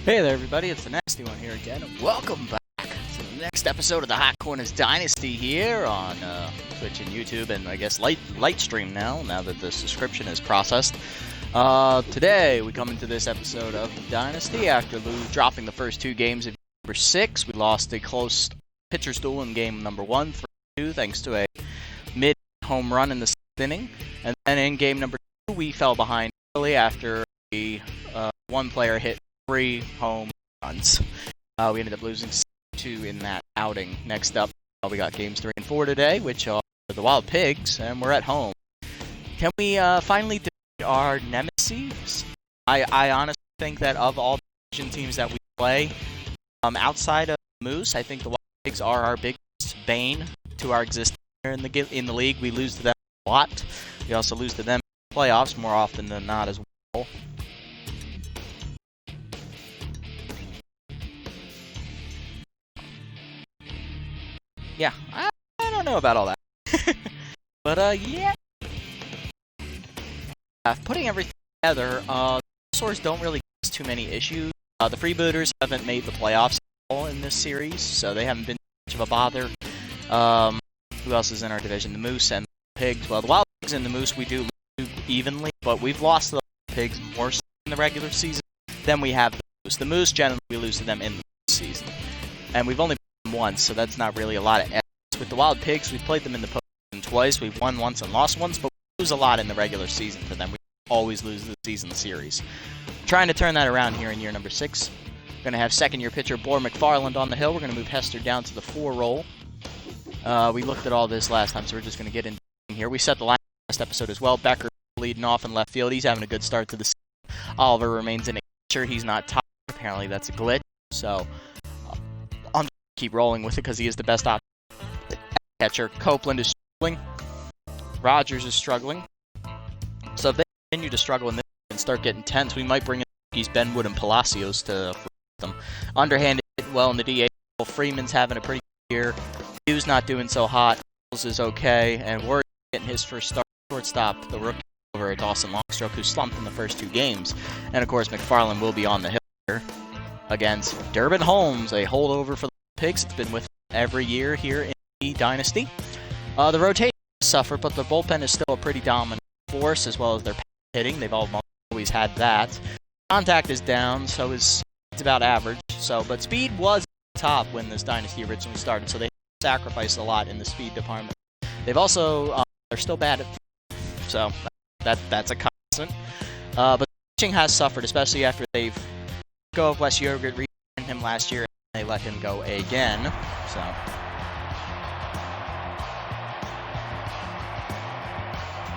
Hey there everybody, it's the Dynasty one here again, and welcome back to the next episode of the Hot Corners Dynasty here on Twitch and YouTube, and I guess light stream now that the subscription is processed. Today we come into this episode of Dynasty after dropping the first two games of number 6. We lost a close pitcher's duel in game number 1 for 2 thanks to a mid home run in the 6th inning, and then in game number 2 we fell behind early after a one player hit 3 home runs. We ended up losing 2 in that outing. Next up, we got games 3 and 4 today, which are the Wild Pigs, and we're at home. Can we finally defeat our nemesis? I honestly think that of all the division teams that we play, outside of Moose, I think the Wild Pigs are our biggest bane to our existence here in the league. We lose to them a lot. We also lose to them in the playoffs more often than not as well. Yeah, I don't know about all that. But, yeah. Putting everything together, dinosaurs don't really cause too many issues. The freebooters haven't made the playoffs at all in this series, so they haven't been much of a bother. Who else is in our division? The Moose and the Pigs. Well, the Wild Pigs and the Moose we do lose evenly, but we've lost the Pigs more so in the regular season than we have the Moose. The Moose, generally, we lose to them in the season. And we've only once, so that's not really a lot of evidence. With the Wild Pigs, we've played them in the postseason twice. We've won once and lost once, but we lose a lot in the regular season to them. We always lose the season series. Trying to turn that around here in year number 6. We're going to have second-year pitcher Boar McFarland on the hill. We're going to move Hester down to the 4 role. We looked at all this last time, so we're just going to get into here. We set the line last episode as well. Becker leading off in left field. He's having a good start to the season. Oliver remains in a catcher. He's not tired. Apparently that's a glitch, so keep rolling with it because he is the best option. Catcher Copeland is struggling. Rogers is struggling. So if they continue to struggle in this and start getting tense, we might bring in Benwood and Palacios to them. Underhanded well in the DH. Freeman's having a pretty good year. Hughes not doing so hot. Mills is okay, and we're getting his first start. Shortstop, the rookie over at Dawson Longstroke, who slumped in the first 2 games. And of course, McFarland will be on the hill here against Durbin Holmes, a holdover for the Pigs. It's been with every year here in the Dynasty. The rotation suffered, but the bullpen is still a pretty dominant force, as well as their hitting. They've always had that. Contact is down, so it's about average. But speed was at the top when this Dynasty originally started, so they sacrificed a lot in the speed department. They've also they're still bad at, so that's a constant. But the pitching has suffered, especially after they've go of Wes Yogurt, re-signed him last year. They let him go again, so.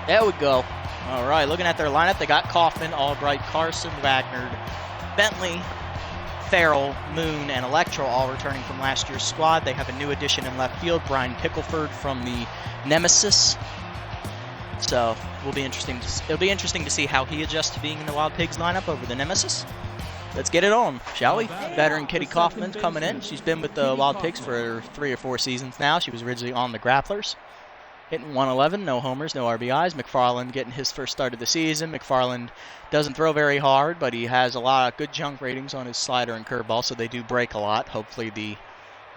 There we go. All right, looking at their lineup, they got Kaufman, Albright, Carson, Wagner, Bentley, Farrell, Moon, and Electro all returning from last year's squad. They have a new addition in left field, Brian Pickleford from the Nemesis. So it'll be interesting to see how he adjusts to being in the Wild Pigs lineup over the Nemesis. Let's get it on, shall we? Veteran Kitty Kaufman's coming in. She's been with the Wild Pigs for 3 or 4 seasons now. She was originally on the Grapplers. Hitting 111, no homers, no RBIs. McFarland getting his first start of the season. McFarland doesn't throw very hard, but he has a lot of good junk ratings on his slider and curveball, so they do break a lot. Hopefully the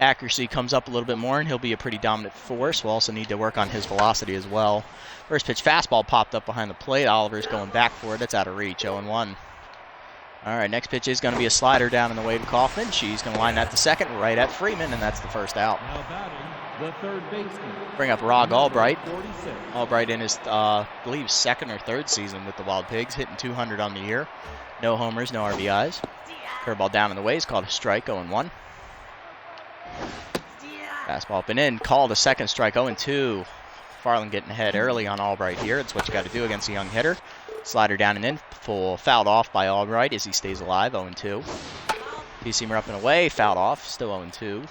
accuracy comes up a little bit more, and he'll be a pretty dominant force. We'll also need to work on his velocity as well. First pitch fastball popped up behind the plate. Oliver's going back for it. It's out of reach, 0-1. All right, next pitch is going to be a slider down in the way to Kaufman. She's going to line that to second, right at Freeman, and that's the first out. Now batting, the third baseman. Bring up Rog Albright. 46. Albright in his, I believe, 2nd or 3rd season with the Wild Pigs, hitting 200 on the year. No homers, no RBIs. Curveball down in the way is called a strike, 0-1. Fastball up and in, called a second strike, 0-2. Farland getting ahead early on Albright here. It's what you got to do against a young hitter. Slider down and in, fouled off by Albright as he stays alive, 0-2. Two-seamer up and away, fouled off, still 0-2.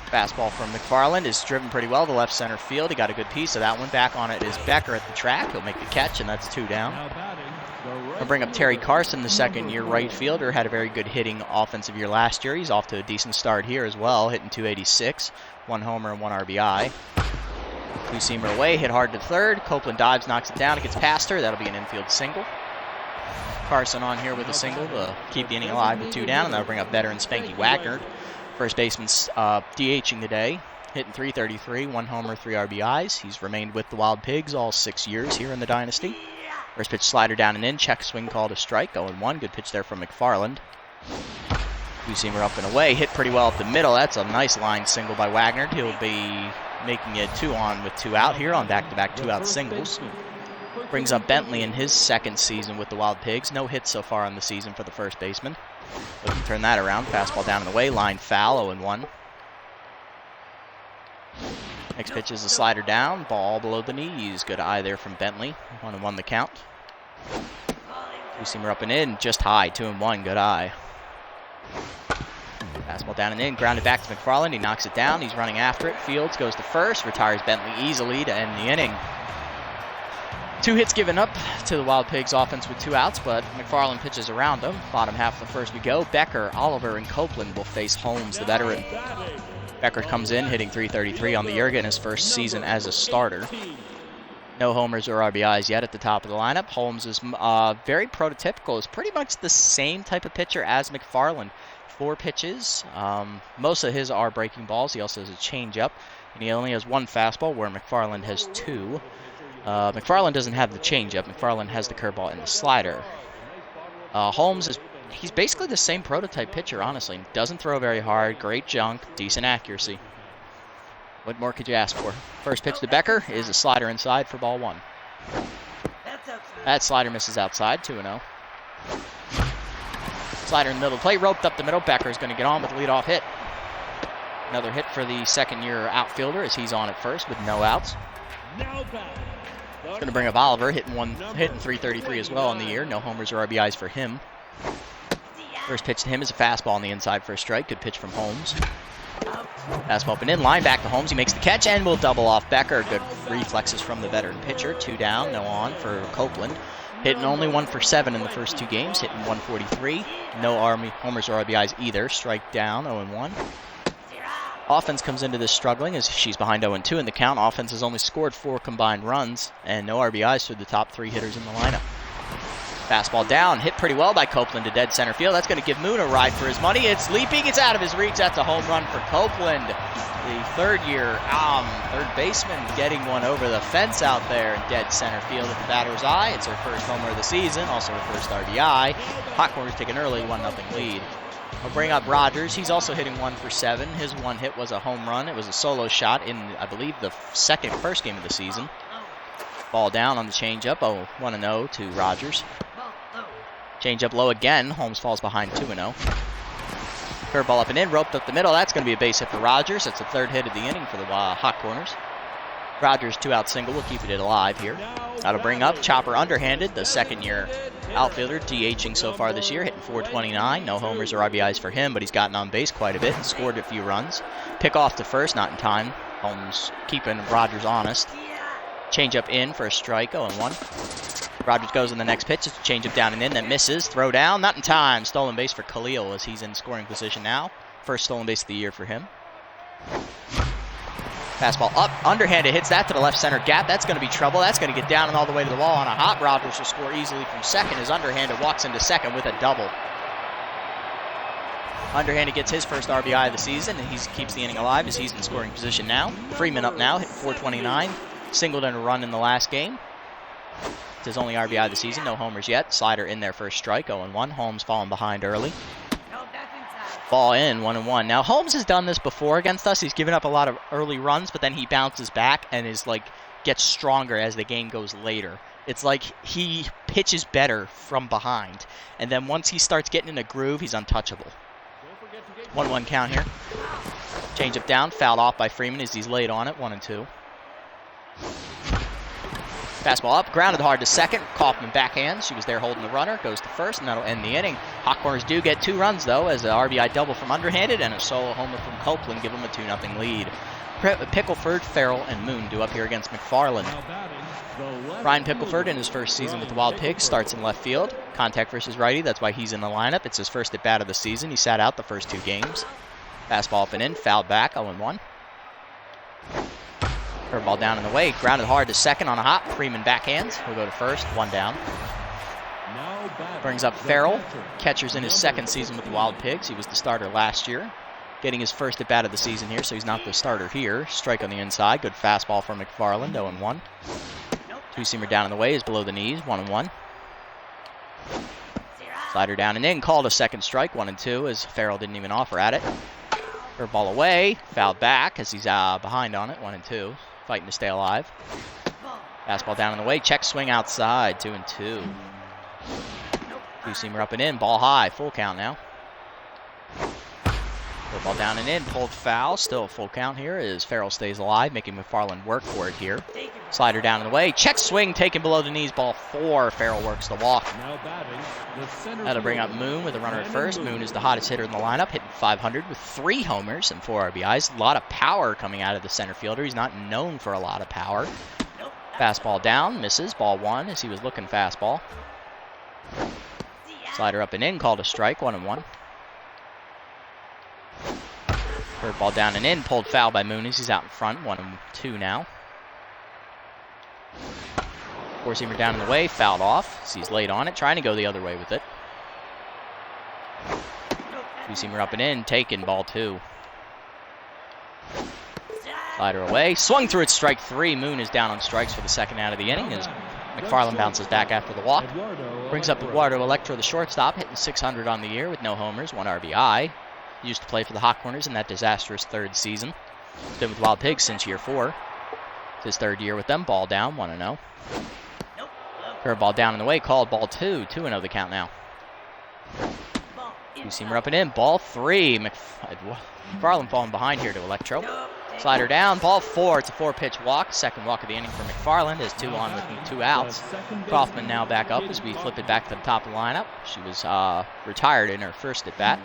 Fastball from McFarland is driven pretty well to left center field. He got a good piece of that one. Back on it is Becker at the track. He'll make the catch, and that's 2 down. I'll bring up Terry Carson, the 2nd-year right fielder. Had a very good hitting offensive year last year. He's off to a decent start here as well, hitting 286. 1 homer and 1 RBI. Two-seamer away, hit hard to third. Copeland dives, knocks it down. It gets past her. That'll be an infield single. Carson on here with a single to keep the inning alive with 2 down, and that'll bring up veteran Spanky Wagner. First baseman's DHing today, hitting .333, 1 homer, 3 RBIs. He's remained with the Wild Pigs all 6 years here in the Dynasty. First pitch slider down and in, check swing called a strike, 0-1. Good pitch there from McFarland. Two-seamer up and away, hit pretty well up the middle. That's a nice line single by Wagner. He'll be making it 2 on with 2 out here on back-to-back 2-out singles. Brings up Bentley in his second season with the Wild Pigs. No hits so far on the season for the first baseman. Looking to turn that around. Fastball down and away. Line foul, 0-1. Next pitch is a slider down. Ball below the knees. Good eye there from Bentley. 1-1 the count. Two-seamer up and in. Just high. 2-1. Good eye. Fastball down and in. Grounded back to McFarland. He knocks it down. He's running after it. Fields goes to first. Retires Bentley easily to end the inning. 2 hits given up to the Wild Pigs offense with 2 outs, but McFarland pitches around them. Bottom half of the first we go. Becker, Oliver, and Copeland will face Holmes, the veteran. Becker comes in hitting .333 on the year, getting his first season as a starter. No homers or RBIs yet at the top of the lineup. Holmes is very prototypical. Is pretty much the same type of pitcher as McFarland. 4 pitches. Most of his are breaking balls. He also has a changeup, and he only has 1 fastball, where McFarland has 2. McFarland doesn't have the changeup. McFarland has the curveball and the slider. Holmes he's basically the same prototype pitcher, honestly. Doesn't throw very hard, great junk, decent accuracy. What more could you ask for? First pitch to Becker is a slider inside for ball 1. That slider misses outside, 2-0. Slider in the middle of the plate, roped up the middle. Becker's going to get on with the leadoff hit. Another hit for the second-year outfielder as he's on at first with no outs. It's going to bring up Oliver, hitting .333 as well on the year. No homers or RBIs for him. First pitch to him is a fastball on the inside for a strike. Good pitch from Holmes. Fastball up and in, line back to Holmes. He makes the catch and will double off Becker. Good reflexes from the veteran pitcher. 2 down, no on for Copeland. Hitting only 1 for 7 in the first 2 games. Hitting .143. No homers or RBIs either. Strike down, 0-1. Offense comes into this struggling as she's behind 0-2 in the count. Offense has only scored 4 combined runs and no RBIs through the top 3 hitters in the lineup. Fastball down, hit pretty well by Copeland to dead center field. That's going to give Moon a ride for his money. It's leaping, it's out of his reach. That's a home run for Copeland. The third baseman getting one over the fence out there in dead center field at the batter's eye. It's her first homer of the season, also her first RBI. Hot Corners take an early 1-0 lead. I'll bring up Rogers. He's also hitting 1 for 7. His 1 hit was a home run. It was a solo shot in, I believe, the first game of the season. Ball down on the changeup. 1-0 to Rogers. Changeup low again. Holmes falls behind 2-0. Curveball up and in, roped up the middle. That's going to be a base hit for Rogers. That's the 3rd hit of the inning for the Hot Corners. Rogers 2-out single will keep it alive here. That'll bring up Chopper underhanded, the second-year outfielder, DHing so far this year, hitting .429. No homers or RBIs for him, but he's gotten on base quite a bit and scored a few runs. Pick off to first, not in time. Holmes keeping Rogers honest. Changeup in for a strike, 0-1. Rogers goes in the next pitch. It's a changeup down and in that misses. Throw down, not in time. Stolen base for Khalil as he's in scoring position now. First stolen base of the year for him. Fastball up, underhanded, hits that to the left center gap. That's going to be trouble. That's going to get down and all the way to the wall on a hop. Rogers will score easily from second. His underhanded walks into second with a double. Underhanded gets his first RBI of the season, and he keeps the inning alive as he's in scoring position now. Freeman up now, hitting .429. Singled and a run in the last game. It's his only RBI of the season. No homers yet. Slider in there for a strike, 0-1. Holmes falling behind early. Ball in, 1-1. Now, Holmes has done this before against us. He's given up a lot of early runs, but then he bounces back and gets stronger as the game goes later. It's like he pitches better from behind. And then once he starts getting in a groove, he's untouchable. 1-1 count here. Changeup down, fouled off by Freeman as he's laid on it, 1-2. Fastball up, grounded hard to second. Kaufman backhands. She was there holding the runner. Goes to first, and that'll end the inning. Hot Corners do get 2 runs, though, as an RBI double from underhanded and a solo homer from Copeland give them a 2-0 lead. Pickleford, Farrell, and Moon do up here against McFarland. Ryan Pickleford, in his first season with the Wild Pigs, starts in left field. Contact versus righty, that's why he's in the lineup. It's his first at-bat of the season. He sat out the first 2 games. Fastball up and in, fouled back, 0-1. Curveball down and away, grounded hard to second on a hop. Freeman backhands. He'll go to first, 1 down. Brings up Farrell. Catcher's in his second season with the Wild Pigs. He was the starter last year. Getting his first at bat of the season here, so he's not the starter here. Strike on the inside. Good fastball from McFarland, 0-1. Two-seamer down in the way is below the knees, 1-1. Slider down and in, called a second strike, 1-2, as Farrell didn't even offer at it. Curveball away, fouled back as he's behind on it, 1-2. Fighting to stay alive. Fastball down in the way, check swing outside, 2-2. Two-seamer up and in, ball high, full count now. Ball down and in, pulled foul, still a full count here as Farrell stays alive, making McFarland work for it here. Slider down in the way, check swing taken below the knees, ball 4. Farrell works the walk. That'll bring up Moon with a runner at first. Moon is the hottest hitter in the lineup, hitting .500 with 3 homers and 4 RBIs. A lot of power coming out of the center fielder. He's not known for a lot of power. Fastball down, misses, ball 1 as he was looking fastball. Slider up and in, called a strike, 1-1. Curveball down and in, pulled foul by Moonies. He's out in front, 1-2 now. Four-seamer down in the way, fouled off. He's late on it, trying to go the other way with it. Two-seamer up and in, taken, ball 2. Slider away, swung through it, strike 3. Moon is down on strikes for the second out of the inning as McFarland bounces back after the walk. Brings up Eduardo Electro, the shortstop, hitting .600 on the year with no homers, 1 RBI. He used to play for the Hot Corners in that disastrous third season. He's been with Wild Pigs since year 4. It's his third year with them. Ball down, 1-0. Curveball down in the way, called ball 2. 2-0 the count now. Two-seamer up and in, ball 3. McFarland falling behind here to Electro. Slider down, ball 4. It's a 4-pitch walk. Second walk of the inning for McFarland. Is 2 on with 2 outs. Kaufman now back up as we flip it back to the top of the lineup. She was retired in her first at bat.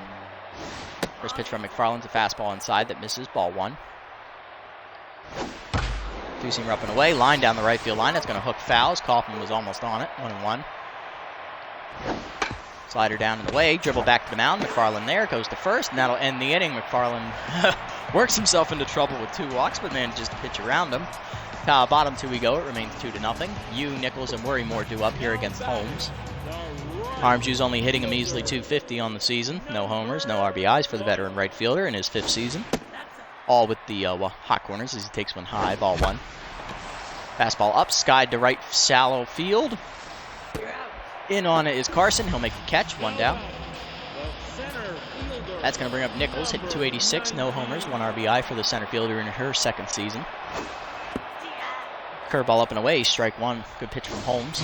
First pitch from McFarland's a fastball inside that misses, ball 1. Two-seamer up and away, line down the right field line. That's going to hook fouls. Kaufman was almost on it, 1-1. Slider down in the way, dribble back to the mound. McFarland there, goes to first, and that'll end the inning. McFarland works himself into trouble with 2 walks, but manages to pitch around him. Bottom 2 we go, it remains 2-0. Yu, Nichols, and Worrymore due up here against Holmes. Harmshue's only hitting a measly .250 on the season. No homers, no RBIs for the veteran right fielder in his 5th season. All with the Hot Corners as he takes one high, ball 1. Fastball up, skied to right shallow field. In on it is Carson. He'll make the catch, 1 down. That's going to bring up Nichols, hitting .286, no homers, 1 RBI for the center fielder in her 2nd season. Curveball up and away, strike 1. Good pitch from Holmes.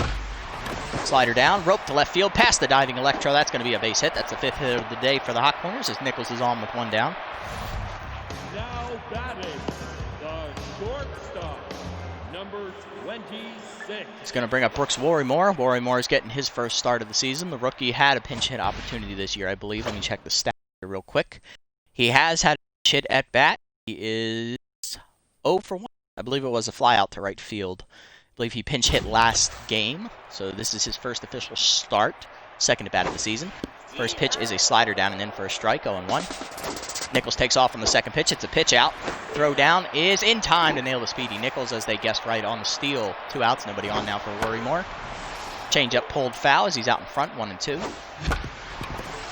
Slider down, rope to left field, past the diving Electro. That's going to be a base hit. That's the 5th hit of the day for the Hot Corners as Nichols is on with 1 down. Now batting, the shortstop, number 26. It's going to bring up Brooks Worrymore. Worrymore is getting his first start of the season. The rookie had a pinch hit opportunity this year, I believe. Let me check the stats here real quick. He has had a pinch hit at bat. He is 0 for 1. I believe it was a fly out to right field. I believe he pinch hit last game, so this is his first official start. 2nd at bat of the season. First pitch is a slider down and in for a strike, 0-1. Nichols takes off on the 2nd pitch. It's a pitch out. Throw down is in time to nail the speedy Nichols as they guessed right on the steal. 2 outs, nobody on now for Worrymore. Change up pulled foul as he's out in front, 1-2.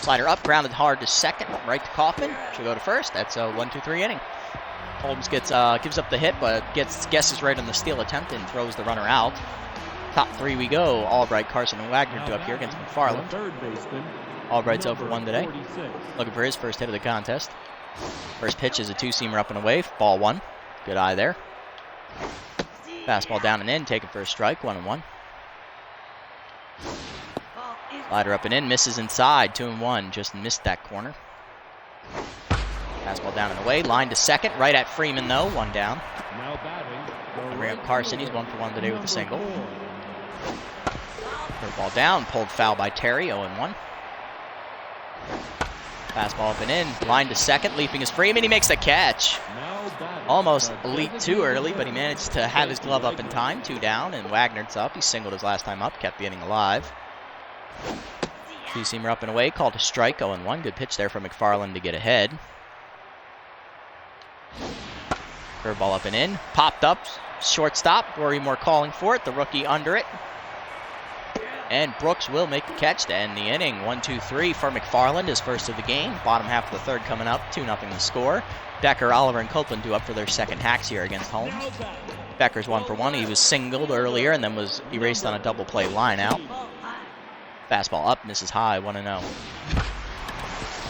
Slider up, grounded hard to 2nd, right to Kaufman. She'll go to 1st. That's a 1-2-3 inning. Holmes gives up the hit, but guesses right on the steal attempt and throws the runner out. Top 3 we go. Albright, Carson, and Wagner do up here against McFarland. Albright's 0 for 1 today. Looking for his first hit of the contest. First pitch is a 2-seamer up and away, ball 1. Good eye there. Fastball down and in, taken for a strike, 1-1. Slider up and in, misses inside, 2-1. Just missed that corner. Fastball down and away, line to 2nd, right at Freeman though, 1 down. Bring up Carson, he's 1 for 1 today with a single. Curveball down, pulled foul by Terry, 0-1. Fastball up and in, line to 2nd, leaping is Freeman, he makes the catch. Almost leaped too early, but he managed to have his glove up in time, 2 down, and Wagner's up. He singled his last time up, kept the inning alive. Two-seamer up and away, called a strike, 0-1. Good pitch there for McFarland to get ahead. Curveball up and in, popped up, shortstop. Worrymore calling for it, the rookie under it. And Brooks will make the catch to end the inning. 1-2-3 for McFarland, his first of the game. Bottom half of the third coming up, 2-0 the score. Becker, Oliver, and Copeland due up for their second hacks here against Holmes. Becker's 1 for 1. He was singled earlier and then was erased on a double play line out. Fastball up, misses high, 1-0.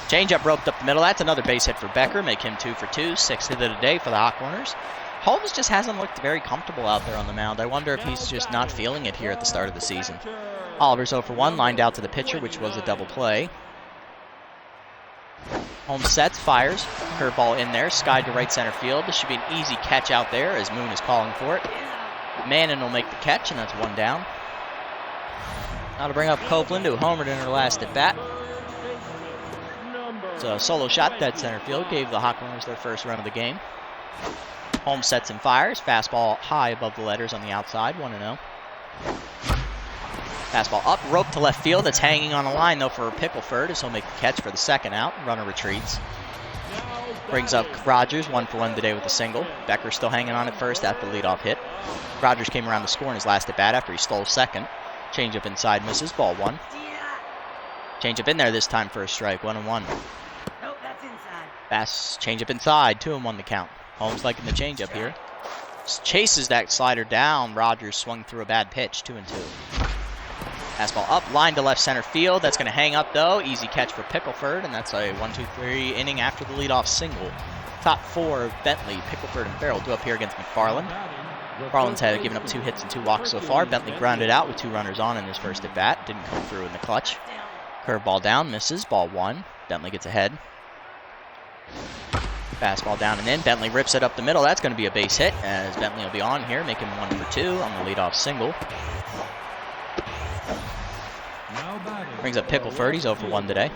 Changeup roped up the middle. That's another base hit for Becker. Make him 2 for 2. 6th hit of the day for the Hawkwarners. Holmes just hasn't looked very comfortable out there on the mound. I wonder if he's just not feeling it here at the start of the season. Oliver's 0 for 1, lined out to the pitcher, which was a double play. Holmes sets, fires. Curveball in there, skied to right center field. This should be an easy catch out there as Moon is calling for it. Mannon will make the catch, and that's 1 down. Now to bring up Copeland, who homered in her last at bat. It's a solo shot, dead center field. Gave the Hawkwarners their first run of the game. Holmes sets and fires. Fastball high above the letters on the outside, 1-0. Fastball up, rope to left field. That's hanging on a line, though, for Pickleford, as he'll make the catch for the second out. Runner retreats. Brings up Rogers, 1 for 1 today with a single. Becker still hanging on at first after the leadoff hit. Rogers came around to score in his last at bat after he stole second. Changeup inside, misses, ball 1. Changeup in there this time for a strike, 1-1. Nope, that's inside. Fast changeup inside, 2-1 the count. Holmes liking the changeup here. Chases that slider down. Rogers swung through a bad pitch, 2-2. Fastball up, line to left center field. That's going to hang up, though. Easy catch for Pickleford, and that's a 1-2-3 inning after the leadoff single. Top 4 of Bentley, Pickleford, and Farrell due up here against McFarland. McFarland's had given up 2 hits and 2 walks so far. Bentley grounded out with 2 runners on in his first at bat. Didn't come through in the clutch. Curveball down, misses, ball 1. Bentley gets ahead. Fastball down and in. Bentley rips it up the middle. That's going to be a base hit, as Bentley will be on here, making 1 for 2 on the leadoff single. Brings up Pickleford. He's 0 for 1 today.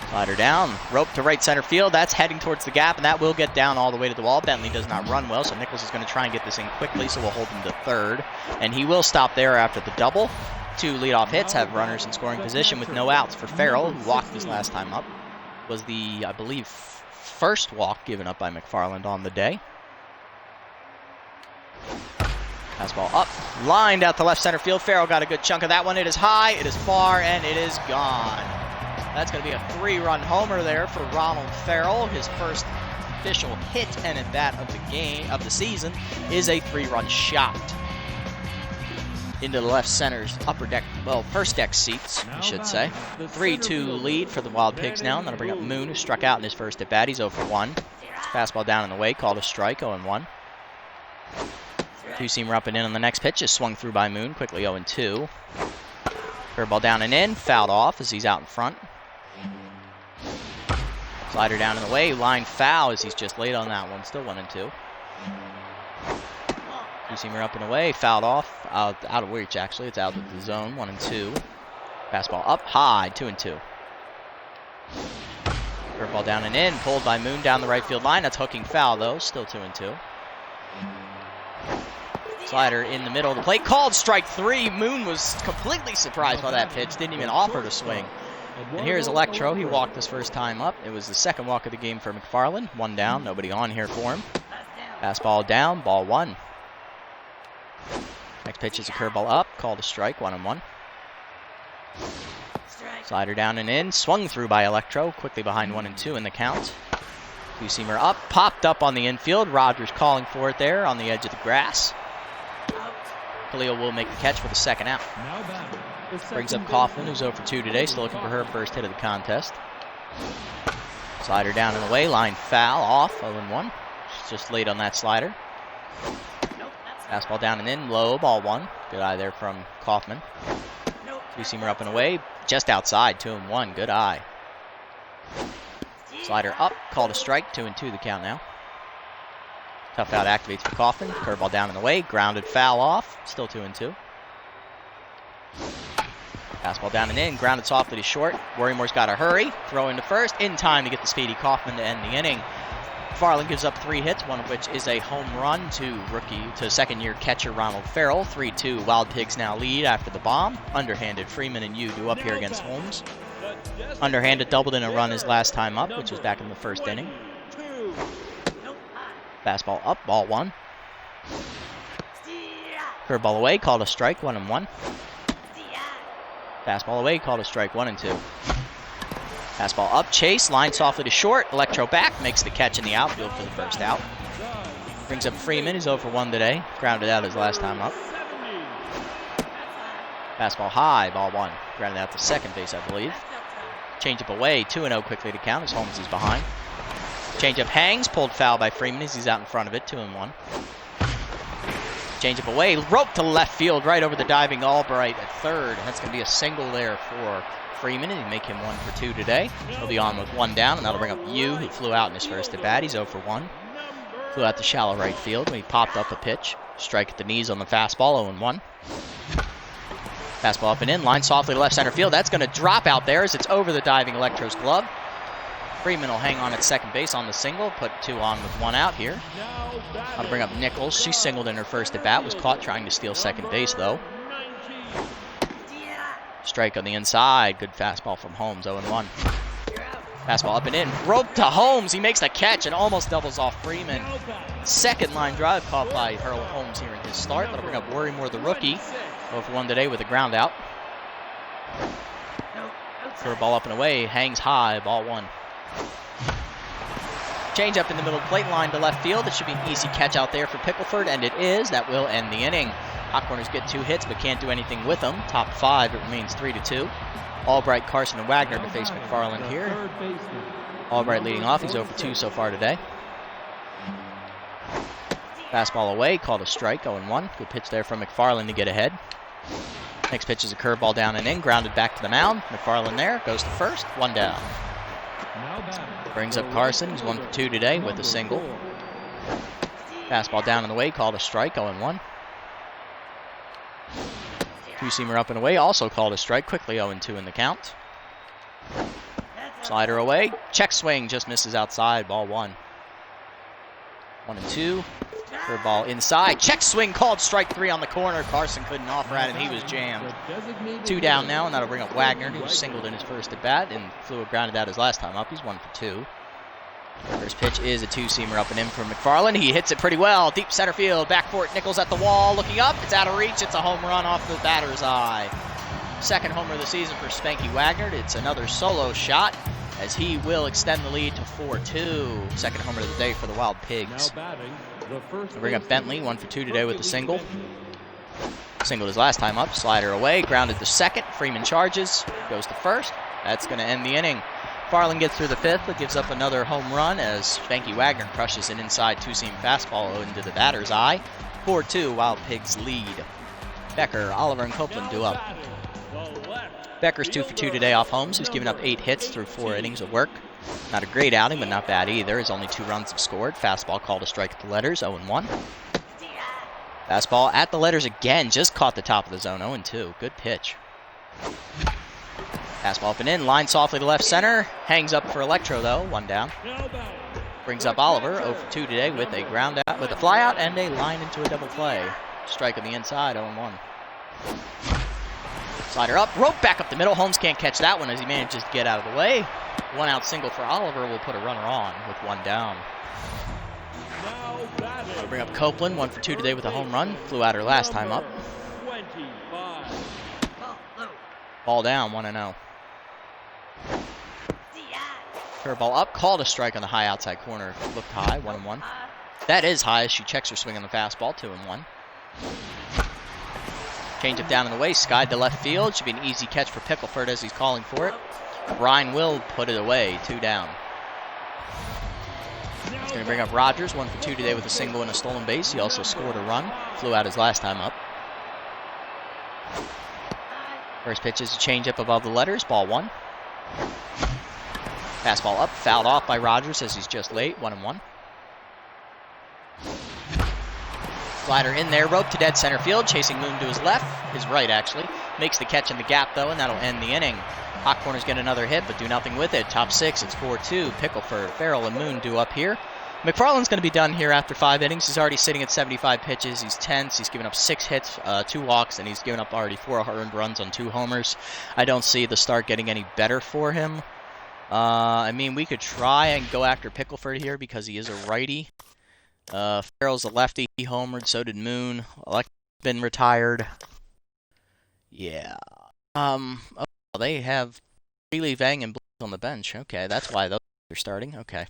Slider down. Rope to right center field. That's heading towards the gap, and that will get down all the way to the wall. Bentley does not run well, so Nichols is going to try and get this in quickly, so we'll hold him to third. And he will stop there after the double. 2 leadoff hits have runners in scoring position with no outs for Farrell, who walked his last time up. Was the, I believe, first walk given up by McFarland on the day. Fastball up, lined out to left center field. Farrell got a good chunk of that one. It is high, it is far, and it is gone. That's going to be a 3-run homer there for Ronald Farrell. His first official hit and at bat of the game of the season is a 3-run shot into the left center's upper deck, well, first deck seats, I should say. 3-2 lead for the Wild Pigs now. I'm going to bring up Moon, who struck out in his first at bat. He's 0 for 1. Fastball down in the way, called a strike, 0-1. 2-seamer up and in on the next pitch is swung through by Moon, quickly 0-2. Curveball down and in, fouled off as he's out in front. Slider down in the way, line foul as he's just late on that one, still 1-2. 2-seamer up and away, fouled off, out of reach actually, it's out of the zone, 1-2. Fastball up high, 2-2. Curveball down and in, pulled by Moon down the right field line, that's hooking foul though, still 2-2. Slider in the middle of the plate, called strike 3. Moon was completely surprised by that pitch, didn't even offer to swing. And here's Electro, he walked his first time up. It was the second walk of the game for McFarland. 1 down, nobody on here for him. Fastball down, ball 1. Next pitch is a curveball up, called a strike, 1-1. Slider down and in, swung through by Electro, quickly behind 1-2 in the count. 2-seamer up, popped up on the infield. Rogers calling for it there on the edge of the grass. Khalil will make the catch for the second out. Brings up Kaufman, who's 0 for 2 today, still looking for her first hit of the contest. Slider down in the way, line foul, off, 0-1. She's just late on that slider. Fastball down and in, low, ball 1. Good eye there from Kaufman. 2-seamer up and away, just outside, 2-1, good eye. Slider up, called a strike, 2-2 the count now. Tough out activates for Kaufman. Curveball down in the way, grounded foul off, still 2-2. Fastball down and in, grounded softly to short. Worrymore's got to hurry, throw into first, in time to get the speedy Kaufman to end the inning. McFarland gives up 3 hits, one of which is a home run to second-year catcher Ronald Farrell. 3-2, Wild Pigs now lead after the bomb. Underhanded Freeman and Yu do up here against Holmes. Underhanded doubled in a run his last time up, which was back in the first inning. Fastball up, ball 1. Curveball away, called a strike, 1-1. Fastball away, called a strike, 1-2. Fastball up, chase, line softly to short. Electro back, makes the catch in the outfield for the first out. Brings up Freeman, he's 0 for 1 today. Grounded out his last time up. Fastball high, ball 1. Grounded out to second base, I believe. Changeup away, 2-0 quickly to count as Holmes is behind. Changeup hangs, pulled foul by Freeman as he's out in front of it, 2-1. Changeup away, rope to left field, right over the diving Albright at third. That's going to be a single there for Freeman, and he make him 1 for 2 today. He'll be on with 1 down, and that'll bring up Yu, who flew out in his first at bat. He's 0 for 1. Flew out to shallow right field when he popped up a pitch. Strike at the knees on the fastball, 0-1. Fastball up and in, line softly to left center field. That's going to drop out there as it's over the diving Electro's glove. Freeman will hang on at second base on the single, put 2 on with 1 out here. I'll bring up Nichols. She singled in her first at bat, was caught trying to steal second base though. Strike on the inside, good fastball from Holmes, 0-1. Fastball up and in, rope to Holmes. He makes the catch and almost doubles off Freeman. Second line drive caught by Holmes here in his start. That'll bring up Worrymore, the rookie, 0 for 1 today with a ground out. Curveball up and away, hangs high, ball 1. Change up in the middle plate line to left field. It should be an easy catch out there for Pickleford, and it is. That will end the inning. Hot Corners get 2 hits, but can't do anything with them. Top 5, it remains 3-2. Albright, Carson, and Wagner to face McFarland here. Albright leading off. He's 0 for 2 so far today. Fastball away, called a strike, 0-1. Good pitch there from McFarland to get ahead. Next pitch is a curveball down and in, grounded back to the mound. McFarland there, goes to first, 1 down. Brings up Carson, he's 1 for 2 today with a single. Fastball down and away, called a strike, 0-1. Two-seamer up and away, also called a strike, quickly 0-2 in the count. Slider away, check swing, just misses outside, ball 1. 1-2. Curveball inside, check swing, called strike 3 on the corner. Carson couldn't offer at it, he was jammed. 2 down now, and that'll bring up Wagner, who singled in his first at bat and flew a grounded out his last time up. He's 1 for 2. First pitch is a two-seamer up and in from McFarland. He hits it pretty well, deep center field, back for it. Nichols at the wall, looking up. It's out of reach. It's a home run off the batter's eye. Second homer of the season for Spanky Wagner. It's another solo shot as he will extend the lead to 4-2. Second homer of the day for the Wild Pigs. We'll bring up Bentley, 1 for 2 today with a single. Singled his last time up, slider away, grounded to second. Freeman charges, goes to first. That's going to end the inning. Farland gets through the 5th, but gives up another home run as Spanky Wagner crushes an inside two-seam fastball into the batter's eye. 4-2, Wild Pigs lead. Becker, Oliver, and Copeland do up. Becker's 2 for 2 today off Holmes, who's given up 8 hits through 4 innings of work. Not a great outing, but not bad either, as only 2 runs have scored. Fastball called a strike at the letters, 0-1. Fastball at the letters again, just caught the top of the zone, 0-2. Good pitch. Fastball up and in, line softly to left center. Hangs up for Electro though, 1 down. Brings up Oliver, 0 for 2 today with a ground out, with a fly out and a line into a double play. Strike on the inside, 0-1. Slider up, rope back up the middle. Holmes can't catch that one as he manages to get out of the way. 1 out single for Oliver will put a runner on with 1 down. I'll bring up Copeland, 1 for 2 today with a home run. Flew out her last time up. Ball down, 1-0. Curveball up, called a strike on the high outside corner. Looked high, 1-1. That is high as she checks her swing on the fastball, 2-1. Change it down in the way, skied to left field. Should be an easy catch for Pickleford as he's calling for it. Ryan will put it away, 2 down. He's going to bring up Rogers, 1 for 2 today with a single and a stolen base. He also scored a run, flew out his last time up. First pitch is a changeup above the letters, ball 1. Fastball up, fouled off by Rogers as he's just late, 1-1. Slider in there, rope to dead center field, chasing Moon to his left, his right actually. Makes the catch in the gap though, and that'll end the inning. Hot Corners get another hit, but do nothing with it. Top 6, it's 4-2. Pickleford, Farrell, and Moon do up here. McFarland's going to be done here after 5 innings. He's already sitting at 75 pitches. He's tense. He's given up 6 hits, 2 walks, and he's given up already 4 earned runs on 2 homers. I don't see the start getting any better for him. I mean, we could try and go after Pickleford here because he is a righty. Farrell's a lefty. He homered. So did Moon. been retired. Yeah. Oh, they have Lee Vang and Blitz on the bench. Okay, that's why those are starting. Okay.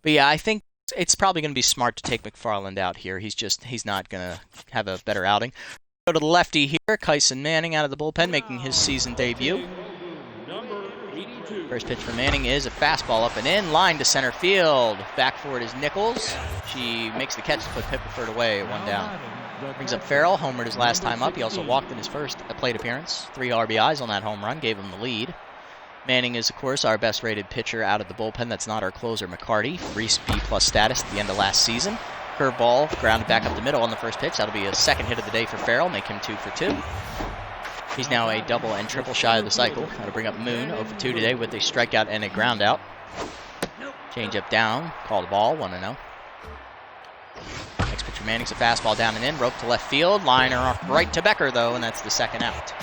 But yeah, I think it's probably going to be smart to take McFarland out here. He's not going to have a better outing. Go to the lefty here, Kyson Manning out of the bullpen, making his season debut. First pitch for Manning is a fastball up and in, line to center field. Back for it is Nichols. She makes the catch to put Pipperford away at 1 down. Brings up Farrell, homered his last time up. He also walked in his first plate appearance. 3 RBIs on that home run, gave him the lead. Manning is, of course, our best-rated pitcher out of the bullpen. That's not our closer, McCarty. Reese B+ status at the end of last season. Curveball grounded back up the middle on the first pitch. That'll be a second hit of the day for Farrell, make him 2 for 2. He's now a double and triple shy of the cycle. That'll bring up Moon 0 for 2 today with a strikeout and a groundout. Change up down, call the ball, 1-0. Next pitch for Manning's a fastball down and in, rope to left field, liner off right to Becker though, and that's the second out.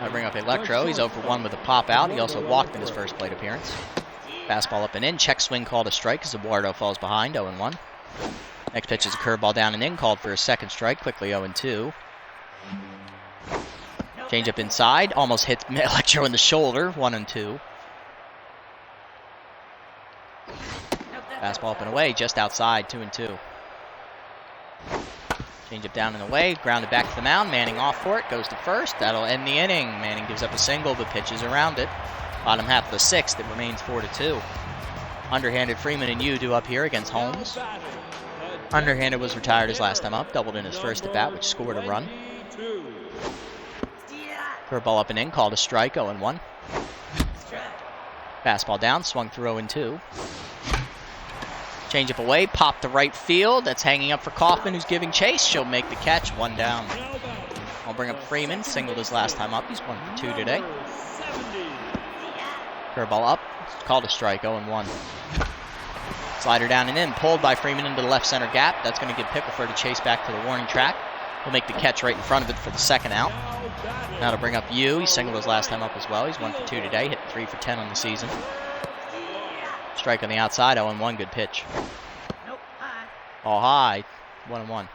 I bring up Electro. He's 0 for 1 with a pop out. He also walked in his first plate appearance. Fastball up and in, check swing called a strike as Eduardo falls behind, 0-1. Next pitch is a curveball down and in, called for a second strike, quickly 0-2. Change up inside, almost hits Electro in the shoulder, 1-2. Fastball up and away, just outside, 2-2. Change up down and away, grounded back to the mound, Manning off for it, goes to first, that'll end the inning. Manning gives up a single, but pitches around it. Bottom half of the 6th, it remains 4-2. Underhanded Freeman and Yu do up here against Holmes. Underhanded was retired his last time up, doubled in his first at bat, which scored a run. Curveball up and in, called a strike, 0-1. Fastball down, swung through 0-2. Change up away, pop to right field. That's hanging up for Kaufman, who's giving chase. She'll make the catch, 1 down. I'll bring up Freeman, singled his last time up. He's 1 for 2 today. Curveball up, called a strike, 0-1. Slider down and in, pulled by Freeman into the left center gap. That's going to give Pickleford a chase back to the warning track. He'll make the catch right in front of it for the second out. Now to bring up Yu. He singled his last time up as well. He's 1 for 2 today, hit 3 for 10 on the season. Strike on the outside, 0-1, good pitch. Ball high, 1-1.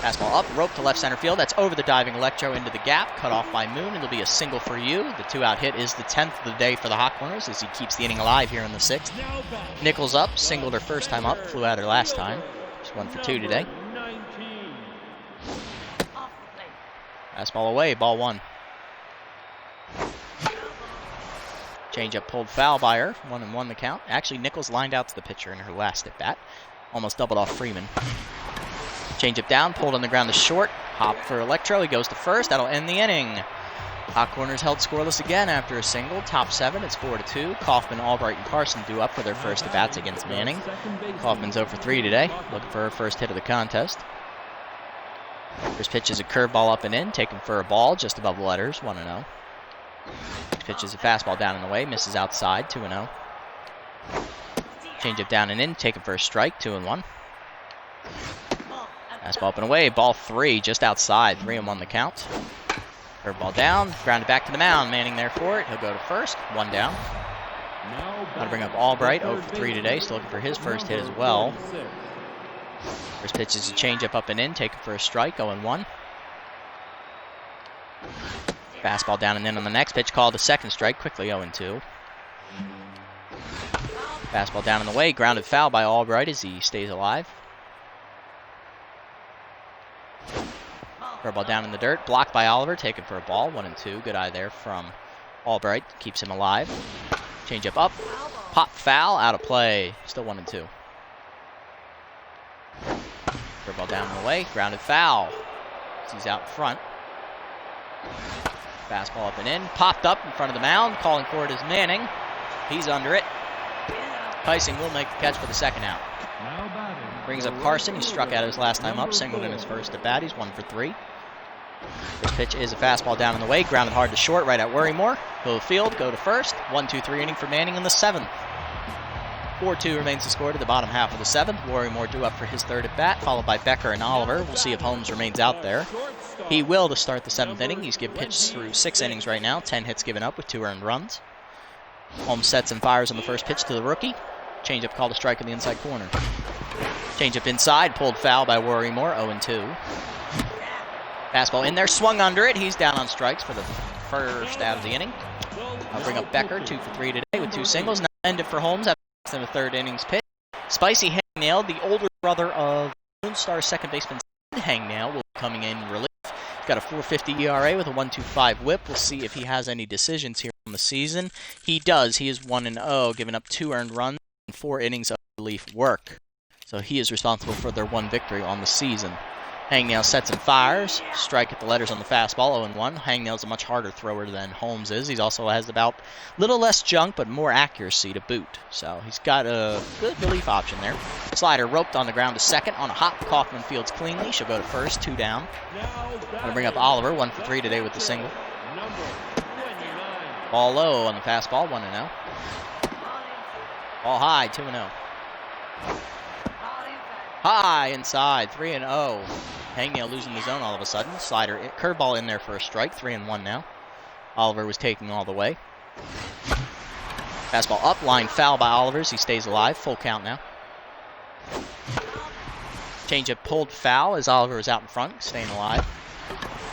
Fastball up, rope to left center field. That's over the diving Electro into the gap, cut off by Moon. It'll be a single for Yu. The 2-out hit is the 10th of the day for the Hot Corners as he keeps the inning alive here in the 6th. Nichols up, singled her first time up, flew out her last time. She's 1 for 2 today. Fastball away, ball 1. Change-up pulled foul by her, 1-1 the count. Actually, Nichols lined out to the pitcher in her last at bat. Almost doubled off Freeman. Change-up down, pulled on the ground to short. Hop for Electro, he goes to first. That'll end the inning. Hot Corners held scoreless again after a single. Top 7, it's 4-2. Kaufman, Albright, and Carson due up for their first at-bats against Manning. Kaufman's 0 for 3 today, looking for her first hit of the contest. First pitch is a curveball up and in, taken for a ball just above the letters, 1-0. Next pitch is a fastball down and away, misses outside, 2-0. Change up down and in, taken for a strike, 2-1. Fastball up and away, ball 3, just outside, 3-1 the count. Curveball down, grounded back to the mound, Manning there for it, he'll go to first, 1 down. Got to bring up Albright, 0 for 3 today, still looking for his first hit as well. First pitch is a changeup up and in, taken for a strike, 0-1. Fastball down and in on the next pitch, called a second strike, quickly 0-2. Fastball down in the way, grounded foul by Albright as he stays alive. Curveball down in the dirt, blocked by Oliver, taken for a ball, 1-2. Good eye there from Albright, keeps him alive. Changeup up, pop foul, out of play, still 1-2. Curveball down in the way, grounded foul. He's out front. Fastball up and in, popped up in front of the mound, calling for it is Manning. He's under it. Kysing will make the catch for the second out. Brings up Carson, he struck out his last time up, singled in his first at bat, he's 1 for 3. First pitch is a fastball down in the way, grounded hard to short, right at Worrymore. Go to field, go to first, 1-2-3 inning for Manning in the 7th. 4-2 remains the score to the bottom half of the 7th. Worrymore due up for his third at bat, followed by Becker and Oliver. We'll see if Holmes remains out there. He will to start the 7th inning. He's given pitches through 6 innings right now, 10 hits given up with 2 earned runs. Holmes sets and fires on the first pitch to the rookie. Changeup called a strike in the inside corner. Change up inside, pulled foul by Worrymore, 0-2. Fastball in there, swung under it. He's down on strikes for the first out of the inning. I'll bring up Becker, 2 for 3 today with 2 singles. Now end it for Holmes after the third innings pitch. Spicy Hangnail, the older brother of Moonstar second baseman Hangnail, will be coming in relief. He's got a 4.50 ERA with a 1.25 WHIP. We'll see if he has any decisions here on the season. He does. He is 1-0, giving up 2 earned runs and 4 innings of relief work. So he is responsible for their 1 victory on the season. Hangnail sets and fires. Strike at the letters on the fastball, 0-1. Hangnail's a much harder thrower than Holmes is. He also has about a little less junk, but more accuracy to boot. So he's got a good relief option there. Slider roped on the ground to second on a hop. Kaufman fields cleanly. She'll go to first, 2 down. Gonna bring up Oliver, 1 for 3 today with the single. Ball low on the fastball, 1-0. Ball high, 2-0. High inside, 3-0. Hangnail losing the zone all of a sudden. Slider, curveball in there for a strike, 3-1 now. Oliver was taking all the way. Fastball up, line foul by Olivers. He stays alive, full count now. Changeup pulled foul as Oliver is out in front, staying alive.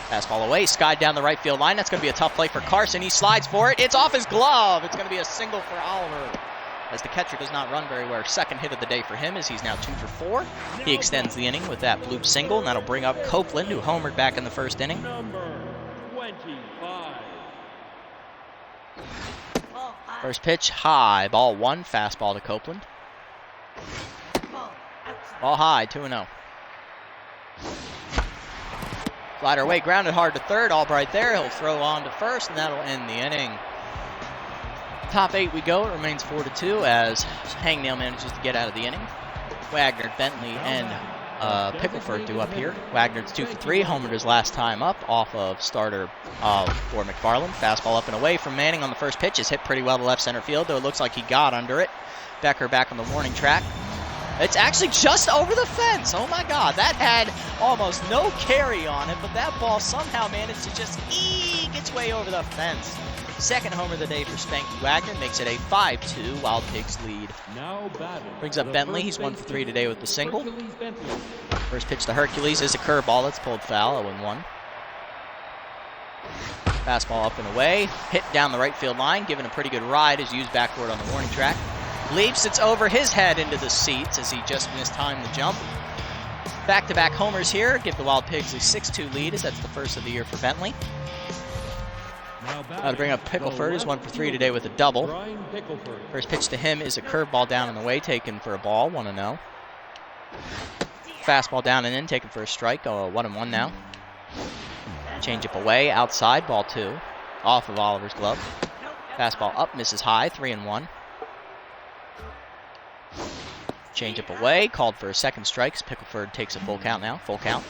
Fastball away, skied down the right field line. That's going to be a tough play for Carson. He slides for it. It's off his glove. It's going to be a single for Oliver, as the catcher does not run very well. Second hit of the day for him as he's now 2 for 4. He extends the inning with that bloop single, and that'll bring up Copeland, who homered back in the first inning. Number 25. First pitch, high. Ball 1, fastball to Copeland. Ball high, 2-0. Slider away, grounded hard to third. Albright there. He'll throw on to first, and that'll end the inning. Top 8 we go. It remains 4-2 as Hangnail manages to get out of the inning. Wagner, Bentley, and Pickleford do up here. Wagner's 2 for 3. Homered his last time up off of starter for McFarland. Fastball up and away from Manning on the first pitch. Is hit pretty well to left center field, though it looks like he got under it. Becker back on the warning track. It's actually just over the fence. Oh my God, that had almost no carry on it, but that ball somehow managed to just eke its way over the fence. Second homer of the day for Spanky Wagner makes it a 5-2 Wild Pigs lead. Now batting. Brings up Bentley. He's 1 for 3 today with the single. First pitch to Hercules is a curveball that's pulled foul, 0-1. Fastball up and away. Hit down the right field line, given a pretty good ride as used backward on the warning track. Leaps, it's over his head into the seats as he just missed time to jump. Back-to-back homers here give the Wild Pigs a 6-2 lead as that's the first of the year for Bentley. Now to bring up Pickleford, who's 1 for 3 today with a double. First pitch to him is a curveball down and away, taken for a ball, 1-0. Fastball down and in, taken for a strike, 1-1 now. Changeup away, outside, ball 2. Off of Oliver's glove. Fastball up, misses high, 3-1. Changeup away, called for a second strike. Pickleford takes a full count now, full count.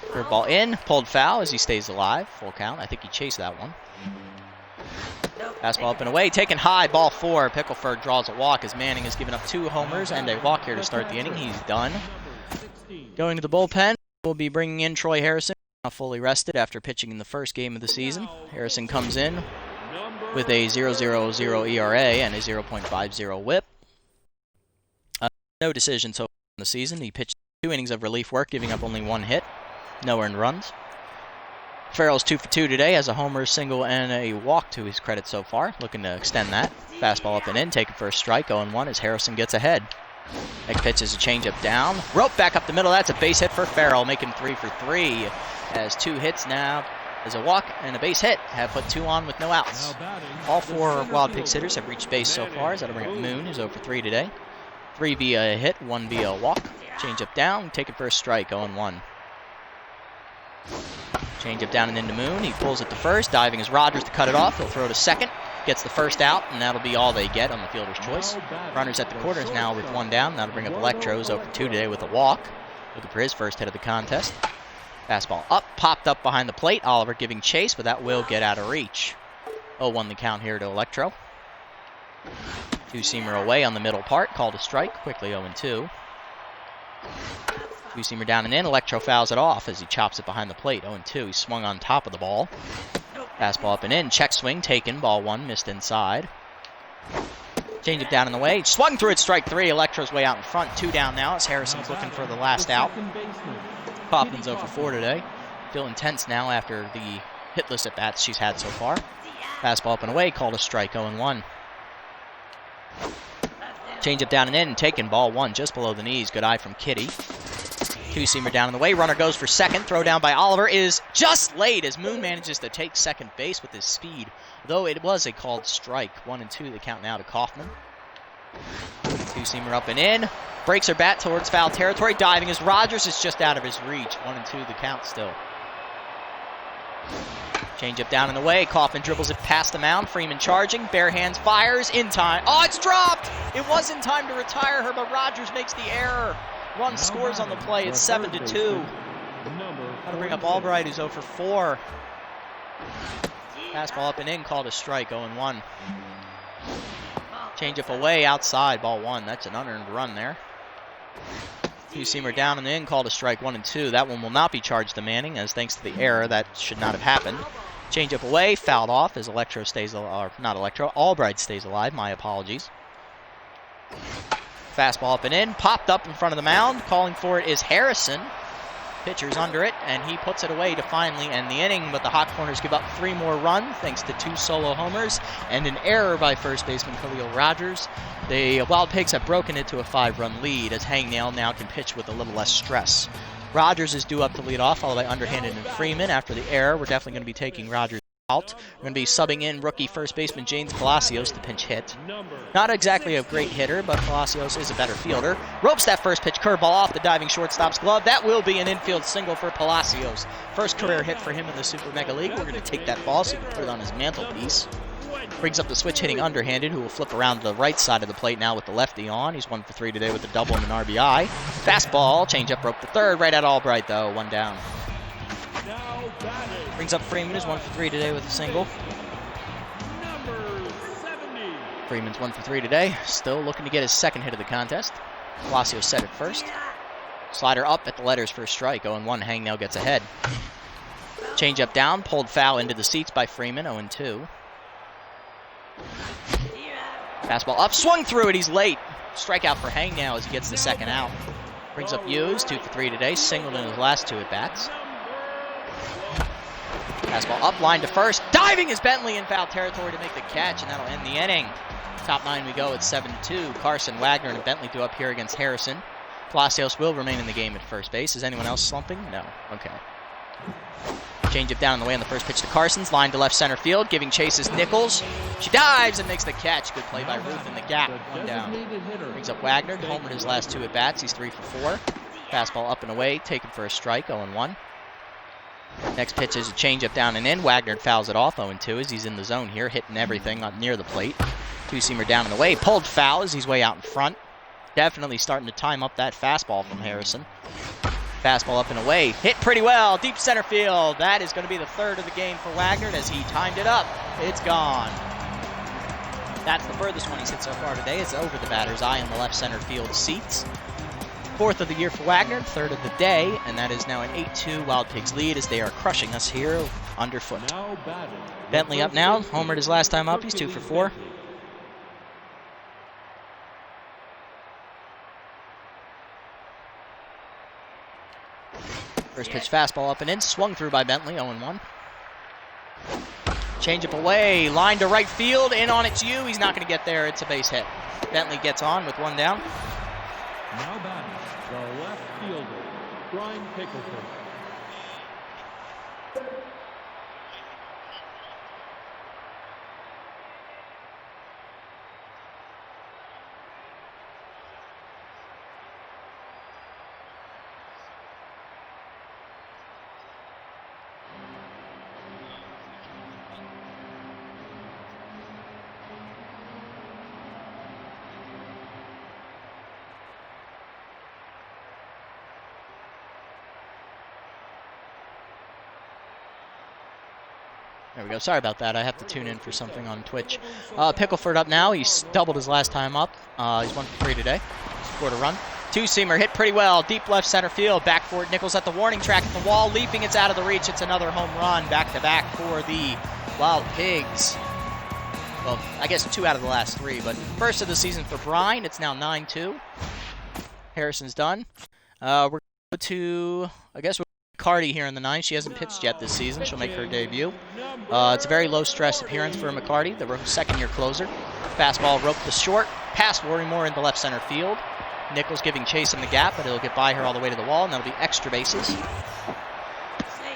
Curveball in, pulled foul as he stays alive, full count. I think he chased that one. Fastball up and away, taken high, ball 4. Pickleford draws a walk as Manning has given up 2 homers and a walk here to start the inning. He's done. Going to the bullpen, we'll be bringing in Troy Harrison, now fully rested after pitching in the first game of the season. Harrison comes in with a 0.00 ERA and a 0.50 WHIP. No decision so far in the season. He pitched 2 innings of relief work, giving up only 1 hit. No earned runs. Farrell's 2 for 2 today, has a homer, single, and a walk to his credit so far. Looking to extend that. Fastball up and in, taken for a strike, 0-1 as Harrison gets ahead. Next pitch is a changeup down. Rope back up the middle. That's a base hit for Farrell, making 3 for 3. Has 2 hits now. As a walk and a base hit, have put 2 on with no outs. All 4 Wild Pigs hitters have reached base so far, as that'll bring up Moon, who's 0 for 3 today. 3 via a hit, 1 via a walk. Changeup down, take it for a strike, 0-1. Changeup down and into Moon. He pulls it to first, diving as Rogers to cut it off. He'll throw to second, gets the first out, and that'll be all they get on the fielder's choice. Runners at the corners now with 1 down. That'll bring up Electro, 0 for 2 today with a walk. Looking for his first hit of the contest. Fastball up, popped up behind the plate. Oliver giving chase, but that will get out of reach. 0-1 the count here to Electro. 2-seamer away on the middle part, called a strike, quickly 0-2. 2-seamer down and in, Electro fouls it off as he chops it behind the plate, 0-2. He swung on top of the ball. Fastball up and in, check swing, taken, ball 1, missed inside. Change it down in the way. Swung through it, strike three. Electro's way out in front. 2 down now as Harrison's looking for the last out. Kaufman's 0 for 4 today. Still intense now after the hitless at-bats she's had so far. Fastball up and away, called a strike, 0-1. Change up down and in, taken, ball 1 just below the knees. Good eye from Kitty. 2-seamer down in the way. Runner goes for second. Throw down by Oliver is just late as Moon manages to take second base with his speed. Though it was a called strike. 1 and 2 the count now to Kaufman. 2-seamer up and in. Breaks her bat towards foul territory. Diving as Rogers is just out of his reach. 1 and 2 the count still. Change up down in the way. Kaufman dribbles it past the mound. Freeman charging. Bare hands fires in time. Oh, it's dropped! It was in time to retire her, but Rogers makes the error. Run scores on the play. It's 7-2. Got to bring up Albright, who's 0 for 4. Fastball up and in, called a strike, 0-1. Change up away, outside, ball 1. That's an unearned run there. 2-seamer down and in, called a strike, 1 and 2. That one will not be charged to Manning, as thanks to the error, that should not have happened. Change up away, fouled off as Electro stays alive, or not Electro, Albright stays alive, my apologies. Fastball up and in, popped up in front of the mound. Calling for it is Harrison. Pitcher's under it, and he puts it away to finally end the inning, but the Hot Corners give up 3 more runs thanks to 2 solo homers and an error by first baseman Khalil Rogers. The Wild Pigs have broken it to a 5-run lead as Hangnail now can pitch with a little less stress. Rogers is due up to lead off, followed by Underhanded and Freeman. After the error, we're definitely going to be taking Rogers out. We're going to be subbing in rookie first baseman James Palacios to pinch hit. Not exactly a great hitter, but Palacios is a better fielder. Ropes that first pitch curveball off the diving shortstop's glove. That will be an infield single for Palacios. First career hit for him in the Super Mega League. We're going to take that ball so he can put it on his mantelpiece. Brings up the switch hitting Underhanded, who will flip around to the right side of the plate now with the lefty on. He's 1 for 3 today with a double and an RBI. Fastball, change up, rope to third. Right at Albright though, 1 down. Brings up Freeman, who's 1 for 3 today with a single. Freeman's 1 for 3 today. Still looking to get his second hit of the contest. Palacios set at first. Slider up at the letters for a strike. 0-1. Hangnail gets ahead. Change up down. Pulled foul into the seats by Freeman. 0-2. Fastball up. Swung through it. He's late. Strikeout for Hangnail as he gets the second out. Brings up Hughes. 2 for 3 today. Singled in his last 2 at-bats. Fastball up, line to first. Diving is Bentley in foul territory to make the catch, and that'll end the inning. Top 9 we go at 7-2. Carson, Wagner, and Bentley due up here against Harrison. Palacios will remain in the game at first base. Is anyone else slumping? No. Okay. Change it down in the way on the first pitch to Carson's. Line to left center field, giving chase is Nichols. She dives and makes the catch. Good play by Ruth in the gap. 1 down. Brings up Wagner. Homered his last 2 at-bats. He's 3 for 4. Fastball up and away, taken for a strike, 0-1. Next pitch is a changeup down and in. Wagner fouls it off, 0-2 as he's in the zone here, hitting everything up near the plate. 2-seamer down in the way. Pulled foul as he's way out in front. Definitely starting to time up that fastball from Harrison. Fastball up and away. Hit pretty well. Deep center field. That is going to be the 3rd of the game for Wagner as he timed it up. It's gone. That's the furthest one he's hit so far today. It's over the batter's eye in the left center field seats. 4th of the year for Wagner, 3rd of the day, and that is now an 8-2 Wild Pigs lead as they are crushing us here underfoot. Bentley up now. Homered his last time up. He's 2 for 4. First pitch fastball up and in. Swung through by Bentley, 0-1. Changeup away. Line to right field. In on it's you. He's not going to get there. It's a base hit. Bentley gets on with 1 down. Now batting, the left fielder, Brian Pickleton. There we go. Sorry about that. I have to tune in for something on Twitch. Pickleford up now. He's doubled his last time up. He's 1 for 3 today. Scored a run. 2-seamer hit pretty well. Deep left center field. Back for it. Nichols at the warning track at the wall. Leaping. It's out of the reach. It's another home run. Back-to-back for the Wild Pigs. Well, I guess 2 out of the last 3, but first of the season for Brine. It's now 9-2. Harrison's done. We're going to, I guess, McCarty here in the 9th. She hasn't pitched yet this season. She'll make her debut. It's a very low-stress appearance for McCarty, the second-year closer. Fastball roped to short. Pass Worrymore into left center field. Nichols giving chase in the gap, but it'll get by her all the way to the wall, and that'll be extra bases.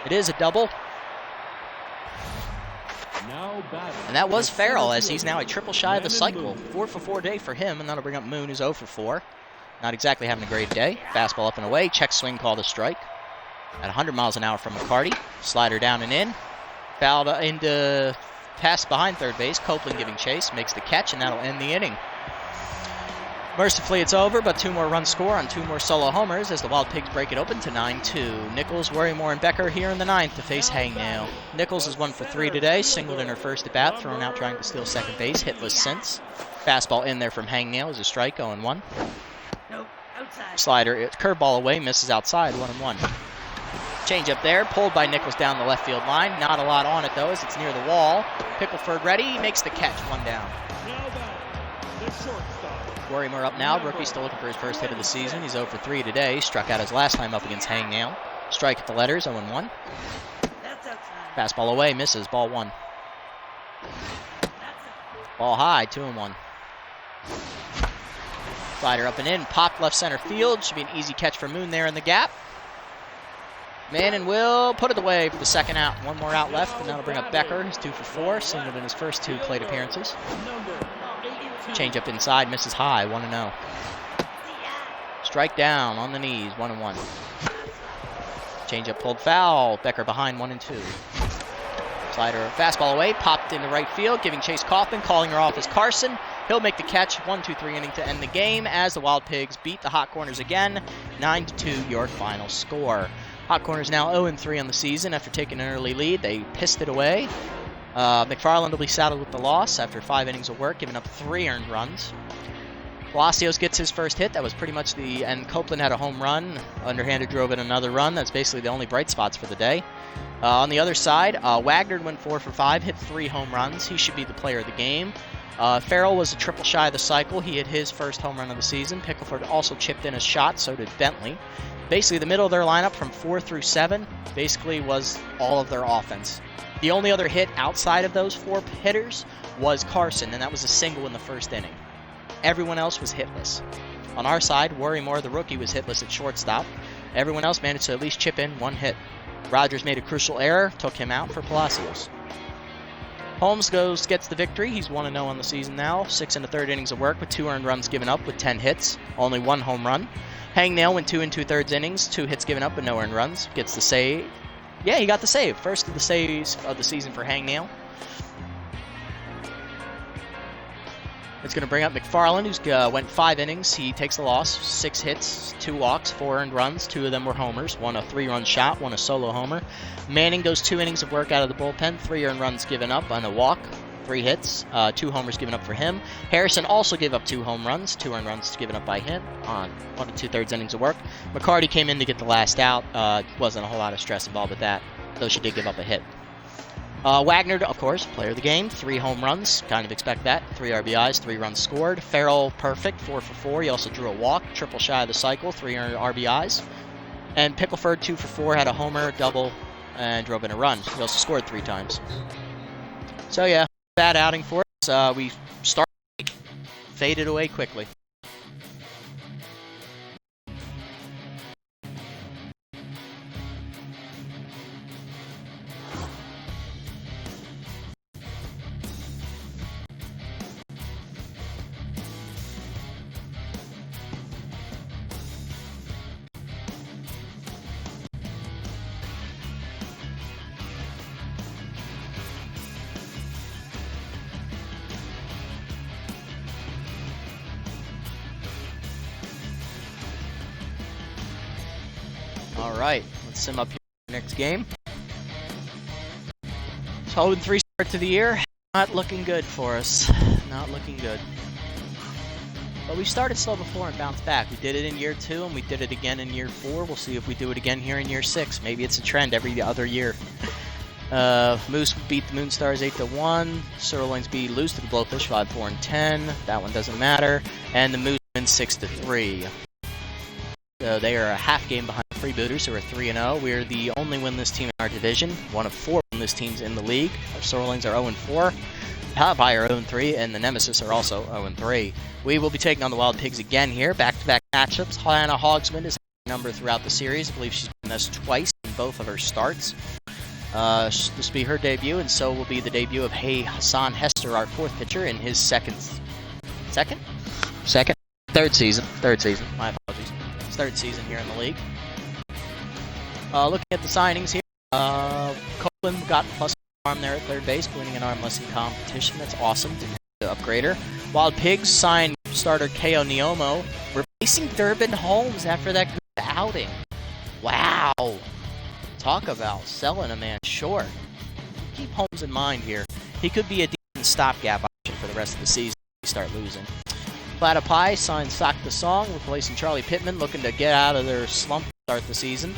It is a double. And that was Farrell, as he's now a triple shy of the cycle. 4 for 4 day for him, and that'll bring up Moon, who's 0 for 4. Not exactly having a great day. Fastball up and away. Check swing called a strike. At 100 miles an hour from McCarty. Slider down and in. Fouled into pass behind third base. Copeland giving chase. Makes the catch, and that'll end the inning. Mercifully, it's over, but 2 more runs score on 2 more solo homers as the Wild Pigs break it open to 9-2. Nichols, Worrymore, and Becker here in the 9th to face Hangnail. Nichols is 1 for 3 today, singled in her first at bat, thrown out trying to steal second base, hitless since. Fastball in there from Hangnail is a strike, 0-1. Nope, outside. Slider, curveball away, misses outside, 1-1. Change up there, pulled by Nichols down the left field line. Not a lot on it though, as it's near the wall. Pickleford ready, makes the catch, 1 down. Worrymore up now. Rookie still looking for his first hit of the season. He's 0 for 3 today. Struck out his last time up against Hangnail. Strike at the letters, 0-1. That's outside. Fastball away, misses, ball 1. Ball high, 2-1. Slider up and in, popped left center field. Should be an easy catch for Moon there in the gap. Mannon will put it away for the second out. 1 more out left, and that'll bring up Becker. He's 2 for 4, singled in his first 2 plate appearances. Change up inside, misses high, 1-0. Strike down on the knees, 1-1. Change up pulled foul. Becker behind, 1-2. Slider, fastball away, popped into right field, giving chase Kaufman, calling her off as Carson. He'll make the catch, 1-2-3 inning to end the game as the Wild Pigs beat the Hot Corners again, 9-2 your final score. Hot Corners now 0-3 on the season after taking an early lead. They pissed it away. McFarland will be saddled with the loss after 5 innings of work, giving up 3 earned runs. Palacios gets his first hit. That was pretty much and Copeland had a home run. Underhanded drove in another run. That's basically the only bright spots for the day. On the other side, Wagner went 4 for 5, hit 3 home runs. He should be the player of the game. Farrell was a triple shy of the cycle. He hit his first home run of the season. Pickleford also chipped in a shot, so did Bentley. Basically, the middle of their lineup from 4 through 7 basically was all of their offense. The only other hit outside of those 4 hitters was Carson, and that was a single in the first inning. Everyone else was hitless. On our side, Worrymore, the rookie, was hitless at shortstop. Everyone else managed to at least chip in 1 hit. Rogers made a crucial error, took him out for Palacios. Holmes gets the victory. He's 1-0 on the season now. 6 1/3 innings of work with 2 earned runs given up with 10 hits. Only 1 home run. Hangnail went 2 2/3 innings, 2 hits given up but no earned runs. Gets the save. Yeah, he got the save. First of the saves of the season for Hangnail. It's going to bring up McFarland, who went 5 innings. He takes the loss. 6 hits, 2 walks, 4 earned runs. 2 of them were homers. 1 a 3-run shot, 1 a solo homer. Manning goes 2 innings of work out of the bullpen. 3 earned runs given up on a walk. 3 hits, 2 homers given up for him. Harrison also gave up 2 home runs, 2 earned runs given up by him on 1 2/3 innings of work. McCarty came in to get the last out. Wasn't a whole lot of stress involved with that, though she did give up a hit. Wagner, of course, player of the game, 3 home runs, kind of expect that. 3 RBIs, 3 runs scored. Farrell, perfect, 4 for 4. He also drew a walk, triple shy of the cycle, 3 RBIs. And Pickleford, 2 for 4, had a homer, double, and drove in a run. He also scored 3 times. So yeah, bad outing for us. We started, faded away quickly. All right, let's sim up here for the next game. 0-3 start to the year. Not looking good for us. Not looking good. But we started slow before and bounced back. We did it in year 2 and we did it again in year 4. We'll see if we do it again here in year 6. Maybe it's a trend every other year. Moose beat the Moonstars 8-1. Sirloins beat Loose to the Blowfish 5-4-10. That one doesn't matter. And the Moose win 6-3. So they are a half game behind the Freebooters, who are 3-0. We are the only winless team in our division, one of 4 winless teams in the league. Our Sirloins are 0-4. High are 0-3, and the Nemesis are also 0-3. We will be taking on the Wild Pigs again here. Back-to-back matchups. Hannah Hogsman is a number throughout the series. I believe she's been us twice in both of her starts. This will be her debut, and so will be the debut of Hassan Hester, our 4th pitcher, in his third season. My apologies. His 3rd season here in the league. Looking at the signings here, Copeland got plus arm there at third base, winning an arm wrestling competition. That's awesome. Didn't have to upgrade her. Wild Pigs signed starter Ko Niomo, replacing Durbin Holmes after that good outing. Wow. Talk about selling a man short. Keep Holmes in mind here. He could be a decent stopgap option for the rest of the season if we start losing. Platypi signed Sock the Song, replacing Charlie Pittman, looking to get out of their slump to start the season.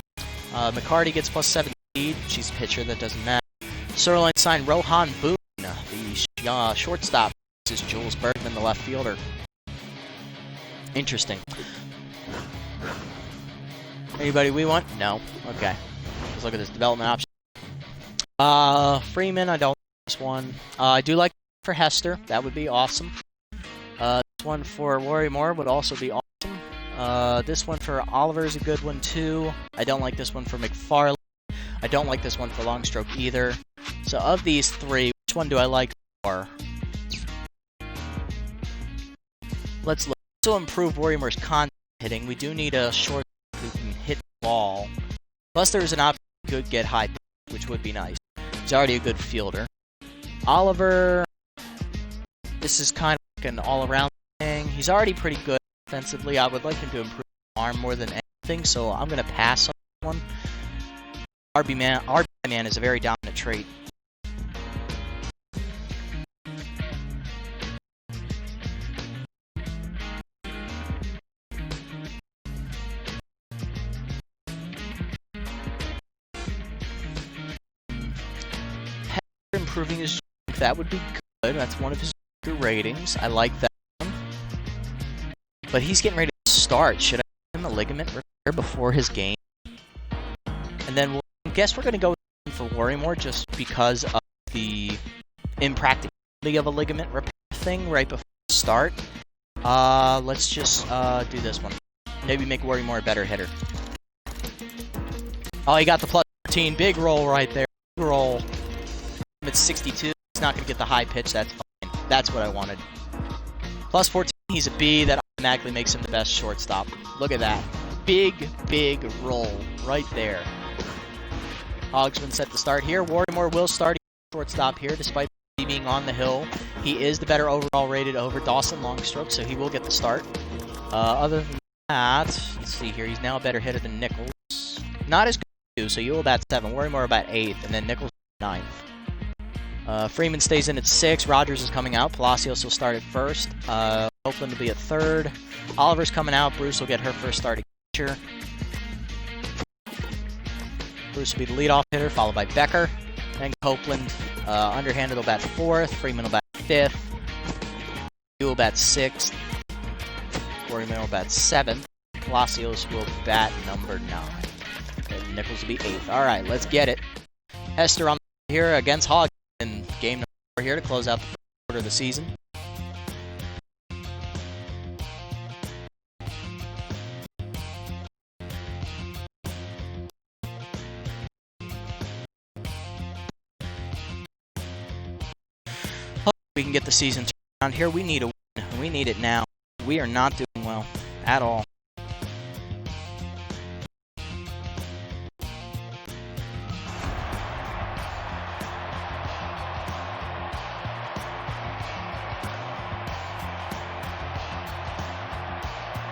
McCarty gets plus 7 speed. She's a pitcher, that doesn't matter. Sirloin signed Rohan Boone, the shortstop. This is Jules Bergman, the left fielder. Interesting. Anybody we want? No. Okay. Let's look at this development option. Freeman, I don't like this one. I do like for Hester. That would be awesome. This one for Warrior would also be awesome. This one for Oliver is a good one too. I don't like this one for McFarlane. I don't like this one for Longstroke either. So of these 3, which one do I like more? Let's look. To improve Warrior's contact hitting, we do need a short who can hit the ball. Plus there's an option who could get high pitch, which would be nice. He's already a good fielder. Oliver, this is kind of like an all-around thing. He's already pretty good offensively. I would like him to improve his arm more than anything, so I'm going to pass on this one. RB man is a very dominant trait. Improving his strength, that would be good. That's one of his good ratings. I like that one. But he's getting ready to start. Should I give him a ligament repair before his game? And then I guess we're going to go for Warrior just because of the impracticality of a ligament repair thing right before the start. Let's just do this one. Maybe make Warrior a better hitter. Oh, he got the plus 14. Big roll right there. Big roll. It's 62. He's not going to get the high pitch. That's fine. That's what I wanted. Plus 14. He's a B. That automatically makes him the best shortstop. Look at that. Big roll right there. Hogsman set to start here. Warrior will start shortstop here despite being on the hill. He is the better overall rated over Dawson Longstroke, so he will get the start. Other than that, let's see here. He's now a better hitter than Nichols. Not as good, so you will bat 7. Warrior about 8th, and then Nichols 9th. Freeman stays in at 6. Rogers is coming out. Palacios will start at 1st. Copeland will be at 3rd. Oliver's coming out. Bruce will get her first start at catcher. Bruce will be the leadoff hitter, followed by Becker. Then Copeland. Underhanded will bat 4th. Freeman will bat 5th. You will bat 6th. Warrior will bat 7th. Palacios will bat number 9. And Nichols will be 8th. Alright, let's get it. Hester on here against Hog in game number 4 here to close out the first quarter of the season. Hopefully we can get the season turned around here. We need a win. We need it now. We are not doing well at all.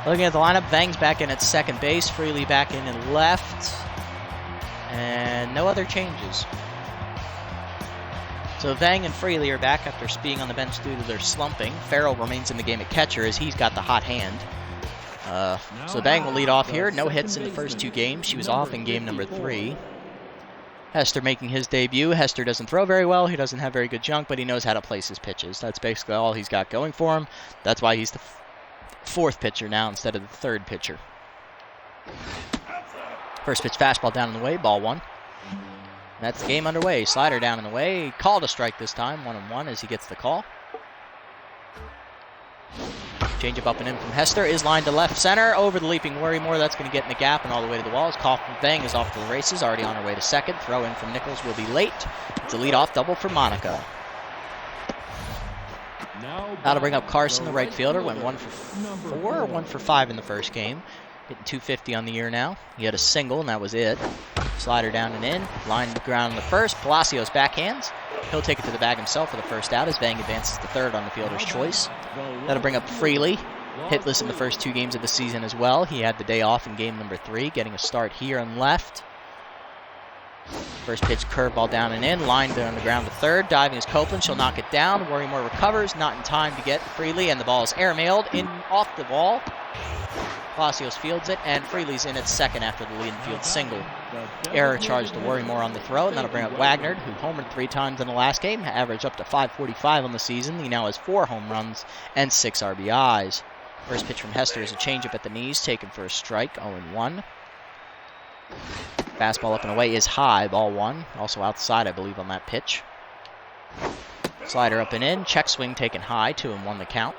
Looking at the lineup, Vang's back in at second base, Freely back in at left, and no other changes. So Vang and Freely are back after being on the bench due to their slumping. Farrell remains in the game at catcher as he's got the hot hand. So Vang will lead off here. No hits in the first 2 games. She was off in game number 3. Hester making his debut. Hester doesn't throw very well. He doesn't have very good junk, but he knows how to place his pitches. That's basically all he's got going for him. That's why he's the fourth pitcher now instead of the third pitcher. First pitch fastball down in the way, ball one. That's the game underway. Slider down in the way. Called a strike this time, 1-1 as he gets the call. Changeup up and in from Hester is lined to left center. Over the leaping Worrymore. That's going to get in the gap and all the way to the wall. As Kaufman Bang is off to the races. Already on her way to second. Throw in from Nichols will be late. It's a leadoff double for Monica. Now to bring up Carson, the right fielder. Went 1 for 4 or 1 for 5 in the first game. Hitting 250 on the year now. He had a single, and that was it. Slider down and in. Line to ground in the first. Palacios backhands. He'll take it to the bag himself for the first out as Vang advances to third on the fielder's choice. That'll bring up Freely. Hitless in the first 2 games of the season as well. He had the day off in game number 3, getting a start here on left. First pitch curveball down and in. Line down the ground to third. Diving is Copeland. She'll knock it down. Worrymore recovers. Not in time to get Freely, and the ball is airmailed in off the wall. Palacios fields it, and Freely's in at second after the lead field single. Error charge to Worrymore on the throw, and that'll bring up Wagner, who homered 3 times in the last game, averaged up to 545 on the season. He now has 4 home runs and 6 RBIs. First pitch from Hester is a changeup at the knees, taken for a strike, 0-1. Fastball up and away is high, ball 1. Also outside, I believe, on that pitch. Slider up and in, check swing taken high, 2-1 the count.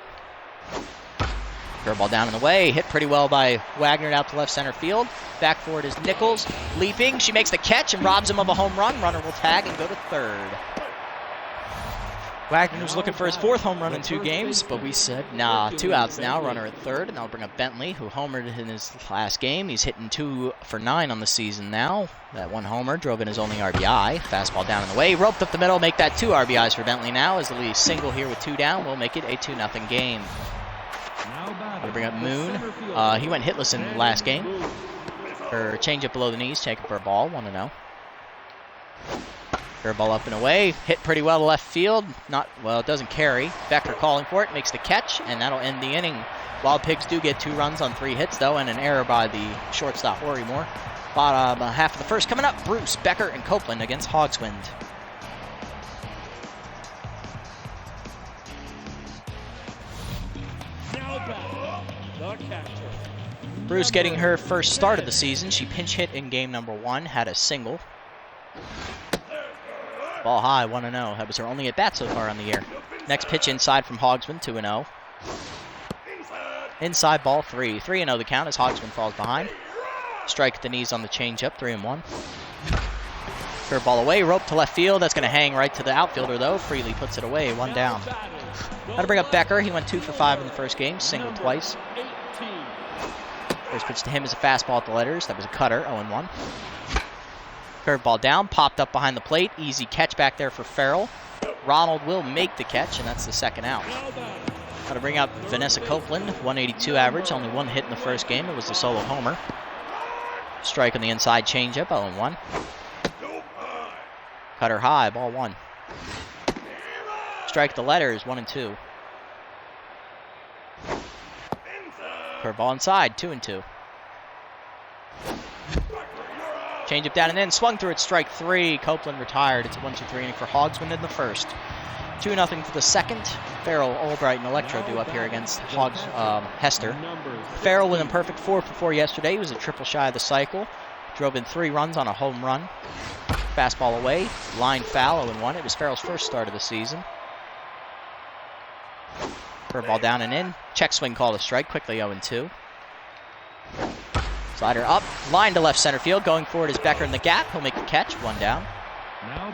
Curveball down in the way, hit pretty well by Wagner out to left center field. Back forward is Nichols, leaping. She makes the catch and robs him of a home run. Runner will tag and go to third. Wagner was looking for his 4th home run in 2 games, but we said, nah, 2 outs now, runner at third. And that'll bring up Bentley, who homered in his last game. He's hitting 2 for 9 on the season now. That 1 homer drove in his only RBI. Fastball down in the way, roped up the middle, make that 2 RBIs for Bentley now. As the lead single here with 2 down, we'll make it a 2-0 game. We'll bring up Moon. He went hitless in the last game. Her changeup below the knees, taken for a ball, 1-0. Curveball up and away, hit pretty well to left field. Not well, it doesn't carry. Becker calling for it, makes the catch, and that'll end the inning. Wild Pigs do get 2 runs on 3 hits, though, and an error by the shortstop, Worrymore. Bottom half of the first coming up. Bruce, Becker, and Copeland against Hogswind. Bruce getting her first start of the season. She pinch hit in game number 1, had a single. Ball high, 1-0. That was her only at bat so far on the year. Next pitch inside from Hogsman, 2-0. Inside ball 3. 3-0 the count as Hogsman falls behind. Strike at the knees on the changeup, 3-1. Curveball away, rope to left field. That's going to hang right to the outfielder, though. Freely puts it away, 1 down. That'll bring up Becker. He went 2 for 5 in the first game, single twice. First pitch to him is a fastball at the letters. That was a cutter, 0-1. Curveball down, popped up behind the plate. Easy catch back there for Farrell. Ronald will make the catch, and that's the second out. That'll bring up Vanessa Copeland, 182 average, only 1 hit in the first game. It was the solo homer. Strike on the inside changeup, 0-1. Cutter high, ball 1. Strike the letters, 1-2. Curveball inside, 2-2. Changeup down and in, swung through it, strike 3. Copeland retired. It's a 1-2-3 inning for Hogsman in the first. 2-0 for the second. Farrell, Albright, and Electro due up here against Hester. Farrell with a perfect 4 for 4 yesterday. He was a triple shy of the cycle. Drove in 3 runs on a home run. Fastball away, line foul, 0-1. It was Farrell's first start of the season. Curveball down and in. Check swing called a strike, quickly 0-2. Slider up, line to left center field. Going forward is Becker in the gap. He'll make the catch, 1 down.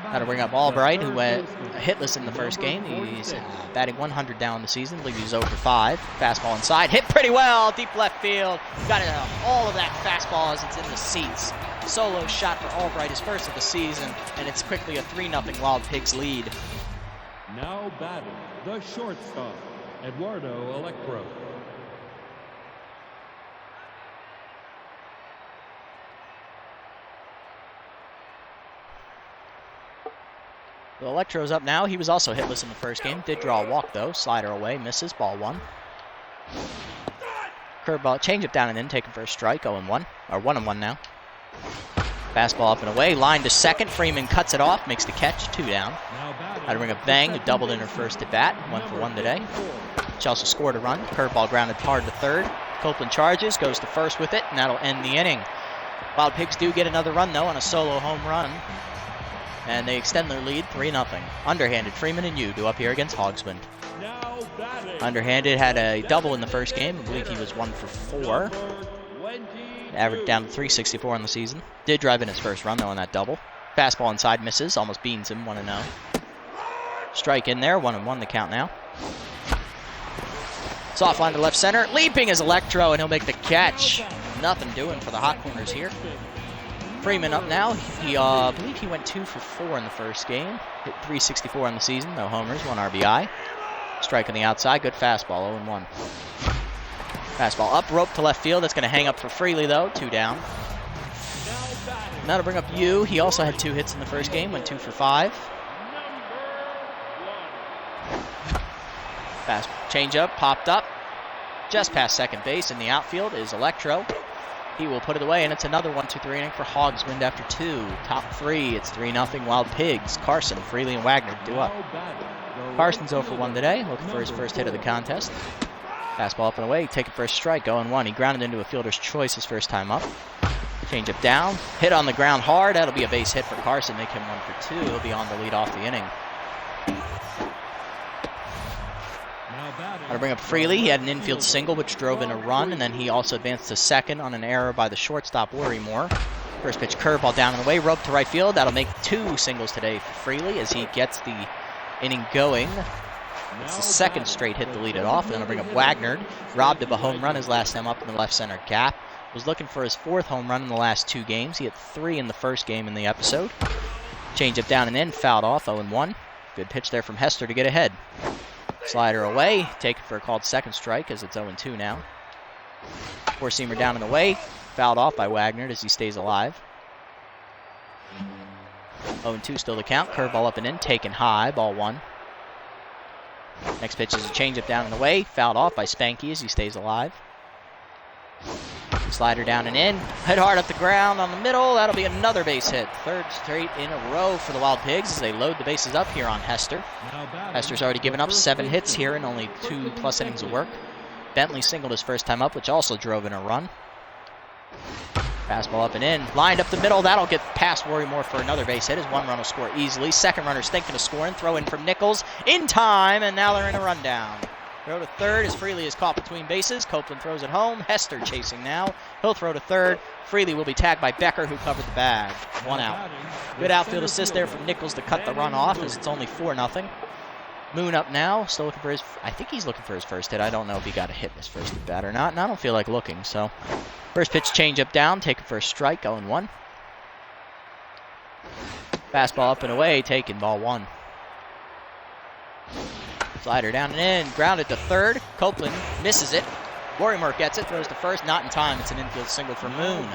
That'll bring up Albright, who went hitless in the first game. He's batting 100 down in the season. I believe he's 0 for 5. Fastball inside, hit pretty well, deep left field. Got all of that fastball as it's in the seats. Solo shot for Albright, his first of the season, and it's quickly a 3-0 Wild Pigs lead. Now batting, the shortstop, Eduardo Electro. The Electro's up now. He was also hitless in the first game. Did draw a walk, though. Slider away, misses, ball 1. Curveball, changeup down and in, taken for a strike, 0-1. Or 1-1 now. Fastball up and away, line to second. Freeman cuts it off, makes the catch, 2 down. Had to bring up Vang, who doubled in her first at bat, 1 for 1 today. She also scored a run. Curveball grounded hard to third. Copeland charges, goes to first with it, and that'll end the inning. Wild Pigs do get another run, though, on a solo home run. And they extend their lead 3-0. Underhanded, Freeman and Yu do up here against Hogswind. Underhanded had a double in the first game. I believe he was 1 for 4. Averaged down to 364 on the season. Did drive in his first run, though, on that double. Fastball inside misses, almost beans him, 1-0. Strike in there, 1-1 the count now. Soft line to left center. Leaping is Electro, and he'll make the catch. Nothing doing for the hot corners here. Freeman up now. I believe he went 2 for 4 in the first game. Hit 364 on the season. No homers, 1 RBI. Strike on the outside. Good fastball, 0-1. Fastball up, rope to left field. That's going to hang up for Freely, though. 2 down. Now to bring up Yu. He also had 2 hits in the first game. Went 2 for 5. Fast changeup, popped up. Just past second base. In the outfield is Electro. He will put it away, and it's another 1-2-3 inning for Hogswind after 2. Top 3, it's 3-0 Wild Pigs. Carson, Freely, and Wagner do up. Carson's 0 for 1 today, looking for his first hit of the contest. Fastball up and away, taking first strike, 0-1. He grounded into a fielder's choice his first time up. Changeup down, hit on the ground hard. That'll be a base hit for Carson, make him 1 for 2. He'll be on the lead off the inning. Got to bring up Freely. He had an infield single, which drove in a run, and then he also advanced to second on an error by the shortstop, Worrymore. First pitch curveball down and away, rope to right field. That'll make 2 singles today for Freely as he gets the inning going. It's the second straight hit to lead it off, and then I'll bring up Wagner. Robbed of a home run his last time up in the left center gap. Was looking for his 4th home run in the last 2 games. He hit 3 in the first game in the episode. Changeup down and in, fouled off, 0-1. Good pitch there from Hester to get ahead. Slider away, taken for a called second strike as it's 0-2 now. Four-seamer down and away, fouled off by Wagner as he stays alive. 0-2 still the count, curveball up and in, taken high, ball 1. Next pitch is a changeup down and away, fouled off by Spanky as he stays alive. Slider down and in, hit hard up the ground on the middle, that'll be another base hit. 3rd straight in a row for the Wild Pigs as they load the bases up here on Hester. Hester's already given up 7 hits here in only 2+ innings of work. Bentley singled his first time up, which also drove in a run. Fastball up and in, lined up the middle, that'll get past Worrymore for another base hit as 1 run will score easily. Second runner's thinking of scoring, throw in from Nichols, in time, and now they're in a rundown. Throw to third as Freely is caught between bases. Copeland throws it home. Hester chasing now. He'll throw to third. Freely will be tagged by Becker, who covered the bag. 1 out. Good outfield assist there from Nichols to cut the run off as it's only 4-0. Moon up now. Still looking for his... I think he's looking for his first hit. I don't know if he got a hit in his first at bat or not, and I don't feel like looking. So, first pitch change up down. Taken for a strike. 0-1. Fastball up and away. Taken. Ball 1. Slider down and in, grounded to third. Copeland misses it. Worrymore gets it, throws to first, not in time. It's an infield single for Moon.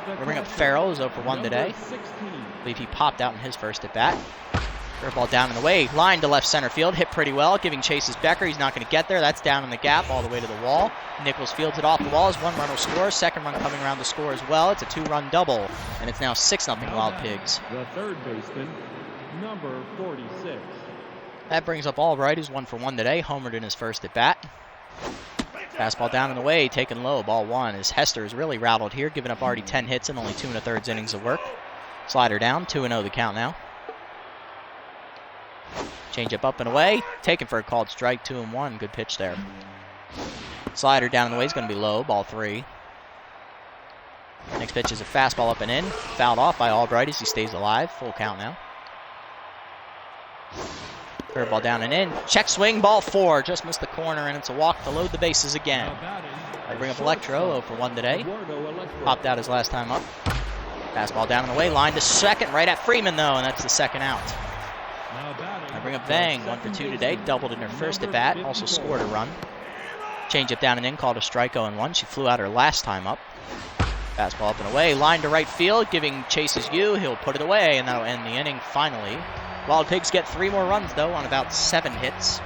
We'll bring up Farrell, who's 0 for 1 today. I believe he popped out in his first at bat. Curveball down and away, line to left center field, hit pretty well. Giving chases Becker, he's not going to get there. That's down in the gap, all the way to the wall. Nichols fields it off the wall as 1 run will score. Second run coming around to score as well. It's a 2-run double, and it's now 6-0 Wild Pigs. The 3rd baseman, number 46. That brings up Albright, who's 1 for 1 today, homered in his first at bat. Fastball down and away, taken low, ball 1. As Hester is really rattled here, giving up already 10 hits in only 2 1/3 innings of work. Slider down, 2-0 the count now. Changeup up and away, taken for a called strike, 2-1. Good pitch there. Slider down and away is going to be low, ball 3. Next pitch is a fastball up and in, fouled off by Albright as he stays alive. Full count now. Curveball down and in. Check swing, ball 4. Just missed the corner, and it's a walk to load the bases again. I bring up Electro, 0 for 1 today. Popped out his last time up. Fastball down and away, line to second, right at Freeman, though, and that's the second out. I bring up Vang, 1 for 2 today. Doubled in her first at bat, also scored a run. Changeup down and in, called a strike, 0-1. She flew out her last time up. Fastball up and away, line to right field, giving chases Yu. He'll put it away, and that'll end the inning finally. Wild Pigs get 3 more runs, though, on about 7 hits,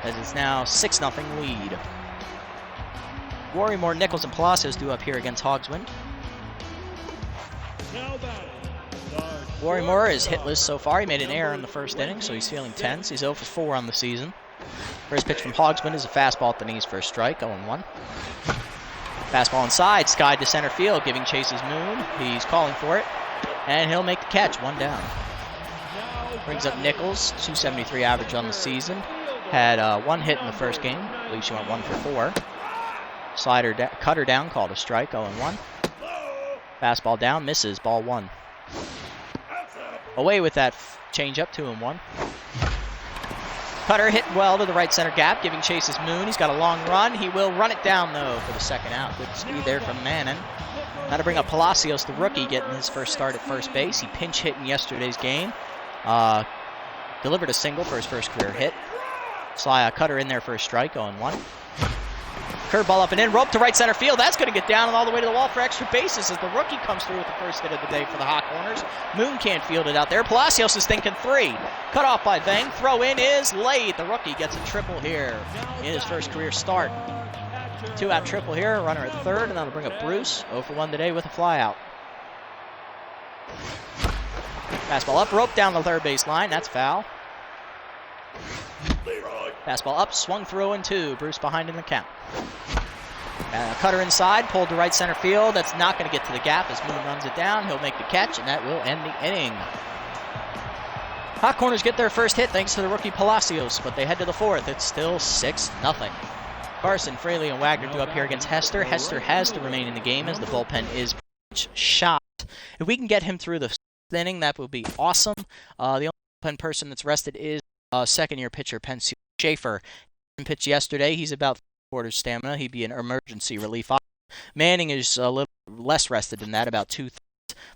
as it's now 6-0 lead. Worrymore, Nichols, and Palacios do up here against Hogswind. Now batting, the Rory Moore is hitless so far. He made an error in the first inning, so he's feeling tense. He's 0 for 4 on the season. First pitch from Hogsman is a fastball at the knees for a strike, 0-1. Fastball inside, skied to center field, giving chase his Moon. He's calling for it, and he'll make the catch, 1 down. Brings up Nichols, 273 average on the season. Had 1 hit in the first game. I believe she went 1 for 4. Cutter down, called a strike, 0-1. Fastball down, misses, ball 1. Away with that changeup, 2-1. Cutter hit well to the right center gap, giving chase his Moon. He's got a long run. He will run it down, though, for the second out. Good speed there from Mannon. Now to bring up Palacios, the rookie, getting his first start at first base. He pinch hit in yesterday's game. Delivered a single for his first career hit. Cutter in there for a strike, 0-1. Curveball up and in, rope to right center field. That's going to get down and all the way to the wall for extra bases as the rookie comes through with the first hit of the day for the Hot Corners. Moon can't field it out there. Palacios is thinking 3. Cut off by Vang. Throw in is late. The rookie gets a triple here in his first career start. 2-out triple here. Runner at third, and that'll bring up Bruce. 0 for 1 today with a flyout. Fastball up, rope down the third base line. That's foul. Fastball up, swung through 0-2. Bruce behind in the count. Cutter inside, pulled to right center field. That's not going to get to the gap as Moon runs it down. He'll make the catch, and that will end the inning. Hot Corners get their first hit thanks to the rookie Palacios, but they head to the 4th. It's still 6-0. Carson, Fraley, and Wagner do up here against Hester. Hester has to remain in the game as the bullpen is shot. If we can get him through the 6th inning, that would be awesome. The only bullpen person that's rested is second-year pitcher Pensier Schaefer. He pitched yesterday. He's about 3/4 stamina. He'd be an emergency relief option. Manning is a little less rested than that, about 2/3.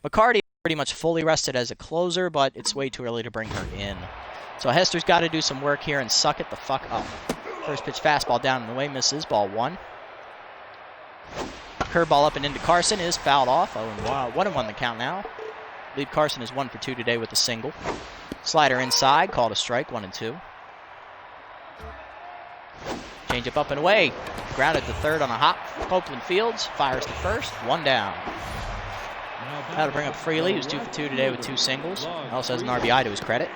McCarty is pretty much fully rested as a closer, but it's way too early to bring her in. So Hester's got to do some work here and suck it the fuck up. First pitch fastball down and away, misses, ball 1. Curveball up and into Carson is fouled off. 1-1 the count now. I believe Carson is 1 for 2 today with a single. Slider inside, called a strike, 1-2. Changeup up and away. Grounded to third on a hop. Copeland fields, fires to first, 1 down. That'll bring up Freely, who's 2 for 2 today with 2 singles. Also has an RBI to his credit.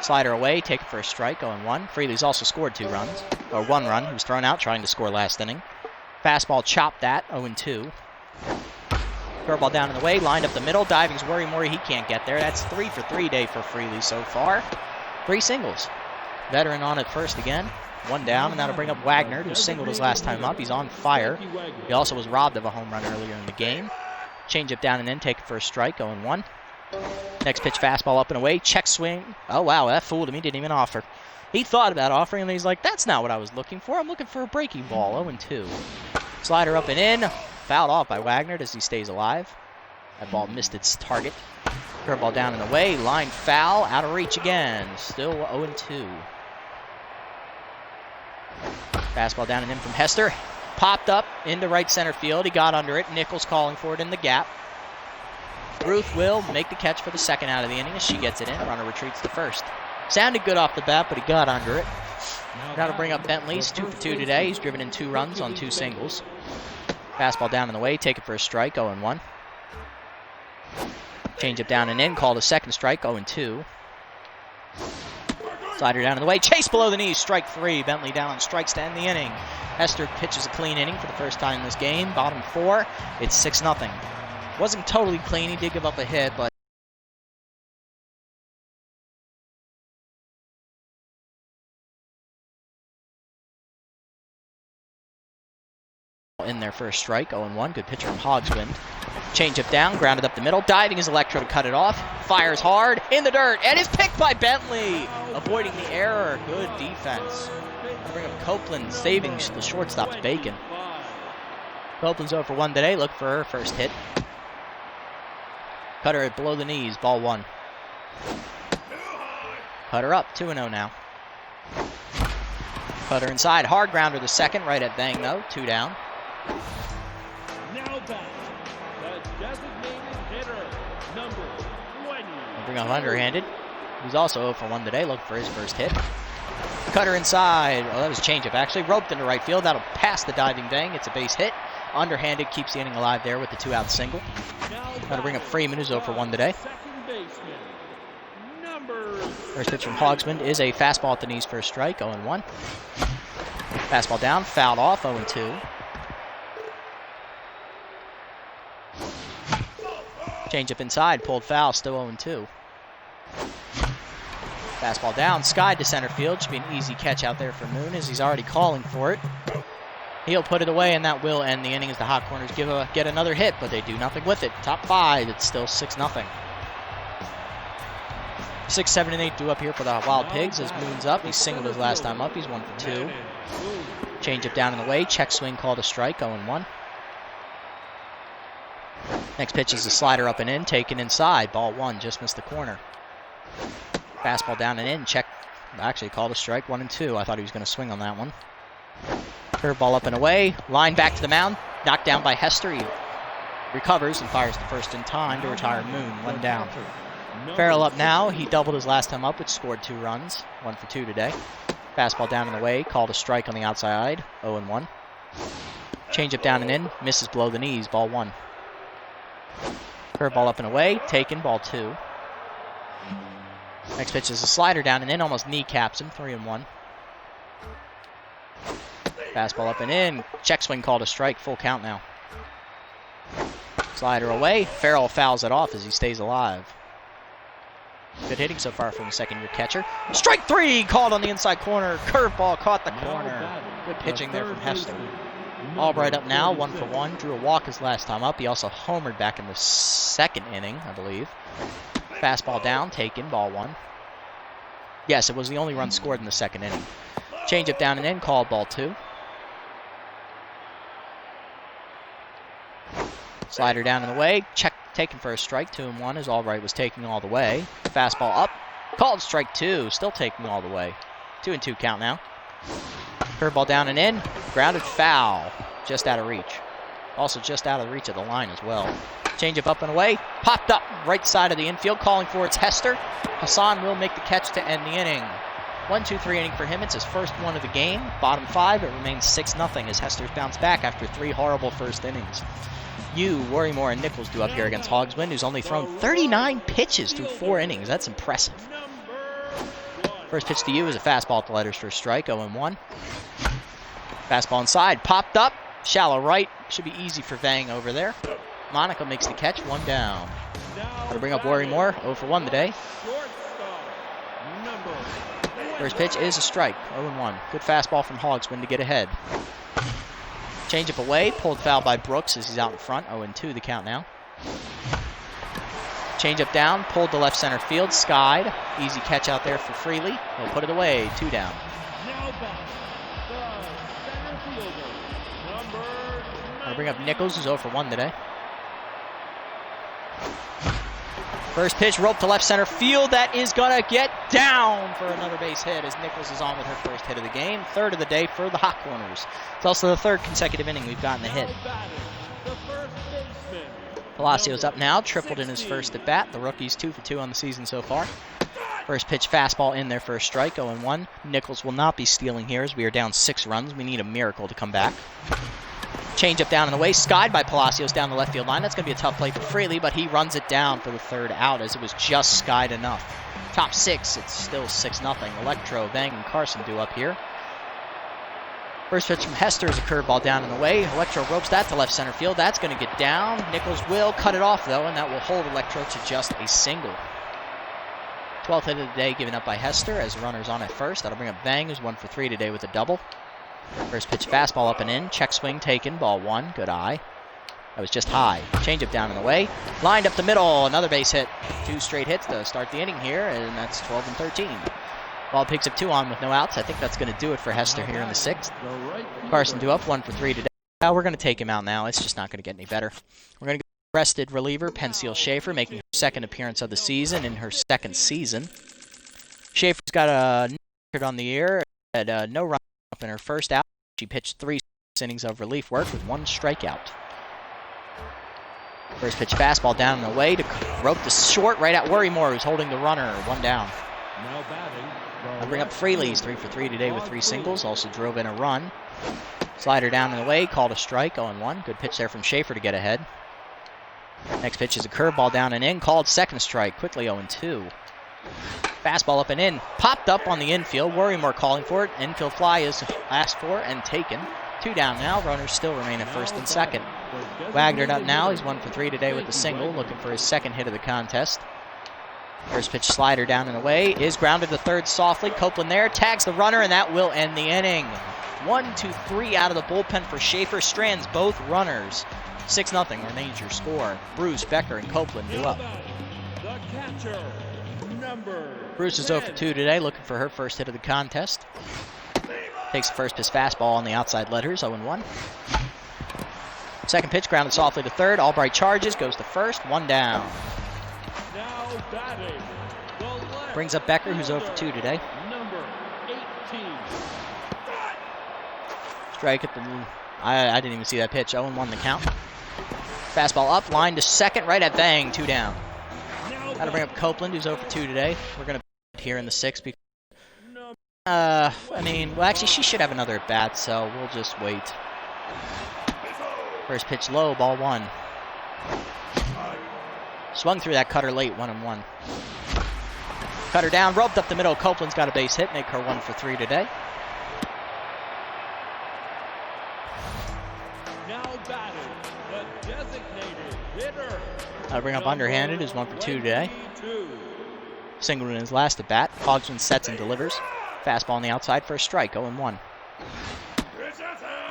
Slider away, take it for a strike, 0-1. Freely's also scored 2 runs, or 1 run. He was thrown out trying to score last inning. Fastball chopped that, 0-2. Curveball down in the way, lined up the middle. Diving's Rory Moore, he can't get there. That's 3 for 3 day for Freely so far. 3 singles. Veteran on at first again. 1 down, and that'll bring up Wagner, who singled his last time up. He's on fire. He also was robbed of a home run earlier in the game. Change up down and in, take it for a strike, 0-1. Next pitch, fastball up and away, check swing. Oh, wow, that fooled him. He didn't even offer. He thought about offering, and he's like, that's not what I was looking for. I'm looking for a breaking ball, 0-2. Slider up and in, fouled off by Wagner as he stays alive. That ball missed its target. Curveball down and away, line foul, out of reach again. Still 0-2. Fastball down and in from Hester. Popped up into right center field. He got under it. Nichols calling for it in the gap. Ruth will make the catch for the second out of the inning as she gets it in. Runner retreats to first. Sounded good off the bat, but he got under it. Now to bring up Bentley. He's 2 for 2 today. He's driven in 2 runs on 2 singles. Fastball down in the way. Take it for a strike. 0-1. Change up down and in. Called a second strike. 0-2. Slider down in the way. Chase below the knees. Strike 3. Bentley down on strikes to end the inning. Hester pitches a clean inning for the first time in this game. Bottom 4. It's 6-0. Wasn't totally clean. He did give up a hit, but in their first strike. 0-1. Good pitcher from Hogswind. Change up down, grounded up the middle. Diving his Electro to cut it off. Fires hard in the dirt and is picked by Bentley. Avoiding the error. Good defense. Bring up Copeland, saving the shortstop's Bacon. Copeland's 0 for 1 today. Look for her first hit. Cutter at below the knees. Ball 1. Cutter up. 2-0 now. Cutter inside. Hard grounder the second. Right at Vang though. 2 down. Now back, the designated hitter, number 20. We'll bring up underhanded. He's also 0 for 1 today. Look for his first hit. Cutter inside. Oh, that was a changeup actually. Roped into right field. That'll pass the diving Vang. It's a base hit. Underhanded, keeps the inning alive there with the 2-out single. Got to bring up Freeman, who's 0 for 1 today. First pitch from Hogsman is a fastball at the knees for a strike, 0-1. Fastball down, fouled off, 0-2. Change up inside, pulled foul, still 0-2. Fastball down, skied to center field. Should be an easy catch out there for Moon as he's already calling for it. He'll put it away, and that will end the inning as the Hot Corners get another hit, but they do nothing with it. Top 5, it's still 6-0. 6, 7, and 8 due up here for the Wild Pigs as Moon's up. He singled his last time up. He's 1 for 2. Change up down in the way. Check swing called a strike, 0-1. Next pitch is a slider up and in, taken inside. Ball 1, just missed the corner. Fastball down and in. Check. Actually called a strike, 1-2. I thought he was going to swing on that one. Curveball up and away. Line back to the mound. Knocked down by Hester. He recovers and fires the first in time to retire Moon. 1 down. Farrell up now. He doubled his last time up, which scored 2 runs. 1 for 2 today. Fastball down and away. Called a strike on the outside. 0-1. Change up down and in. Misses below the knees. Ball 1. Curveball up and away. Taken. Ball 2. Next pitch is a slider down and in. Almost kneecaps him. 3-1. Fastball up and in. Check swing called a strike. Full count now. Slider away. Farrell fouls it off as he stays alive. Good hitting so far from the second-year catcher. Strike 3 called on the inside corner. Curveball caught the corner. Good pitching there from Hester. Albright up now, 1 for 1. Drew a walk his last time up. He also homered back in the second inning, I believe. Fastball down, taken, ball 1. Yes, it was the only run scored in the second inning. Change up down and in, called ball 2. Slider down in the way. Check taken for a strike. 2-1 as Albright was taking all the way. Fastball up. Called strike 2. Still taking all the way. 2-2 count now. Curveball down and in. Grounded foul. Just out of reach. Also just out of reach of the line as well. Changeup up and away. Popped up right side of the infield. Calling for it's Hester. Hassan will make the catch to end the inning. 1-2-3 inning for him. It's his first one of the game. Bottom 5. It remains 6-0 as Hester's bounced back after 3 horrible first innings. Worrymore, and Nichols do up here against Hogsman, who's only thrown 39 pitches through 4 innings. That's impressive. First pitch to is a fastball at the letters for a strike, 0-1. Fastball inside, popped up, shallow right. Should be easy for Vang over there. Monaco makes the catch, 1 down. Got to bring up Worrymore, 0 for 1 today. First pitch is a strike, 0-1. Good fastball from Hogsman to get ahead. Changeup away, pulled foul by Brooks as he's out in front. 0-2 the count now. Changeup down, pulled to left center field, skied. Easy catch out there for Freely. He'll put it away, 2 down. I'll bring up Nichols, who's 0 for 1 today. First pitch, rope to left center field. That is going to get down for another base hit as Nichols is on with her first hit of the game. 3rd of the day for the Hot Corners. It's also the 3rd consecutive inning we've gotten the hit. Palacios up now, tripled in his first at bat. The rookie's 2 for 2 on the season so far. First pitch fastball in there for a strike, 0-1. Nichols will not be stealing here as we are down 6 runs. We need a miracle to come back. Change up down in the way, skied by Palacios down the left field line. That's going to be a tough play for Freely, but he runs it down for the 3rd out as it was just skied enough. Top 6, it's still 6-0. Electro, Vang, and Carson do up here. First pitch from Hester is a curveball down in the way. Electro ropes that to left center field. That's going to get down. Nichols will cut it off, though, and that will hold Electro to just a single. 12th hit of the day given up by Hester as runners on at first. That'll bring up Vang, who's 1 for 3 today with a double. First pitch fastball up and in. Check swing taken. Ball 1. Good eye. That was just high. Changeup down in the way. Lined up the middle. Another base hit. 2 straight hits to start the inning here, and that's 12 and 13. Ball picks up 2 on with no outs. I think that's going to do it for Hester here in the 6th. Carson due up 1 for 3 today. We're going to take him out now. It's just not going to get any better. We're going to go rested reliever Pensiel Schaefer, making her 2nd appearance of the season in her 2nd season. Schaefer's got a record on the year. Had no run up in her first out. She pitched 3 innings of relief work with 1 strikeout. First pitch fastball down and away to rope the short right at Worrymore, who's holding the runner. 1 down. I'll bring up Freely. He's 3 for 3 today with 3 singles. Also drove in a run. Slider down and away, called a strike, 0-1. Good pitch there from Schaefer to get ahead. Next pitch is a curveball down and in, called second strike, quickly 0-2. Fastball up and in, popped up on the infield. Worrymore calling for it. Infield fly is asked for and taken. 2 down now. Runners still remain at first and second. Wagner up now. He's 1 for 3 today with the single, looking for his second hit of the contest. First pitch slider down and away is grounded to third softly. Copeland there tags the runner, and that will end the inning. 1, 2, 3 out of the bullpen for Schaefer. Strands both runners. 6-0 remains your score. Bruce, Becker, and Copeland do up. The catcher, number Bruce is 0 for 2 today, looking for her first hit of the contest. Takes the first pitch fastball on the outside letters, 0-1. Second pitch grounded softly to third. Albright charges, goes to first, 1 down. now batting. The left Brings up Becker, who's 0 for 2 today. number 18. Strike at the... I didn't even see that pitch. 0-1 the count. Fastball up, line to second, right at Vang, 2 down. Now Got to bring up Copeland, who's 0 for 2 today. We're going to here in the 6th. Because, well, actually, she should have another at bat, so we'll just wait. First pitch low, ball 1. Swung through that cutter late, 1-1. Cutter down, roped up the middle. Copeland's got a base hit, make her 1 for 3 today. Now batting. The designated hitter. I'll bring up underhanded, who's 1 for 2 today. 22. Singled in his last at bat. Hogsman sets and delivers. Fastball on the outside for a strike, 0-1.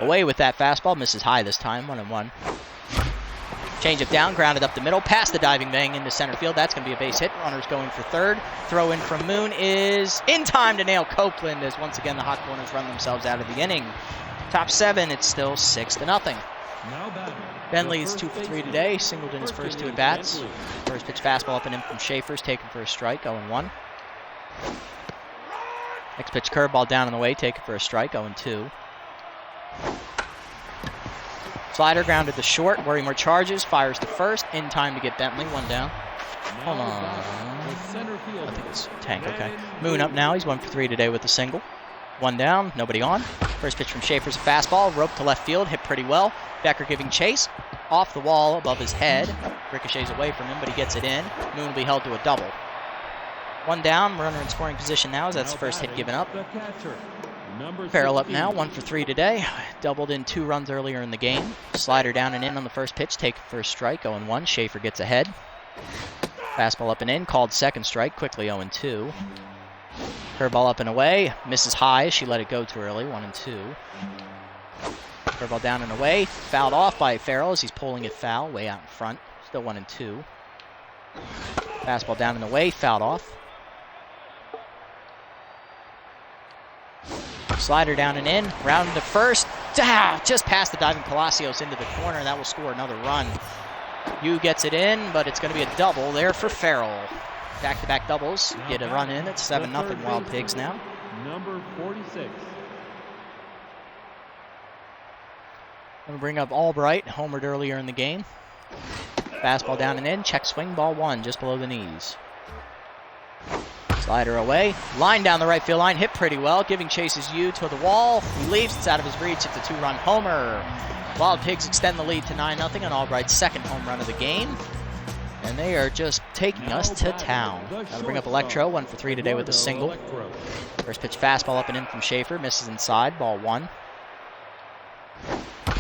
Away with that fastball, misses high this time, 1-1. Change it down, grounded up the middle, past the diving Vang into center field. That's going to be a base hit. Runners going for third. Throw in from Moon is in time to nail Copeland, as once again the Hot Corners run themselves out of the inning. Top 7, it's still 6-0. Now batting. Bentley's 2 for 3 today, singled in his first 2 at bats. First pitch fastball up and in from Schaefer's, taken for a strike, 0-1. Next pitch curveball down and away, taken for a strike, 0-2. Slider grounded to short, Worrymore charges, fires to first, in time to get Bentley, 1 down. Hold on. I think it's Tank, okay. Moon up now, he's 1 for 3 today with a single. 1 down, nobody on. First pitch from Schaefer's a fastball, rope to left field, hit pretty well. Becker giving chase, off the wall above his head. Ricochets away from him, but he gets it in. Moon will be held to a double. 1 down, runner in scoring position now as that's the first hit given up. The catcher, number Farrell up 16. now, 1 for 3 today. Doubled in 2 runs earlier in the game. Slider down and in on the first pitch, taken for a strike, 0-1. Schaefer gets ahead. Fastball up and in, called second strike, quickly 0-2. Curveball up and away, misses high as she let it go too early, 1-2. Curveball down and away, fouled off by Farrell as he's pulling it foul, way out in front, still 1-2. Fastball down and away, fouled off. Slider down and in, rounded to first, just past the diving Palacios into the corner, and that will score another run. Yu gets it in, but it's going to be a double there for Farrell. Back-to-back doubles, get a run in, it's 7-0 Wild Pigs now. Number 46. I'm going to bring up Albright, homered earlier in the game. Fastball down and in, check swing, ball 1, just below the knees. Slider away, line down the right field line, hit pretty well, giving chases Yu to the wall. He leaves, it's out of his reach, it's a 2-run homer. Wild Pigs extend the lead to 9-0 on Albright's second home run of the game. And they are just taking us to town. I'll bring up Electro, 1 for 3 today with a single. First pitch fastball up and in from Schaefer, misses inside, ball 1.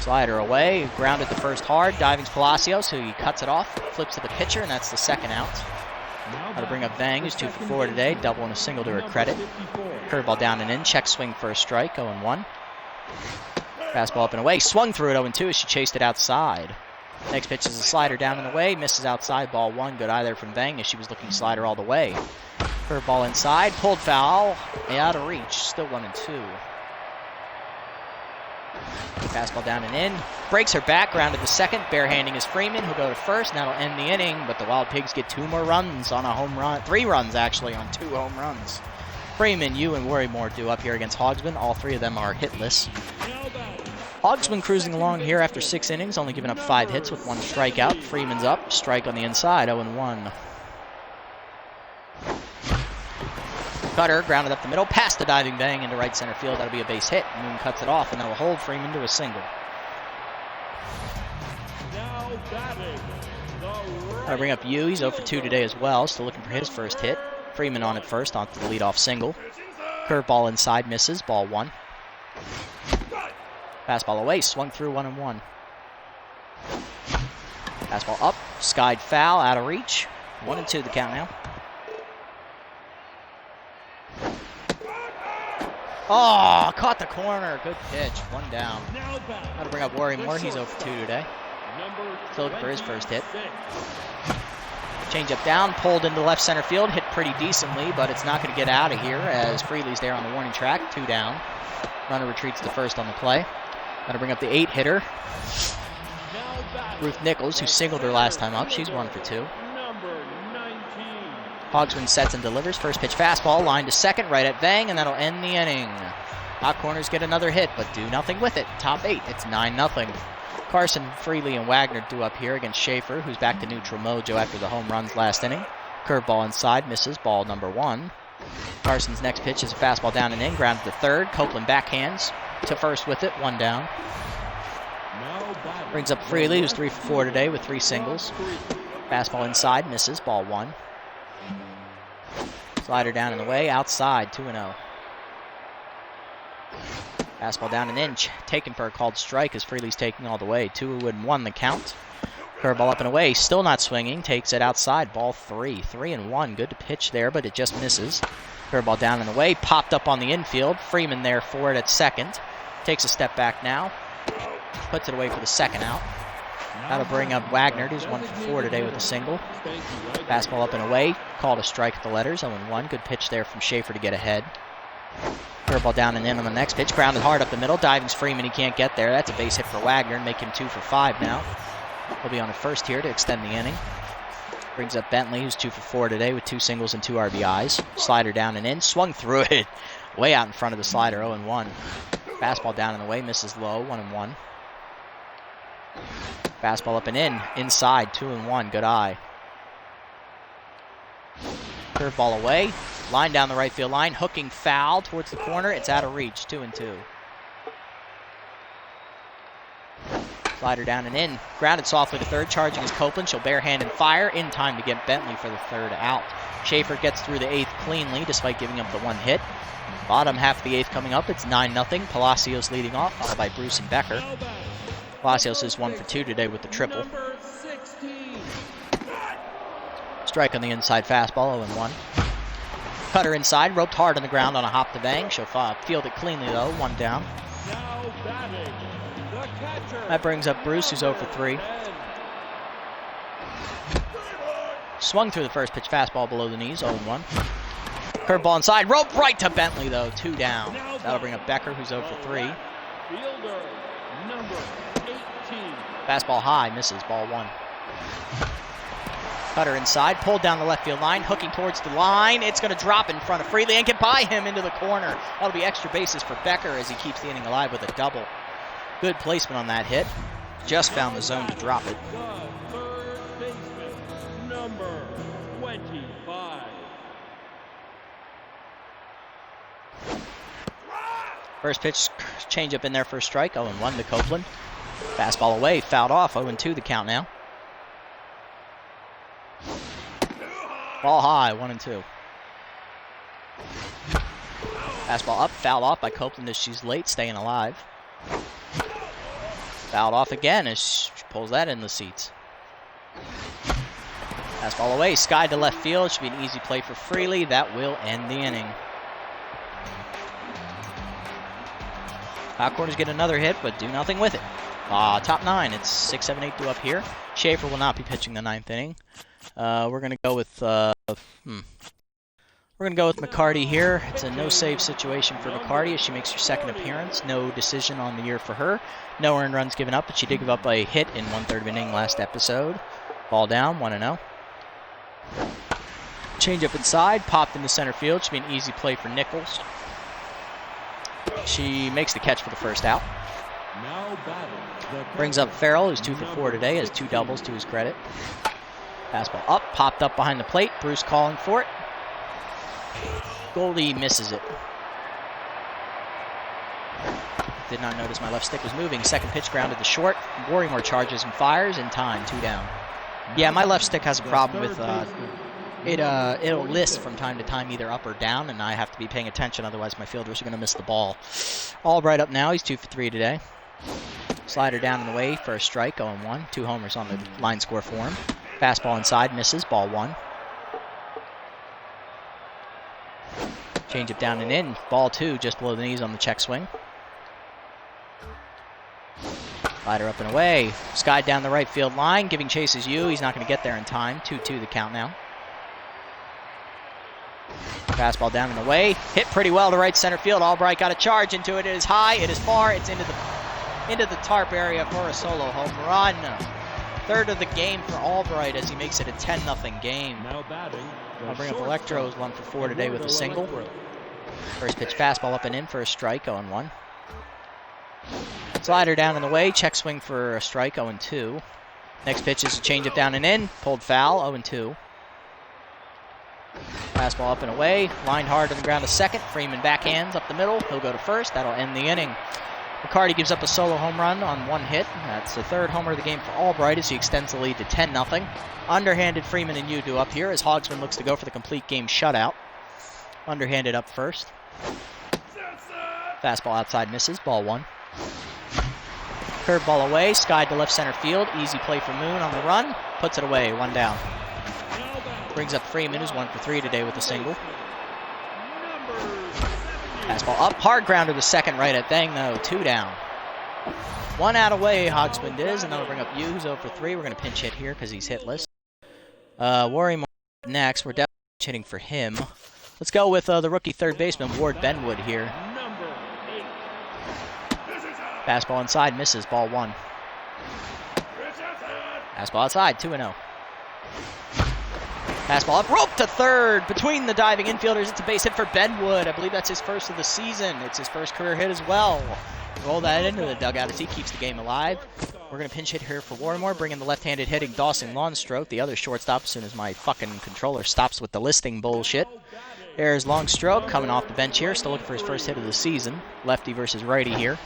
Slider away, grounded the first hard, diving's Palacios, who he cuts it off, flips to the pitcher, and that's the second out. Got to bring up Vang, who's 2 for 4 today, double and a single to her credit. Curveball down and in, check swing for a strike, 0-1. Fastball up and away, swung through it 0-2 as she chased it outside. Next pitch is a slider down and away, misses outside, ball 1, good eye there from Vang as she was looking slider all the way. Curveball inside, pulled foul, out of reach, still 1-2. Fastball down and in, breaks her back, grounded the second, barehanding is Freeman, who'll go to first, and that'll end the inning, but the Wild Pigs get 2 more runs on a home run, 3 runs actually on 2 home runs. Freeman, Yu, and Worrymore do up here against Hogsman, all 3 of them are hitless. Hogsman cruising along here after 6 innings, only giving up 5 hits with 1 strikeout. Freeman's up, strike on the inside, 0-1. Cutter grounded up the middle, past the diving bang into right center field. That'll be a base hit. Moon cuts it off, and that'll hold Freeman to a single. Now batting, I'll bring up Yu. He's 0 for 2 today as well. Still looking for his first hit. Freeman on it first, onto the leadoff single. Curveball inside, misses. Ball 1. Fastball away, swung through 1-1. Fastball up, skied foul, out of reach. 1-2 the count now. Oh, caught the corner. Good pitch. 1 down. Got to bring up Worry Moore. He's 0 for 2 today. Still looking for his first hit. Change up down, pulled into left center field. Hit pretty decently, but it's not going to get out of here as Freely's there on the warning track. 2 down. Runner retreats to first on the play. Got to bring up the 8-hitter. Ruth Nichols, who singled her last time up. She's 1 for 2. Hogsman sets and delivers. First pitch fastball, line to second, right at Vang, and that'll end the inning. Hot Corners get another hit, but do nothing with it. Top 8, it's 9-0. Carson, Freely, and Wagner do up here against Schaefer, who's back to neutral mojo after the home runs last inning. Curveball inside, misses, ball number 1. Carson's next pitch is a fastball down and in, grounded to third. Copeland backhands to first with it, 1 down. Brings up Freely, who's 3 for 4 today with 3 singles. Fastball inside, misses, ball 1. Slider down in the way, outside, 2-0. Fastball down and in, taken for a called strike as Freely's taking all the way. 2-1 the count. Curveball up and away, still not swinging, takes it outside, ball 3. 3-1, good to pitch there, but it just misses. Curveball down and away, popped up on the infield. Freeman there for it at second. Takes a step back now, puts it away for the second out. That'll bring up Wagner, who's 1 for 4 today with a single. Fastball up and away, called a strike at the letters, 0-1. Good pitch there from Schaefer to get ahead. Curveball down and in on the next pitch, grounded hard up the middle. Diving's Freeman, he can't get there. That's a base hit for Wagner and make him 2 for 5 now. He'll be on at first here to extend the inning. Brings up Bentley, who's 2 for 4 today with 2 singles and 2 RBIs. Slider down and in, swung through it. Way out in front of the slider, 0-1. Fastball down and away, misses low, 1-1. Fastball up and in, inside, 2-1, good eye. Curveball away, line down the right field line, hooking foul towards the corner, it's out of reach, 2-2. Slider down and in, grounded softly to third, charging is Copeland, she'll barehand and fire, in time to get Bentley for the 3rd out. Schaefer gets through the 8th cleanly, despite giving up the 1 hit. Bottom half of the 8th coming up, it's 9-0, Palacios leading off, followed by Bruce and Becker. Palacios is 1 for 2 today with the triple. Strike on the inside fastball, 0-1. Cutter inside, roped hard on the ground on a hop to Vang. She'll field it cleanly though, 1 down. That brings up Bruce, who's 0 for 3. Swung through the first pitch fastball below the knees, 0-1. Curveball inside, roped right to Bentley though, 2 down. That'll bring up Becker, who's 0 for 3. Fastball high, misses, ball 1. Cutter inside, pulled down the left field line, hooking towards the line. It's going to drop in front of Freely and get by him into the corner. That'll be extra bases for Becker as he keeps the inning alive with a double. Good placement on that hit. Just found the zone to drop it. Third baseman, number 25. First pitch, change up in there for a strike, 0-1 to Copeland. Fastball away, fouled off, 0-2 the count now. Ball high, 1-2. Fastball up, fouled off by Copeland as she's late, staying alive. Fouled off again as she pulls that in the seats. Fastball away, skied to left field. Should be an easy play for Freely. That will end the inning. Hot Corners get another hit, but do nothing with it. Top 9, it's 6, 7, 8 due up here. Schaefer will not be pitching the 9th inning. We're gonna go with McCarty here. It's a no-save situation for McCarty as she makes her 2nd appearance. No decision on the year for her. No earned runs given up, but she did give up a hit in 1/3 inning last episode. Ball down, 1-0. Change up inside, popped into center field. Should be an easy play for Nichols. She makes the catch for the 1st out. Brings up Farrell, who's 2 for 4 today, has 2 doubles to his credit. Fastball up, popped up behind the plate. Bruce calling for it. Goldie misses it. Did not notice my left stick was moving. Second pitch grounded to short. Worrymore charges and fires in time. 2 down. Yeah, my left stick has a problem with it'll list from time to time either up or down, and I have to be paying attention, otherwise my fielders are going to miss the ball. Albright up now. He's 2 for 3 today. Slider down and away for a strike. 0-1. 2 homers on the line score for him. Fastball inside misses. Ball 1. Change it down and in. Ball 2 just below the knees on the check swing. Slider up and away. Sky down the right field line, giving chase as you. He's not going to get there in time. 2-2 the count now. Fastball down and away. Hit pretty well to right center field. Albright got a charge into it. It is high. It is far. It's into the tarp area for a solo home run. Third of the game for Albright as he makes it a 10-0 game. Now batting. I'll bring up Electro's 1 for 4 today with a single. First pitch fastball up and in for a strike. 0-1. Slider down and away, check swing for a strike, 0-2. Next pitch is a changeup down and in, pulled foul, 0-2. Fastball up and away, lined hard on the ground to second. Freeman backhands up the middle, he'll go to first, that'll end the inning. McCarty gives up a solo home run on 1 hit. That's the 3rd homer of the game for Albright as he extends the lead to 10-0. Underhanded Freeman and Yu do up here as Hogsman looks to go for the complete game shutout. Underhanded up first. Fastball outside misses, ball 1. Curveball away, skied to left center field. Easy play for Moon on the run. Puts it away, 1 down. Brings up Freeman, who's 1 for 3 today with a single. Fastball up, hard grounder to second, right at Thang, though. 2 down. 1 out away, Hogsman is, and then we'll bring up Yu, who's 0 for 3. We're going to pinch hit here because he's hitless. Worrymore next. We're definitely hitting for him. Let's go with the rookie third baseman, Ward Benwood here. Fastball inside, misses, ball 1. Fastball outside, 2-0. Fastball up, rope to third, between the diving infielders. It's a base hit for Benwood. I believe that's his first of the season. It's his first career hit as well. Roll that into the dugout as he keeps the game alive. We're going to pinch hit here for Worrymore, bring in the left-handed hitting Dawson Longstrok, the other shortstop, as soon as my fucking controller stops with the listing bullshit. There's Longstrok coming off the bench here, still looking for his first hit of the season. Lefty versus righty here.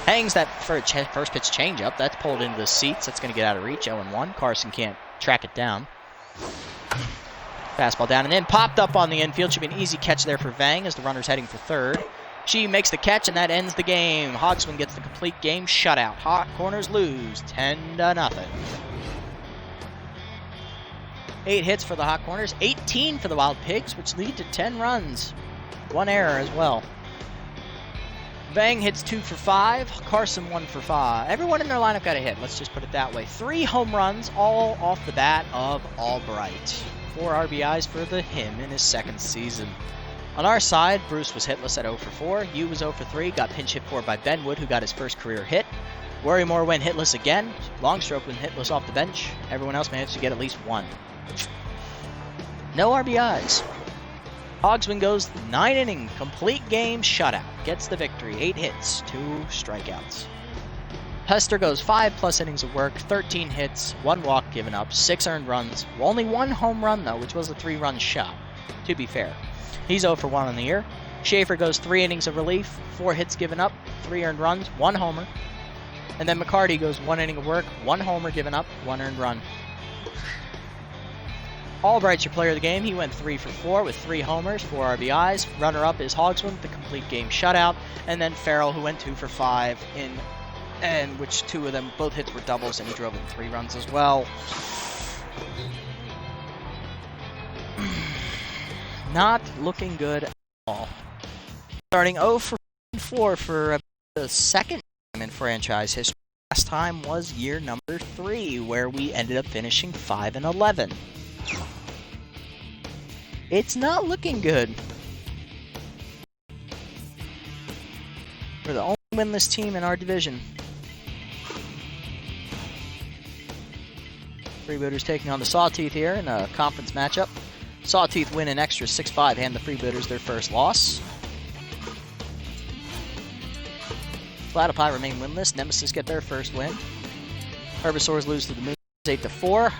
Hangs that first pitch changeup. That's pulled into the seats. That's going to get out of reach. 0-1. Carson can't track it down. Fastball down and in. Popped up on the infield. Should be an easy catch there for Vang as the runner's heading for third. She makes the catch, and that ends the game. Hogsman gets the complete game shutout. Hot Corners lose 10-0. 8 hits for the Hot Corners. 18 for the Wild Pigs, which lead to 10 runs. 1 error as well. Vang hits 2 for 5. Carson 1 for 5. Everyone in their lineup got a hit. Let's just put it that way. 3 home runs, all off the bat of Albright. 4 RBIs for him in his 2nd season. On our side, Bruce was hitless at 0 for 4. Yu was 0 for 3. Got pinch hit for by Benwood, who got his first career hit. Worrymore went hitless again. Longstrok went hitless off the bench. Everyone else managed to get at least 1. No RBIs. Hogsman goes 9 inning, complete game shutout. Gets the victory. 8 hits, 2 strikeouts. Hester goes 5+ innings of work, 13 hits, 1 walk given up, 6 earned runs. Only 1 home run, though, which was a 3-run shot, to be fair. He's 0 for 1 on the year. Schaefer goes 3 innings of relief, 4 hits given up, 3 earned runs, 1 homer. And then McCarty goes 1 inning of work, 1 homer given up, 1 earned run. Albright's your player of the game. He went 3 for 4 with 3 homers, 4 RBIs. Runner-up is Hogsman with the complete game shutout. And then Farrell, who went 2 for 5 and which 2 of them, both hits were doubles, and he drove in 3 runs as well. Not looking good at all. Starting 0 for 4 for the 2nd time in franchise history. Last time was year number 3, where we ended up finishing 5-11. It's not looking good. We're the only winless team in our division. Freebooters taking on the Sawteeth here in a conference matchup. Sawteeth win an extra 6-5, hand the Freebooters their first loss. Platypi remain winless. Nemesis get their first win. Herbivores lose to the Moon 8-4.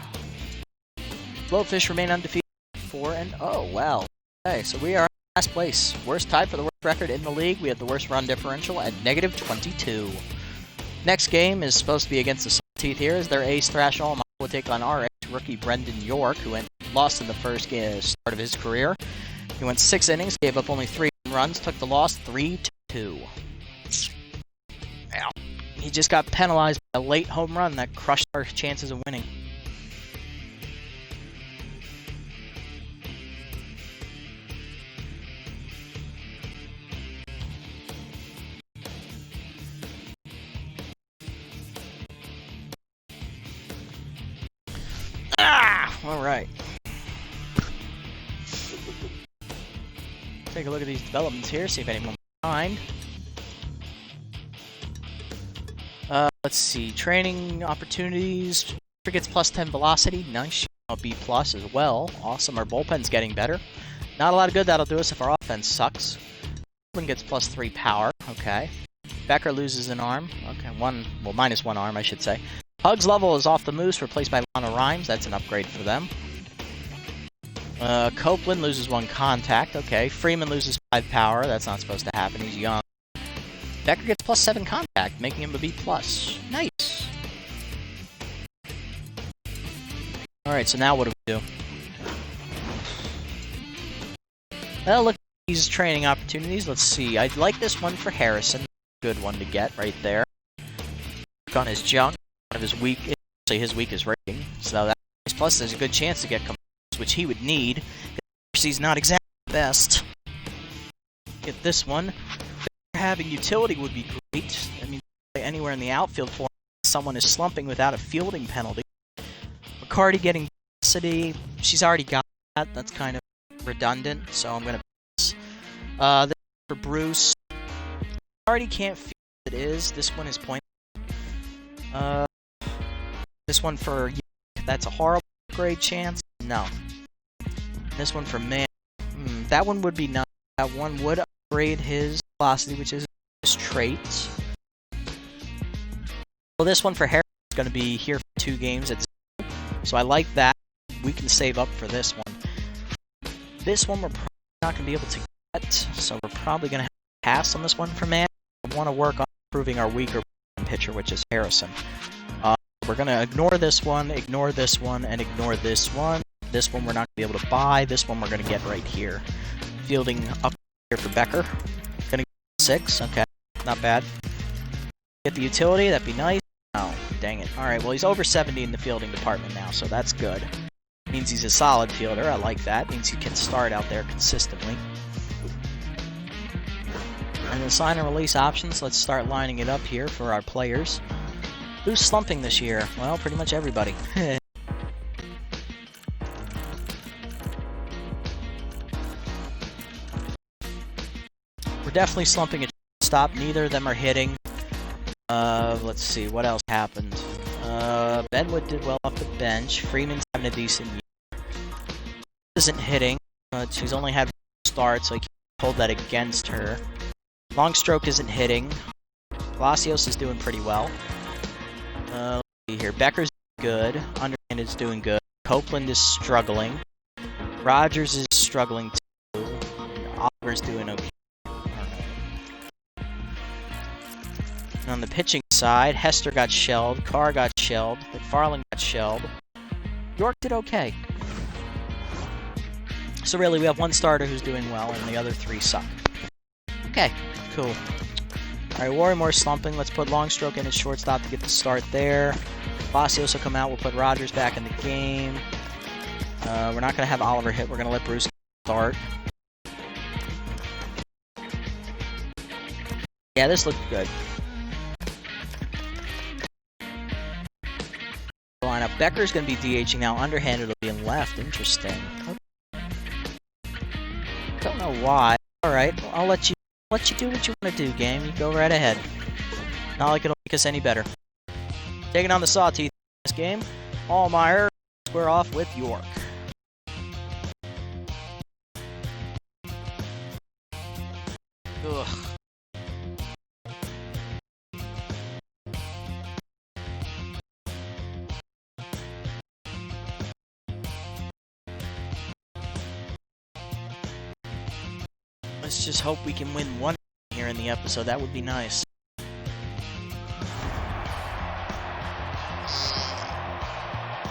Blowfish remain undefeated. 4-0. Wow. Okay, so we are last place. Worst tied for the worst record in the league. We have the worst run differential at -22. Next game is supposed to be against the Saltteeth here, as their ace Thrash All will take on our ace rookie Brendan York, who lost in the first start of his career. He went 6 innings, gave up only 3 runs, took the loss 3-2. Ow. He just got penalized by a late home run that crushed our chances of winning. Alright. Take a look at these developments here, see if anyone behind. Let's see. Training opportunities. Gets +10 velocity. Nice. A B+ as well. Awesome. Our bullpen's getting better. Not a lot of good that'll do us if our offense sucks. One gets +3 power. Okay. Becker loses an arm. Okay, -1 arm, I should say. Hug's level is off the moose, replaced by Lana Rhymes. That's an upgrade for them. Copeland loses 1 contact. Okay. Freeman loses 5 power. That's not supposed to happen. He's young. Becker gets +7 contact, making him a B+. Nice. Alright, so now what do we do? Well, look at these training opportunities. Let's see. I'd like this one for Harrison. Good one to get right there. Work on his junk. One of his his weakest rating. So that's plus there's a good chance to get combos, which he would need. He's not exactly the best. Get this one. Having utility would be great. I mean, anywhere in the outfield for someone is slumping without a fielding penalty. McCarty getting velocity. She's already got that. That's kind of redundant, so I'm going to pass. This for Bruce. Already can't feel it is. This one is pointless. This one for Yuck. That's a horrible grade chance. No. This one for Man. That one would be nice. That one would upgrade his velocity, which is his trait. Well, this one for Harris is going to be here for 2 games at 0. So I like that. We can save up for this one. This one we're probably not going to be able to get, so we're probably going to have to pass on this one for Man. I want to work on improving our weaker pitcher, which is Harrison. We're going to ignore this one, and ignore this one. This one we're not going to be able to buy. This one we're going to get right here. Fielding up here for Becker. Going to get 6. Okay, not bad. Get the utility, that'd be nice. Oh, dang it. Alright, well he's over 70 in the fielding department now, so that's good. Means he's a solid fielder, I like that. Means he can start out there consistently. And the sign and release options, let's start lining it up here for our players. Who's slumping this year? Well, pretty much everybody. We're definitely slumping at stop. Neither of them are hitting. Let's see, what else happened? Benwood did well off the bench. Freeman's having a decent year. Isn't hitting. She's only had 1 start, so I can't hold that against her. Longstroke isn't hitting. Palacios is doing pretty well. Let's see here. Becker's good. Underhanded's doing good. Copeland is struggling. Rogers is struggling too. Oliver's doing okay. And on the pitching side, Hester got shelled, Carr got shelled, McFarland got shelled. York did okay. So really, we have 1 starter who's doing well, and the other 3 suck. Okay, cool. Alright, Warrimore's slumping. Let's put Longstroke in at shortstop to get the start there. Palacios will come out. We'll put Rogers back in the game. We're not going to have Oliver hit. We're going to let Bruce start. Yeah, this looked good. Lineup. Becker's going to be DHing now. Underhanded will be in left. Interesting. Don't know why. Alright, well, I'll let you do what you want to do, game. You go right ahead. Not like it'll make us any better. Taking on the Sawteeth in this game. Allmeyer square off with York. Ugh. Let's just hope we can win one here in the episode. That would be nice.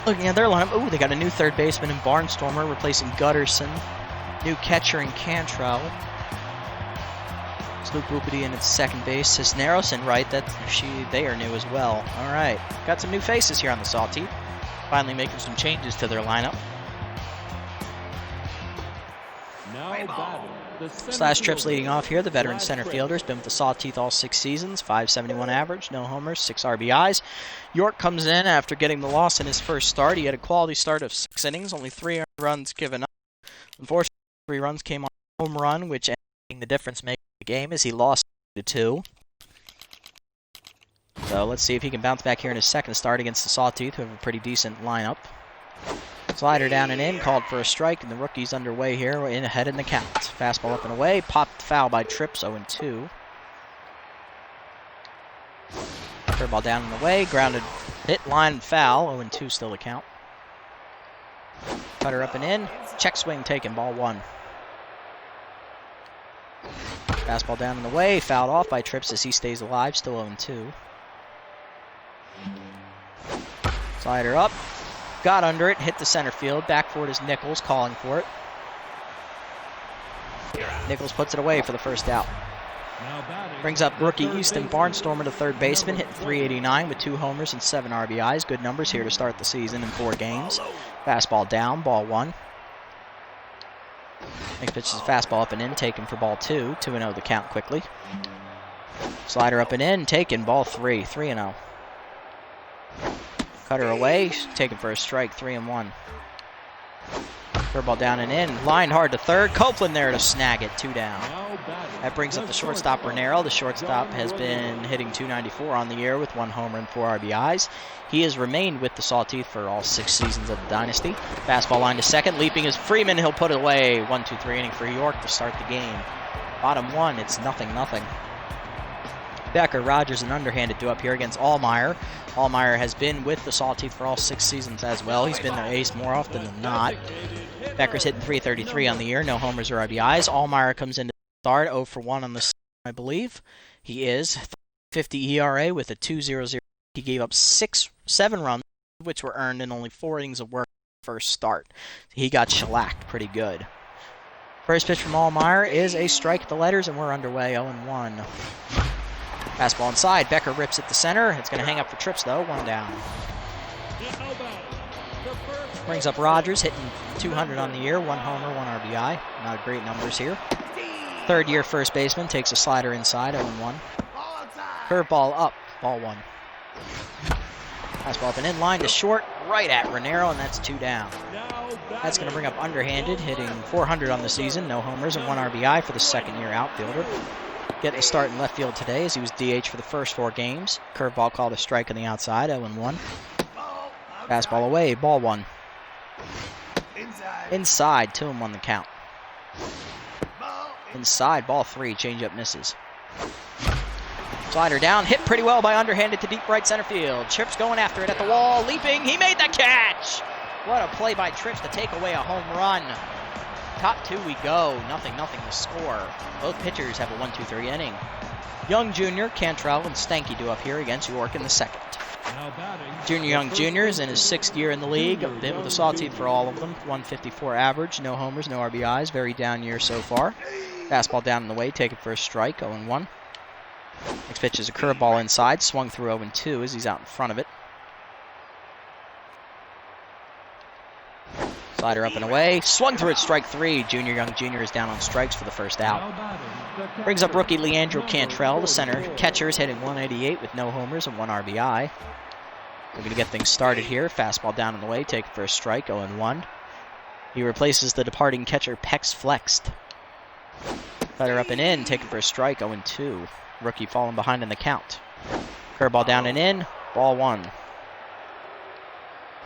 Looking at their lineup, ooh, they got a new third baseman in Barnstormer replacing Gutterson. New catcher in Cantrell. Luke Boopity in its second base. Cisneros in right. They are new as well. All right, got some new faces here on the Sawtooth. Finally making some changes to their lineup. Slash Trips leading off here. The veteran center fielder has been with the Sawtooth all 6 seasons. 571 average, no homers, 6 RBIs. York comes in after getting the loss in his first start. He had a quality start of 6 innings, only 3 runs given up. Unfortunately, 3 runs came on a home run, which ended the difference maker the game as he lost to 2. So let's see if he can bounce back here in his second start against the Sawtooth, who have a pretty decent lineup. Slider down and in, called for a strike, and the rookie's underway here, in ahead in the count. Fastball up and away, popped foul by Trips, 0-2. Curveball down and away, grounded, hit, line, foul, 0-2 still the count. Cutter up and in, check swing taken, ball 1. Fastball down and away, fouled off by Trips as he stays alive, still 0-2. Slider up, got under it, hit the center field. Back for it is Nichols, calling for it. Nichols puts it away for the first out. Brings up rookie Easton Barnstormer to third baseman, hitting .389 with 2 homers and 7 RBIs. Good numbers here to start the season in 4 games. Fastball down, ball 1. Next pitch is a fastball up and in, taken for ball 2. 2-0 the count quickly. Slider up and in, taken, ball 3. 3-0. Cutter away, taken for a strike, 3-1. Curveball down and in, lined hard to third. Copeland there to snag it, 2 down. That brings up the shortstop, Renero. The shortstop has been hitting .294 on the year with 1 homer and 4 RBIs. He has remained with the Sawtooth for all 6 seasons of the Dynasty. Fastball line to second, leaping is Freeman. He'll put it away. 1-2-3 inning for York to start the game. Bottom 1, it's 0-0. Becker, Rogers, and underhanded due up here against Allmeyer. Allmeyer has been with the Sawtooth for all 6 seasons as well. He's been their ace more often than not. Becker's hitting .333 on the year, no homers or RBIs. Allmeyer comes into the start, 0 for 1 on the season, I believe. He is 50 ERA with a 2.00. He gave up 7 runs, which were earned in only 4 innings of work first start. He got shellacked pretty good. First pitch from Allmeyer is a strike at the letters, and we're underway, 0-1. Fastball inside. Becker rips it to center. It's going to hang up for Trips, though. 1 down. Brings up Rogers, hitting .200 on the year. 1 homer, 1 RBI. Not great numbers here. Third-year first baseman takes a slider inside. 0-1. Curveball up. Ball 1. Fastball up and in. Line to short. Right at Renero, and that's 2 down. That's going to bring up underhanded, hitting .400 on the season. No homers and 1 RBI for the second-year outfielder. Getting a start in left field today as he was DH for the first 4 games. Curveball called a strike on the outside, 0-1. Fastball away, ball 1. Inside, 2-1 the count. Inside, ball 3, changeup misses. Slider down, hit pretty well by underhanded to deep right center field. Trips going after it at the wall, leaping, he made the catch! What a play by Trips to take away a home run. Top 2 we go, 0-0 the score. Both pitchers have a 1-2-3 inning. Young Jr., Cantrell, and Stanky do up here against York in the second. Junior Young Jr. is in his 6th year in the league. Been with the Sawtooth for all of them. 154 average, no homers, no RBIs. Very down year so far. Fastball down in the way, taken for a strike, 0-1. Next pitch is a curveball inside, swung through 0-2 as he's out in front of it. Slider up and away, swung through it, strike 3. Junior Young Jr. is down on strikes for the first out. Brings up rookie Leandro Cantrell, the center. Catcher is hitting .188 with no homers and 1 RBI. We're going to get things started here. Fastball down in the way, taken for a strike, 0-1. He replaces the departing catcher Pex Flexed. Slider up and in, taken for a strike, 0-2. Rookie falling behind in the count. Curveball down and in, ball 1.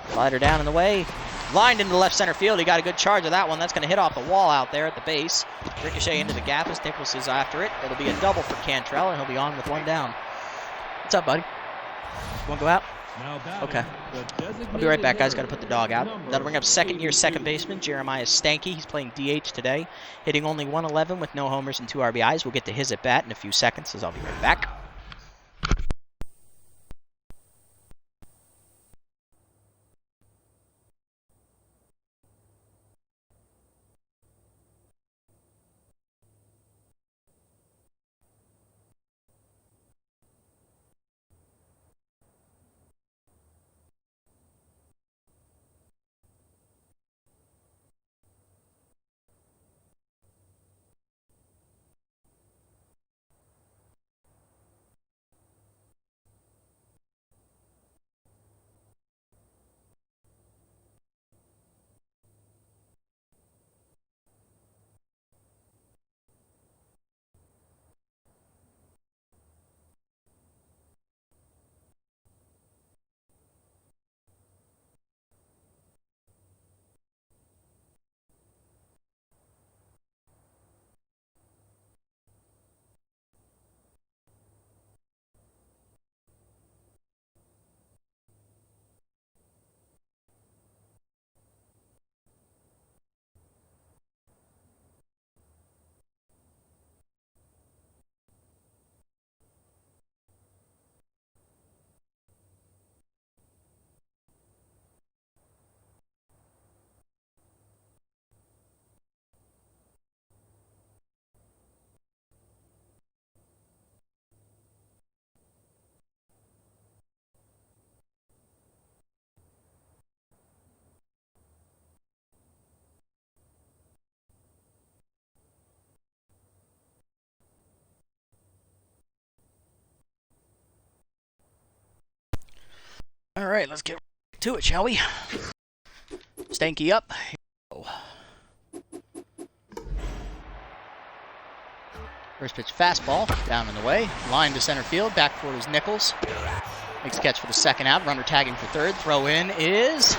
Slider down in the way. Lined into left center field. He got a good charge of that one. That's going to hit off the wall out there at the base. Ricochet into the gap as Nichols is after it. It'll be a double for Cantrell, and he'll be on with 1 down. What's up, buddy? You want to go out? Now batting, Okay. the I'll be right back, guys. Got to designated put the dog out. hitter, That'll bring up second-year number second 2. baseman Jeremiah Stanky. He's playing DH today, hitting only 111 with no homers and 2 RBIs. We'll get to his at-bat in a few seconds, as I'll be right back. All right, let's get to it, shall we? Stanky up. Here we go. First pitch fastball, down and away. Line to center field, back toward his Nichols. Makes a catch for the second out. Runner tagging for third. Throw in is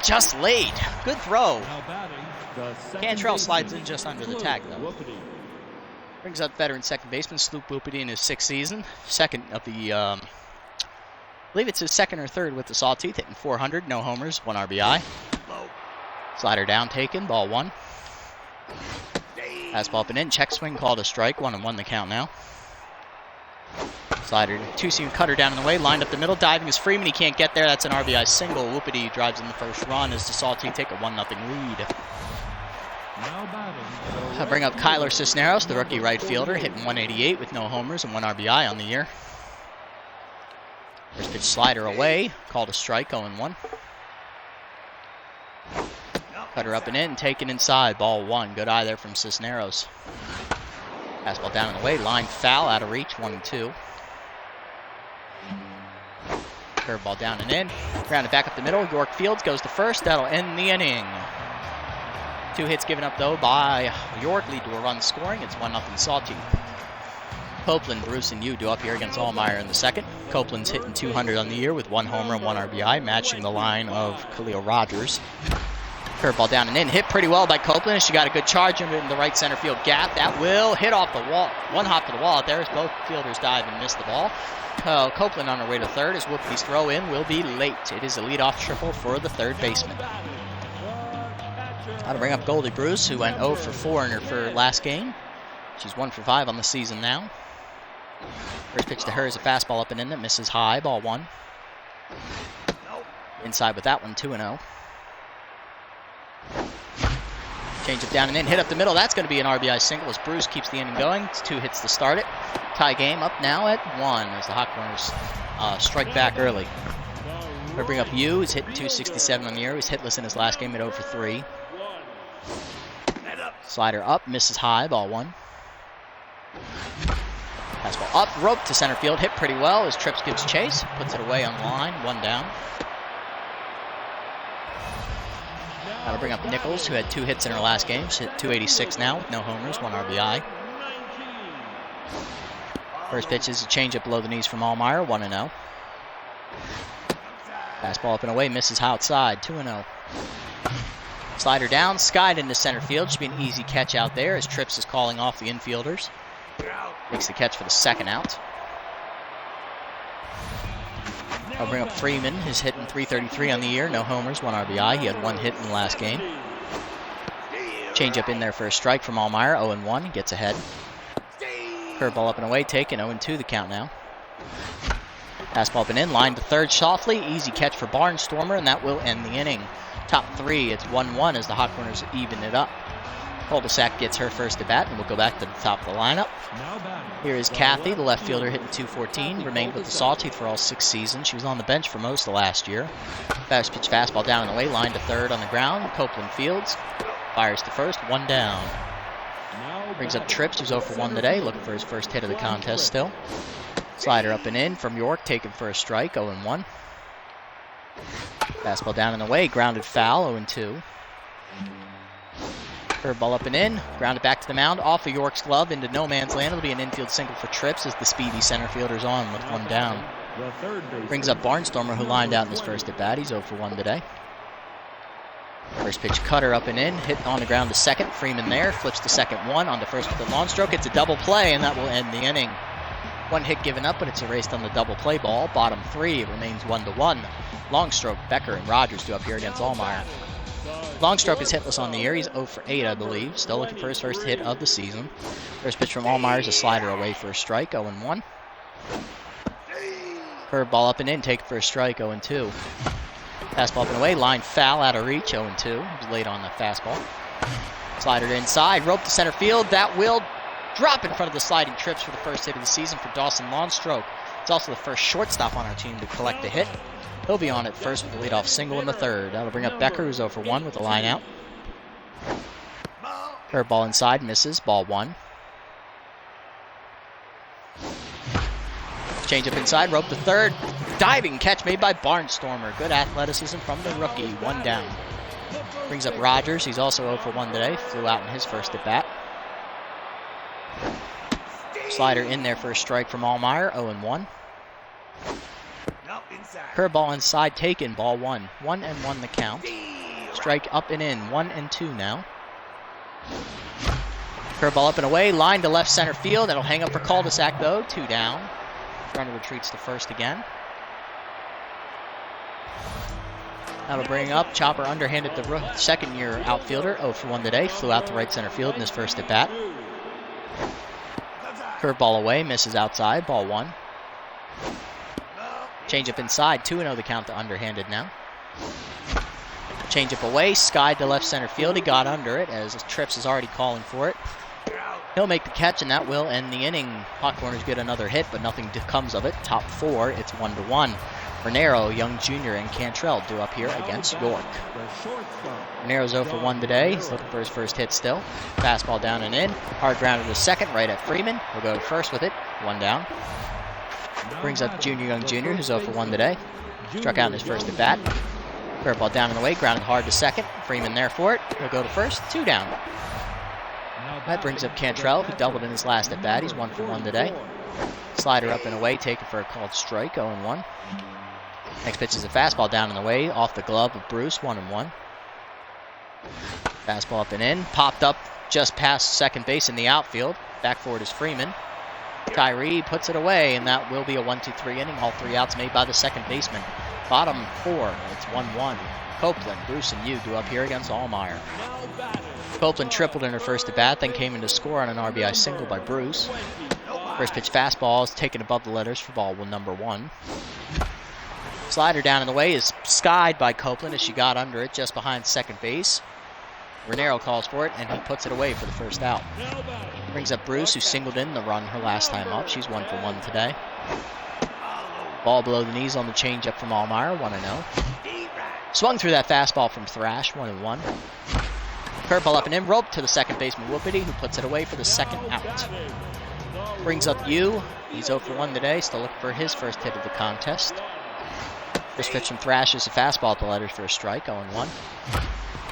just laid. Good throw. Now batting, the second Cantrell baseman, slides in just under the tag, though. Whoopity. Brings up veteran second baseman Sloop Whoopity in his 6th season. Second of the, I believe it's his second or third with the Sawtooth, hitting 400, no homers, 1 RBI. Slider down taken, ball 1. Fastball up and in, check swing called a strike, 1-1 the count now. Slider, 2-seam cutter down in the way, lined up the middle, diving is Freeman, he can't get there, that's an RBI single. Whoopity drives in the first run as the Sawtooth take a 1-0 lead. Now batting, I bring up Kyler Cisneros, the rookie right fielder, hitting 188 with no homers and 1 RBI on the year. First pitch slider away, called a strike, 0-1. Cutter up and in, taken inside, ball 1. Good eye there from Cisneros. Fastball down and away, line foul, out of reach, 1-2. Curveball down and in, grounded back up the middle. York Fields goes to first, that'll end the inning. 2 hits given up though by York lead to a run scoring. It's 1-0 Sawtooth. Copeland, Bruce, and Yu do up here against Allmeyer in the second. Copeland's hitting 200 on the year with 1 homer and 1 RBI, matching the line of Khalil Rogers. Curveball down and in, hit pretty well by Copeland. She got a good charge in the right center field gap. That will hit off the wall. 1 hop to the wall out there as both fielders dive and miss the ball. Copeland on her way to third as Whoopity's throw in will be late. It is a leadoff triple for the third baseman. I'll bring up Goldie Bruce, who went 0 for 4 in her last game. She's 1 for 5 on the season now. First pitch to her is a fastball up and in that misses high, ball 1. Inside with that one, 2-0. Change it down and in, hit up the middle. That's going to be an RBI single as Bruce keeps the inning going. It's 2 hits to start it. Tie game up now at 1 as the Hawkrunners strike back early. We'll bring up Yu, who's hitting 267 on the year. He was hitless in his last game at 0 for 3. Slider up, misses high, ball 1. Fastball up, rope to center field, hit pretty well as Trips gives chase, puts it away on the line, 1 down. That'll bring up Nichols, who had 2 hits in her last game. She's hit 286 now with no homers, 1 RBI. First pitch is a changeup below the knees from Allmeyer, 1-0. Fastball up and away, misses outside, 2-0. Slider down, skied into center field. Should be an easy catch out there as Trips is calling off the infielders. Makes the catch for the second out. I'll bring up Freeman, who's hitting .333 on the year. No homers, 1 RBI. He had 1 hit in the last game. Change up in there for a strike from Allmeyer. 0-1. He gets ahead. Curveball up and away, taken. 0-2 the count now. Fastball up and in, line to third softly. Easy catch for Barnstormer, and that will end the inning. Top 3, it's 1-1 as the Hot Corners even it up. Cul-de-sac gets her first at bat, and we'll go back to the top of the lineup. Here is Kathy, the left fielder, hitting .214. Remained with the Sawtooth for all 6 seasons. She was on the bench for most of last year. Fast pitch fastball down and away, line to third on the ground. Copeland fields, fires to first, 1 down. Brings up Trips, who's 0 for 1 today, looking for his first hit of the contest still. Slider up and in from York, taken for a strike, 0-1. Fastball down and away, grounded foul, 0-2. Curveball up and in, grounded back to the mound, off of York's glove into no man's land. It'll be an infield single for Trips as the speedy center fielder's on with 1 down. Brings up Barnstormer, who lined out in his first at bat. He's 0 for 1 today. First pitch cutter up and in, hit on the ground to second. Freeman there, flips to second 1 on the first with a long stroke. It's a double play, and that will end the inning. 1 hit given up, but it's erased on the double play ball. Bottom 3, it remains 1-1. Long stroke, Becker and Rogers do up here against Allmeyer. Long stroke is hitless on the year. He's 0 for 8, I believe. Still looking for his first hit of the season. First pitch from Allmeyer is a slider away for a strike, 0-1. Curveball up and in, taken for a strike, 0-2. Fastball up and away, line foul out of reach, 0-2. He was late on the fastball. Slider inside, rope to center field. That will drop in front of the sliding Trips for the first hit of the season for Dawson Longstrok. It's also the first shortstop on our team to collect a hit. He'll be on at first with a leadoff single in the third. That'll bring up Becker, who's 0 for 1 with a line out. Curveball inside, misses, ball 1. Change up inside, rope to third. Diving catch made by Barnstormer. Good athleticism from the rookie, 1 down. Brings up Rogers, he's also 0 for 1 today. Flew out in his first at bat. Slider in there for a strike from Allmeyer, 0-1. Curveball inside taken, ball 1. 1-1 the count. Strike up and in, 1-2 now. Curveball up and away, line to left center field. That'll hang up for cul-de-sac though, 2 down. Runner retreats to first again. That'll bring up Chopper underhanded the second-year outfielder, 0 for 1 today. Flew out to right center field in his first at bat. Curveball away, misses outside, ball 1. Change up inside, 2-0 the count to underhanded now. Change up away, skied to left center field. He got under it as Trips is already calling for it. He'll make the catch, and that will end the inning. Hot Corners get another hit, but nothing comes of it. Top 4, it's 1-1. Renero, Young Jr., and Cantrell do up here against York. Renero's 0 for 1 today. He's looking for his first hit still. Fastball down and in. Hard grounded to second, right at Freeman. He'll go to first with it. 1 down. Brings up Young Jr., who's 0 for 1 today. Struck out in his first at bat. Curveball down and away, grounded hard to second. Freeman there for it. He'll go to first. 2 down. That brings up Cantrell, who doubled in his last at bat. He's 1 for 1 today. Slider up and away, taken for a called strike, 0-1. Next pitch is a fastball down and away, off the glove of Bruce, 1-1. Fastball up and in, popped up just past second base in the outfield. Back forward is Freeman. Tyree puts it away, and that will be a 1-2-3 inning. All 3 outs made by the second baseman. Bottom 4, it's 1-1. Copeland, Bruce, and you do up here against Allmeyer. Copeland tripled in her first at bat, then came in to score on an RBI single by Bruce. First pitch fastball is taken above the letters for ball number 1. Slider down in the way is skied by Copeland as she got under it just behind second base. Renero calls for it, and he puts it away for the first out. Brings up Bruce, who singled in the run her last time up. She's 1 for 1 today. Ball below the knees on the changeup from Allmeyer, 1-0. Swung through that fastball from Thrash, 1-1. Curveball up and in, rope to the second baseman Whoopity, who puts it away for the second out. Brings up Yu. He's 0 for 1 today, still looking for his first hit of the contest. First pitch from Thrash is a fastball at the letters for a strike, 0-1.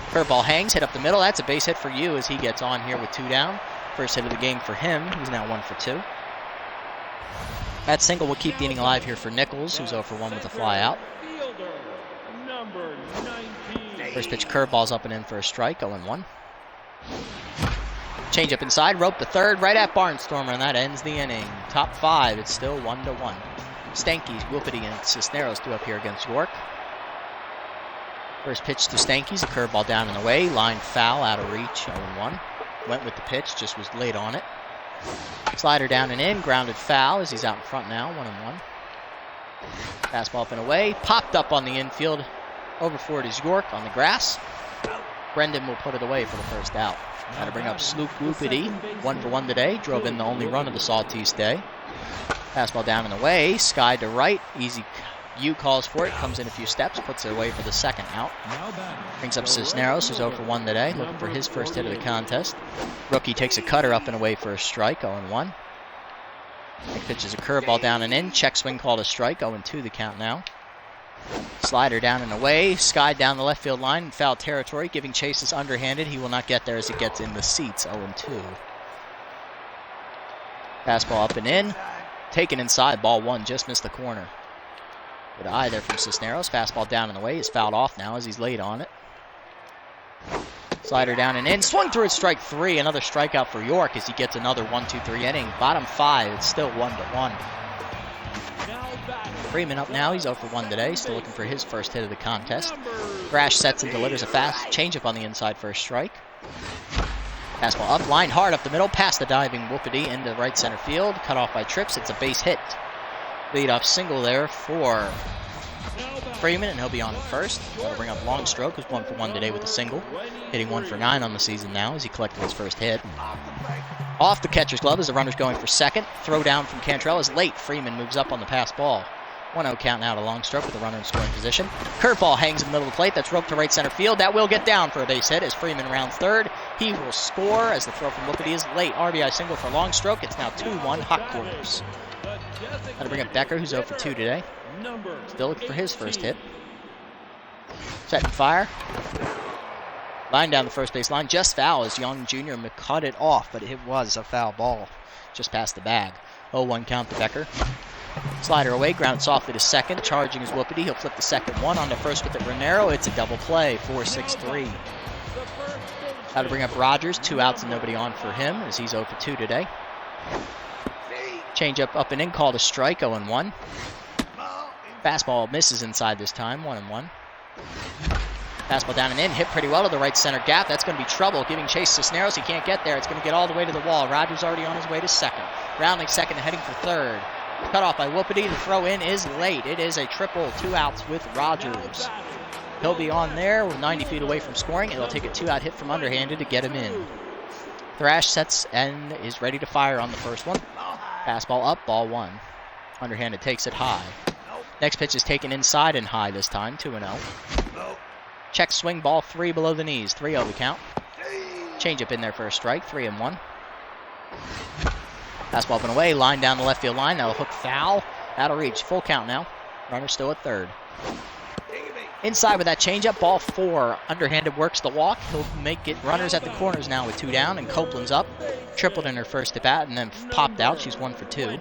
Curveball hangs, hit up the middle. That's a base hit for Yu as he gets on here with 2 down. First hit of the game for him. He's now 1 for 2. That single will keep the inning alive here for Nichols, who's 0 for 1 with a fly out. First pitch curveball's up and in for a strike, 0-1. Change up inside, rope to third, right at Barnstormer, and that ends the inning. Top 5, it's still 1-1. Stanky's, Whoopity, and Cisneros due up here against York. First pitch to Stanky's, a curveball down and away. Line foul, out of reach, 0-1. Went with the pitch, just was late on it. Slider down and in, grounded foul as he's out in front now, 1-1. Fastball up and away, popped up on the infield. Over for it is York on the grass. Brendan will put it away for the first out. Got to bring up Sloop Whoopity, 1 for 1 today. Drove in the only run of the Saltese day. Fastball down and away, Sky to right, easy. U calls for it, comes in a few steps, puts it away for the second out. Brings up Cisneros, who's 0 for 1 today, looking for his first hit of the contest. Rookie takes a cutter up and away for a strike, 0-1. Next pitch is a curveball down and in, check swing called a strike, 0-2 the count now. Slider down and away, Sky down the left field line in foul territory, giving chase is underhanded. He will not get there as it gets in the seats, 0-2. Fastball up and in, taken inside, ball 1, just missed the corner. Good eye there from Cisneros. Fastball down and away is fouled off now as he's late on it. Slider down and in. Swung through it, strike 3. Another strikeout for York as he gets another 1-2-3 inning. Bottom 5, it's still 1-1. Freeman up now. He's 0 for 1 today. Still looking for his first hit of the contest. Thrash sets and delivers a fast changeup on the inside for a strike. Fastball up, line hard up the middle, past the diving Whoopity into right center field. Cut off by Trips. It's a base hit. Lead-off single there for Freeman, and he'll be on at first. That'll bring up Longstroke, who's 1 for 1 today with a single. Hitting 1 for 9 on the season now as he collected his first hit. Off the catcher's glove as the runner's going for second. Throw down from Cantrell is late. Freeman moves up on the pass ball. 1-0 count now to Longstroke with the runner in scoring position. Curveball hangs in the middle of the plate. That's roped to right center field. That will get down for a base hit as Freeman rounds third. He will score as the throw from Whoopity is late. RBI single for Longstroke. It's now 2-1 hot corners. That'll bring up Becker, who's 0 for 2 today. Still looking for his first hit. Set and fire. Line down the first base line. Just foul as Young Jr. cut it off, but it was a foul ball. Just past the bag. 0-1 count to Becker. Slider away, grounded softly to second. Charging his Whoopity. He'll flip the second one. On to first with it, Renero. It's a double play. 4-6-3. That'll bring up Rogers. 2 outs and nobody on for him as he's 0 for 2 today. Change up and in, called a strike, 0-1. Fastball misses inside this time, 1-1. Fastball down and in, hit pretty well to the right center gap. That's going to be trouble, giving chase Cisneros. He can't get there. It's going to get all the way to the wall. Rogers already on his way to second. Rounding second and heading for third. Cut off by Whoopity. The throw in is late. It is a triple, 2 outs with Rogers. He'll be on there, 90 feet away from scoring. It'll take a 2-out hit from underhanded to get him in. Thrash sets and is ready to fire on the first one. Fastball up, ball 1. Underhanded takes it high. Next pitch is taken inside and high this time, 2-0. Check swing, ball 3 below the knees, 3-0 we count. Change up in there for a strike, 3-1. Fastball up and away, line down the left field line. That'll hook foul. That'll reach, full count now. Runner still at third. Inside with that changeup, ball 4. Underhanded works the walk. He'll make it runners at the corners now with 2 down, and Copeland's up. Tripled in her first at bat and then popped out. She's 1 for 2.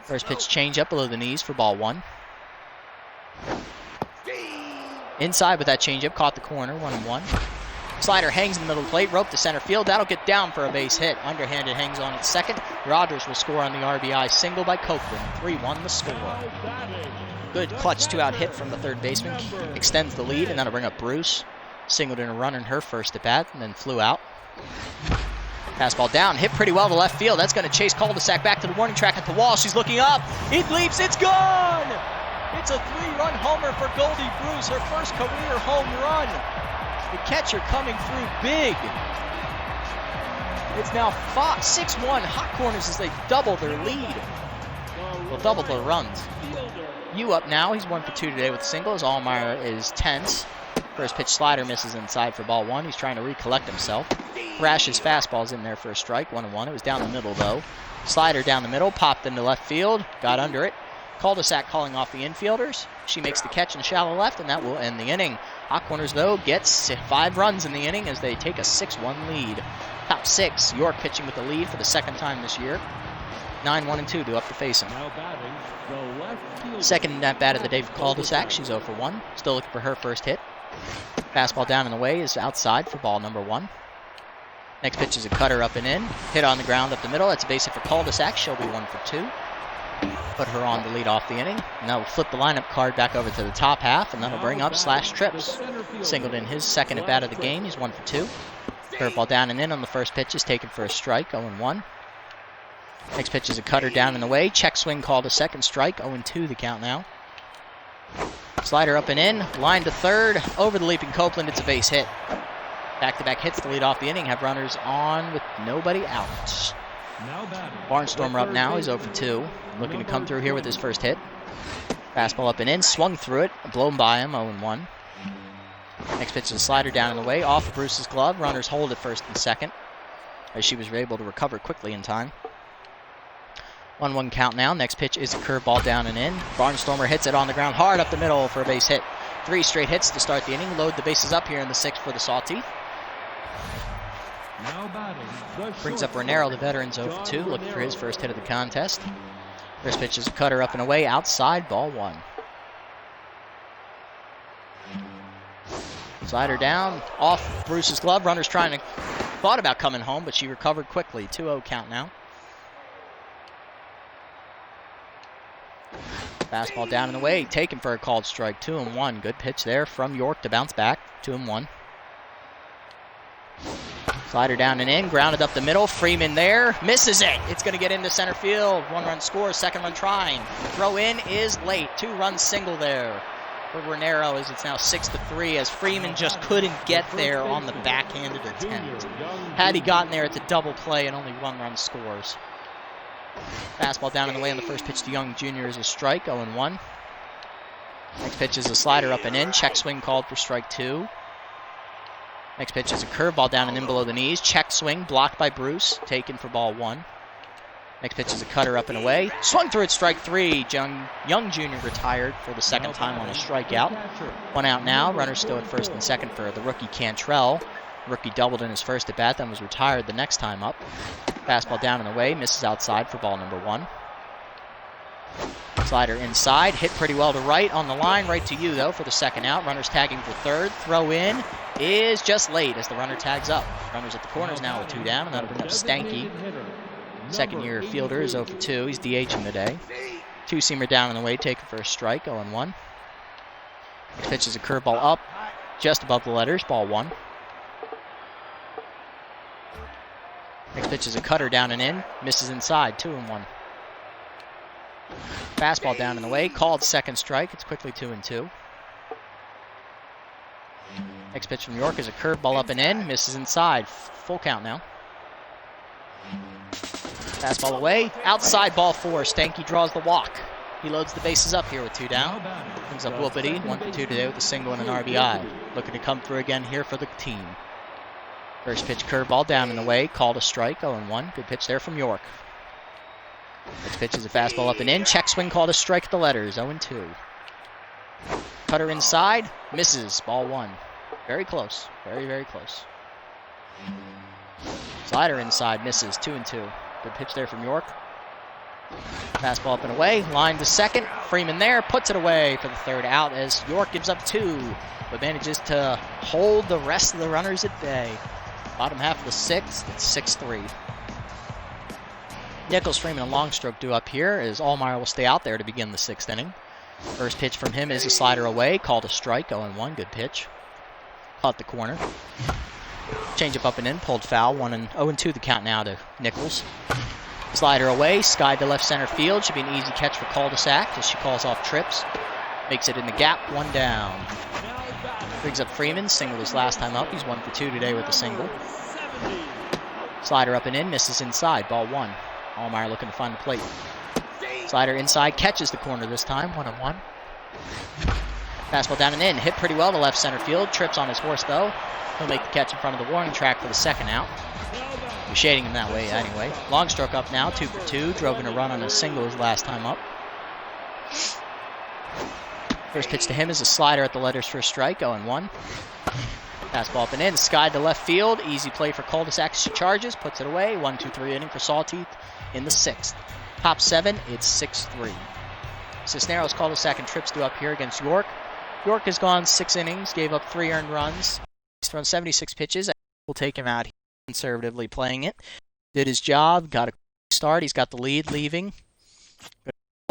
First pitch changeup below the knees for ball 1. Inside with that changeup, caught the corner, 1-1. Slider hangs in the middle of the plate, rope to center field. That'll get down for a base hit. Underhanded hangs on at second. Rogers will score on the RBI single by Copeland. 3-1 the score. Good clutch 2-out hit from the third baseman. Extends the lead, and that'll bring up Bruce. Singled in a run in her first at bat, and then flew out. Fastball down, hit pretty well to left field. That's going to chase cul-de-sac back to the warning track at the wall. She's looking up. It leaps. It's gone. It's a 3-run homer for Goldie Bruce, her first career home run. The catcher coming through big. It's now 6-1 hot corners as they double their lead. Well, double their runs. U up now. He's 1 for 2 today with a single as Allmeyer is tense. First pitch slider misses inside for ball 1. He's trying to recollect himself. Thrash's fastball's in there for a strike, 1-1. It was down the middle though. Slider down the middle, popped into left field, got under it. Cul-de-sac calling off the infielders. She makes the catch in shallow left, and that will end the inning. Hot Corners, though, gets 5 runs in the inning as they take a 6-1 lead. Top 6, York pitching with the lead for the second time this year. 9-1-2 to up to face him. Second at bat of the day for Cul-de-sac. She's 0 for 1. Still looking for her first hit. Fastball down and away is outside for ball number 1. Next pitch is a cutter up and in. Hit on the ground up the middle. That's a base hit for Cul-de-sac. She'll be 1 for 2. put her on to lead off the inning. And that'll flip the lineup card back over to the top half, and that'll bring up Slash Trips. Singled in his second at bat of the game. He's 1 for 2. Curveball down and in on the first pitch is taken for a strike, 0-1. Next pitch is a cutter down and away. Check swing called a second strike, 0-2 the count now. Slider up and in, line to third, over the leaping Copeland, it's a base hit. Back-to-back hits to lead off the inning, have runners on with nobody out. Barnstormer up now, he's 0 for 2. Looking to come through here with his first hit. Fastball up and in, swung through it, blown by him, 0-1. Next pitch is a slider down and away, off of Bruce's glove. Runners hold at first and second, as she was able to recover quickly in time. 1-1 count now. Next pitch is a curveball down and in. Barnstormer hits it on the ground hard up the middle for a base hit. 3 straight hits to start the inning. Load the bases up here in the 6th for the Sawteeth. Brings up Renero, the veteran's 0 for 2, looking for his first hit of the contest. First pitch is a cutter up and away, outside, ball 1. Slider down, off Bruce's glove. Runners thought about coming home, but she recovered quickly. 2-0 count now. Fastball down and away, taken for a called strike. 2-1. Good pitch there from York to bounce back. 2-1. Slider down and in, grounded up the middle. Freeman there, misses it. It's going to get into center field. 1-run score, second run trying. Throw in is late. 2-run single there for Renero as it's now 6-3 as Freeman just couldn't get there on the backhanded attempt. Had he gotten there, it's a double play and only 1-run scores. Fastball down and away on the first pitch to Young Jr. is a strike, 0-1. Next pitch is a slider up and in. Check swing called for strike 2. Next pitch is a curveball down and in below the knees. Check swing blocked by Bruce, taken for ball 1. Next pitch is a cutter up and away. Swung through it, strike 3. Young Jr. retired for the second time on a strikeout. 1 out now. Runners still at first and second for the rookie Cantrell. Rookie doubled in his first at bat, then was retired the next time up. Fastball down and away, misses outside for ball number 1. Slider inside, hit pretty well to right on the line, right to you though for the second out. Runners tagging for third. Throw in is just late as the runner tags up. Runners at the corners now with 2 down, and that'll bring up Stanky. Second-year fielder is 0 for 2. He's DHing today. 2-seamer down and away, taken for a strike, 0-1. Next pitch is a curveball up, just above the letters, ball 1. Next pitch is a cutter down and in, misses inside, 2-1. Fastball down and away, called second strike. It's quickly 2-2. Next pitch from York is a curveball up and in, misses inside. Full count now. Fastball away, outside ball 4. Stanky draws the walk. He loads the bases up here with 2 down. Brings up Whoopity, 1 for 2 today with a single and an RBI. Looking to come through again here for the team. First pitch curveball down and away, called a strike, 0-1. Good pitch there from York. Next pitch is a fastball up and in. Check swing called a strike at the letters, 0-2. Cutter inside, misses, ball 1. Very close, very, very close. Slider inside, misses, 2-2. Good pitch there from York. Fastball up and away, line to second. Freeman there, puts it away for the third out as York gives up 2, but manages to hold the rest of the runners at bay. Bottom half of the 6th, it's 6-3. Nichols, Freeman, and Longstroke due up here as Allmeyer will stay out there to begin the 6th inning. First pitch from him is a slider away, called a strike, 0-1, good pitch. Caught the corner. Changeup up and in, pulled foul, 0-2 the count now to Nichols. Slider away, skied to left center field, should be an easy catch for cul-de-sac as she calls off trips. Makes it in the gap, 1 down. Brings up Freeman, singled his last time up, he's 1 for 2 today with a single. Slider up and in, misses inside, ball 1. Allmeyer looking to find the plate. Slider inside, catches the corner this time, 1-1. Fastball down and in, hit pretty well to left center field, trips on his horse though. He'll make the catch in front of the warning track for the second out. You're shading him that way anyway. Longstroke up now, 2 for 2, drove in a run on a single his last time up. First pitch to him is a slider at the letters for a strike, 0-1. Fastball up and in, skied to left field, easy play for cul-de-sac, she charges, puts it away, 1-2-3 inning for Sawteeth in the 6th. Top 7, it's 6-3. Cisneros cul-de-sac and trips due up here against York. York has gone 6 innings, gave up 3 earned runs. He's thrown 76 pitches. We'll take him out here, conservatively playing it. Did his job, got a start. He's got the lead leaving.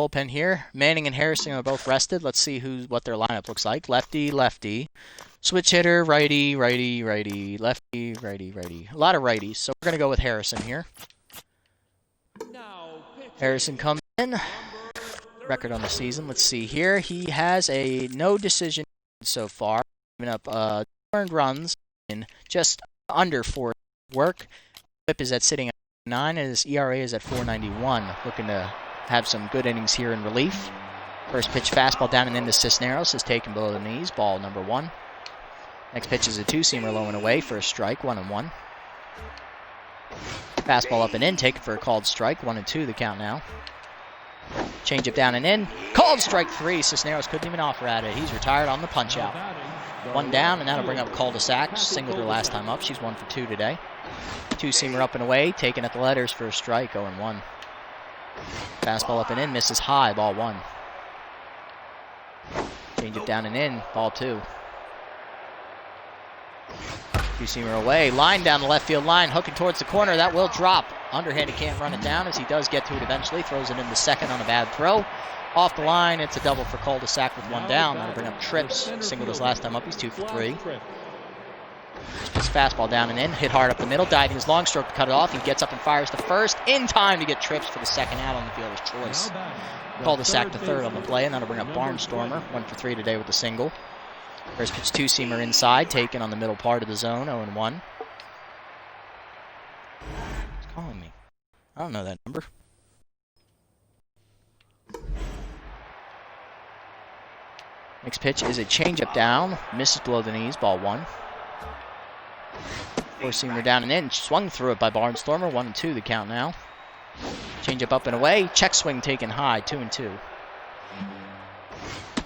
bullpen here. Manning and Harrison are both rested. Let's see what their lineup looks like. Lefty, lefty. Switch hitter, righty, righty, righty, lefty, righty, righty. A lot of righties, so we're going to go with Harrison here. Harrison comes in. Record on the season. Let's see here. He has a no decision so far. Giving up earned runs in just under 4 work. Whip is at sitting at 9, and his ERA is at 4.91. Looking to have some good innings here in relief. First pitch fastball down and into Cisneros is taken below the knees. Ball number 1. Next pitch is a 2-seamer low and away for a strike, 1-1. Fastball up and in, taken for a called strike, 1-2 the count now. Change up down and in, called strike 3. Cisneros couldn't even offer at it. He's retired on the punch out. 1 down, and that'll bring up cul-de-sac. Singled her last time up. She's 1 for 2 today. 2-seamer up and away, taken at the letters for a strike, 0-1. Fastball up and in, misses high, ball 1. Change it down and in, ball 2. 2-seamer away, line down the left field line, hooking towards the corner. That will drop. Underhanded can't run it down as he does get to it eventually. Throws it into second on a bad throw. Off the line, it's a double for cul-de-sac with 1 down. That'll bring up trips. Singled his last time up. He's 2 for 3. His fastball down and in. Hit hard up the middle. Diving his long stroke to cut it off. He gets up and fires to first in time to get trips for the second out on the fielder's choice. Cul-de-sac to third on the play, and that'll bring up Barnstormer. 1 for 3 today with the single. First pitch 2-seamer inside, taken on the middle part of the zone, 0-1. It's calling me. I don't know that number. Next pitch is a changeup down, misses below the knees, ball 1. 4-seamer down and in, swung through it by Barnstormer, 1-2 the count now. Changeup up and away, check swing taken high, 2-2.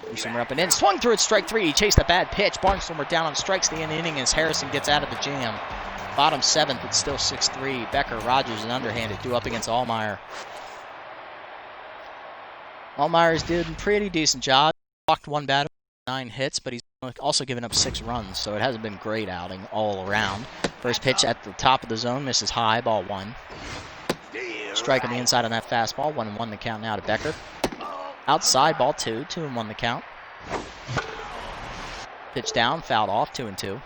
2-seamer up and in, swung through it, strike 3. He chased a bad pitch. Barnstormer down on strikes the end of the inning as Harrison gets out of the jam. Bottom 7th, it's still 6-3. Becker, Rogers, and underhanded due up against Allmeyer. Allmeyer's did a pretty decent job. Walked 1 batter, 9 hits, but he's also given up 6 runs, so it hasn't been a great outing all around. First pitch at the top of the zone, misses high, ball 1. Strike on the inside on that fastball, 1-1 the count now to Becker. Outside, ball 2, 2-1 the count. Pitch down, fouled off, 2-2.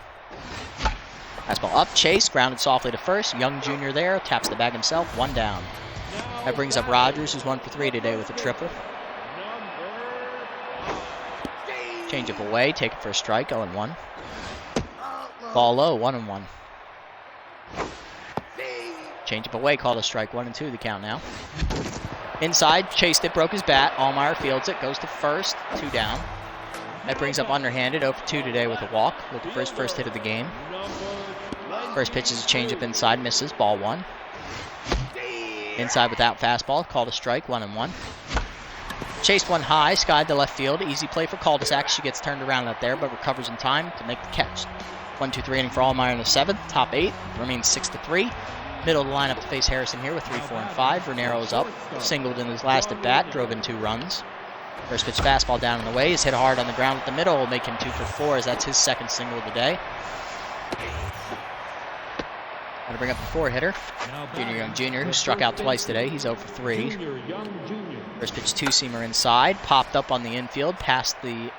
Fastball up, chase, grounded softly to first. Young Jr. there, taps the bag himself, 1 down. That brings up Rogers, who's 1 for 3 today with a triple. Change up away, take it for a strike, 0-1. Ball low, 1-1. Change up away, called a strike, 1-2 the count now. Inside, chased it, broke his bat. Allmeyer fields it, goes to first, 2 down. That brings up underhanded, 0 for 2 today with a walk. Looking for his first hit of the game. First pitch is a changeup inside, misses, ball 1. Inside without fastball, called a strike, 1-1. Chased 1 high, skied to left field. Easy play for cul-de-sac. She gets turned around out there, but recovers in time to make the catch. 1-2-3 inning for Allmeyer in the 7th. Top 8 remains 6-3. Middle of the lineup to face Harrison here with 3, 4, and 5. Vernero is up. Singled in his last at bat. Drove in 2 runs. First pitch fastball down and away. Is hit hard on the ground at the middle. Will make him 2 for 4 as that's his 2nd single of the day. Going to bring up the 4-hitter. Junior Young Jr., who struck out twice today. He's 0 for 3. First pitch 2-seamer inside. Popped up on the infield. Past the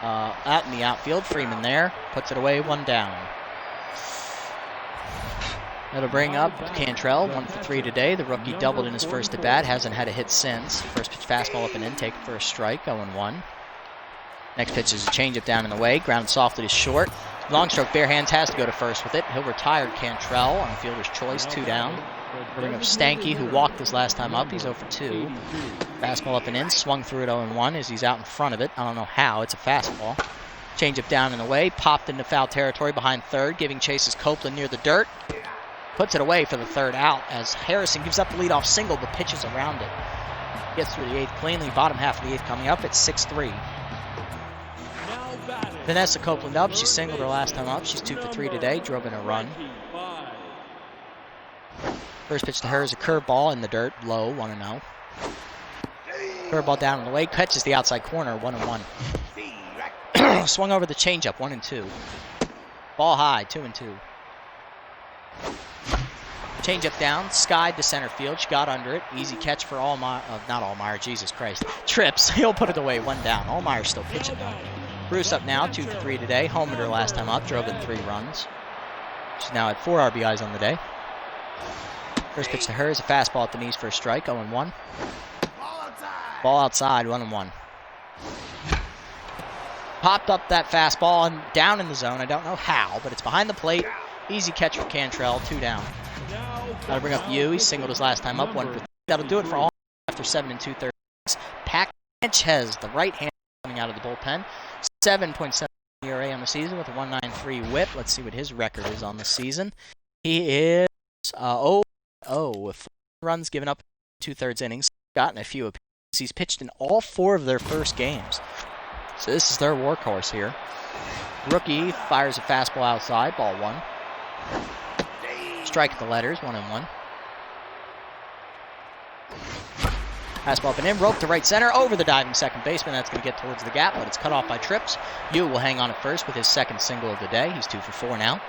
out in the outfield. Freeman there. Puts it away. 1 down. That'll bring up Cantrell, 1 for 3 today. The rookie doubled in his first at bat. Hasn't had a hit since. First pitch fastball up and in. Take it for a strike. 0-1. Next pitch is a changeup down in the way. Grounded softly to short. Long stroke, bare hands, has to go to first with it. He'll retire Cantrell on the fielder's choice, 2 down. Bring up Stanky, who walked his last time up. He's 0 for 2. Fastball up and in, swung through it 0-1 as he's out in front of it. I don't know how, it's a fastball. Changeup down and away, popped into foul territory behind third, giving chase is Copeland near the dirt. Puts it away for the 3rd out as Harrison gives up the leadoff single but pitches around it. Gets through the 8th cleanly, bottom half of the 8th coming up. It's 6-3. Vanessa Copeland up. She singled her last time up. She's 2 for 3 today. Drove in a run. First pitch to her is a curveball in the dirt. Low, 1-0. Curveball down and away. Catches the outside corner, 1-1. Swung over the changeup, 1-2. Ball high, 2-2. Change-up down, skied to center field. She got under it. Easy catch for not Allmeyer, Jesus Christ. Trips. He'll put it away, 1 down. Allmeyer's still pitching though. Bruce up now, 2 for 3 today. Homered her last time up, drove in 3 runs. She's now at 4 RBIs on the day. First pitch to her is a fastball at the knees for a strike, 0-1. Ball outside, 1-1. Popped up that fastball and down in the zone. I don't know how, but it's behind the plate. Easy catch for Cantrell, 2 down. That'll bring up Yu. He singled his last time up, 1 for 3. That'll do it for all after 7 2/3. Pac Sanchez, the right hand coming out of the bullpen. 7.7 ERA on the season with a 1.93 whip. Let's see what his record is on the season. He is 0-0 with 4 runs given up 2/3 innings. Gotten a few appearances. He's pitched in all 4 of their first games. So this is their workhorse here. Rookie fires a fastball outside, ball 1. Strike at the letters, 1-1. Fastball up and in, rope to right center, over the diving second baseman. That's going to get towards the gap, but it's cut off by Trips. Yu will hang on at first with his second single of the day. He's 2 for 4 now.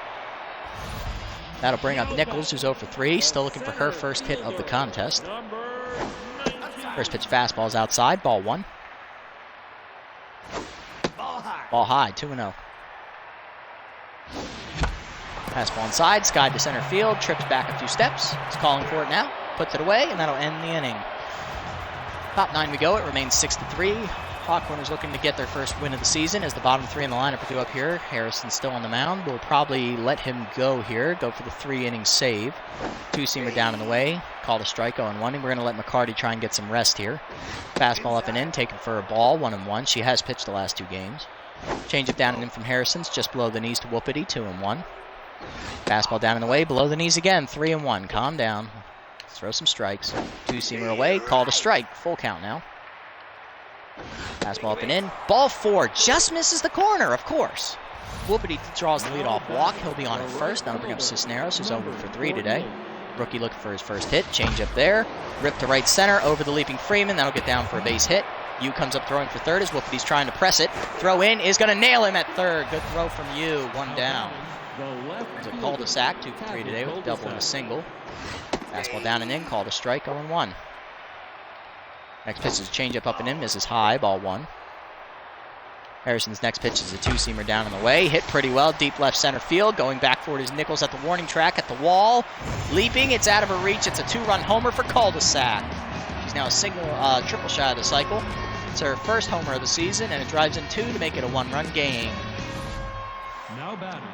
That'll bring up Nichols, who's 0 for 3. Still looking for her first hit of the contest. First pitch fastball is outside, ball 1. Ball high, 2-0. Fastball inside, skied to center field, trips back a few steps. He's calling for it now, puts it away, and that'll end the inning. Top 9 we go, it remains 6-3. Hawkwinners looking to get their first win of the season as the bottom 3 in the lineup are due up here. Harrison's still on the mound. We'll probably let him go here, go for the 3-inning save. 2-seamer down in the way, called a strike, 0-1, and we're going to let McCarty try and get some rest here. Fastball up and in, taken for a ball, 1-1. She has pitched the last 2 games. Change it down and in from Harrison's, just below the knees to Whoopity, 2-1. Fastball down in the way, below the knees again, 3-1. Calm down. Throw some strikes. 2-seamer away, called a strike. Full count now. Fastball up and in. Ball 4, just misses the corner, of course. Whoopity draws the leadoff walk. He'll be on at first. That'll bring up Cisneros, who's 0 for 3 today. Rookie looking for his first hit. Change up there. Rip to right center, over the leaping Freeman. That'll get down for a base hit. Yu comes up throwing for third as Whoopity's trying to press it. Throw in is going to nail him at third. Good throw from Yu, 1 down. It's a cul-de-sac, 2 for 3 today with a double and a single. Fastball down and in, called a strike, 0-1. Next pitch is a changeup up and in, misses high, ball 1. Harrison's next pitch is a 2-seamer down in the way, hit pretty well, deep left center field. Going back for it is Nichols at the warning track at the wall. Leaping, it's out of her reach. It's a 2-run homer for cul-de-sac. She's now a triple shy of the cycle. It's her first homer of the season, and it drives in 2 to make it a 1-run game.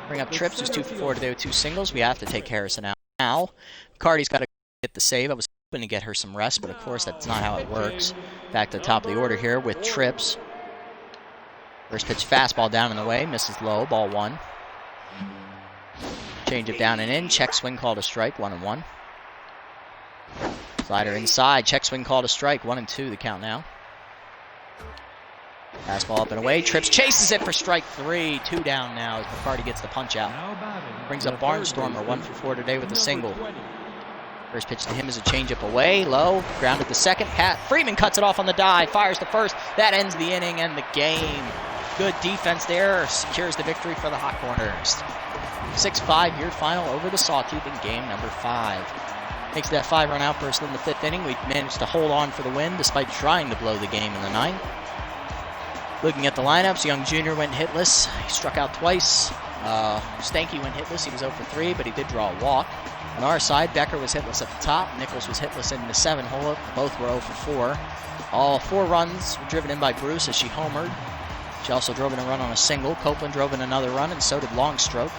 Bring up Trips, who's 2 for 4 today with 2 singles. We have to take Harrison out now. McCarty's got to get the save. I was hoping to get her some rest, but of course that's not how it works. Back to the top of the order here with Trips. First pitch fastball down in the way, misses low, ball 1. Change it down and in, check swing called a strike, 1-1. Slider inside, check swing called a strike, 1-2 the count now. Fastball up and away, Trips chases it for strike 3, 2 down now as McCarty gets the punch out. Brings up Barnstormer, 1 for 4 today with a single. First pitch to him is a changeup away, low, grounded to second. Freeman cuts it off on the dive, fires to first. That ends the inning and the game. Good defense there, secures the victory for the Hawkwinners. 6-5 your final over the Sawtooth in game number 5. Thanks to that 5-run outburst in the 5th inning, we managed to hold on for the win despite trying to blow the game in the 9th. Looking at the lineups, Young Jr. went hitless. He struck out twice. Stanky went hitless. He was 0 for 3, but he did draw a walk. On our side, Becker was hitless at the top. Nichols was hitless in the 7-hole. Both were 0 for 4. All 4 runs were driven in by Bruce as she homered. She also drove in a run on a single. Copeland drove in another run, and so did Longstroke.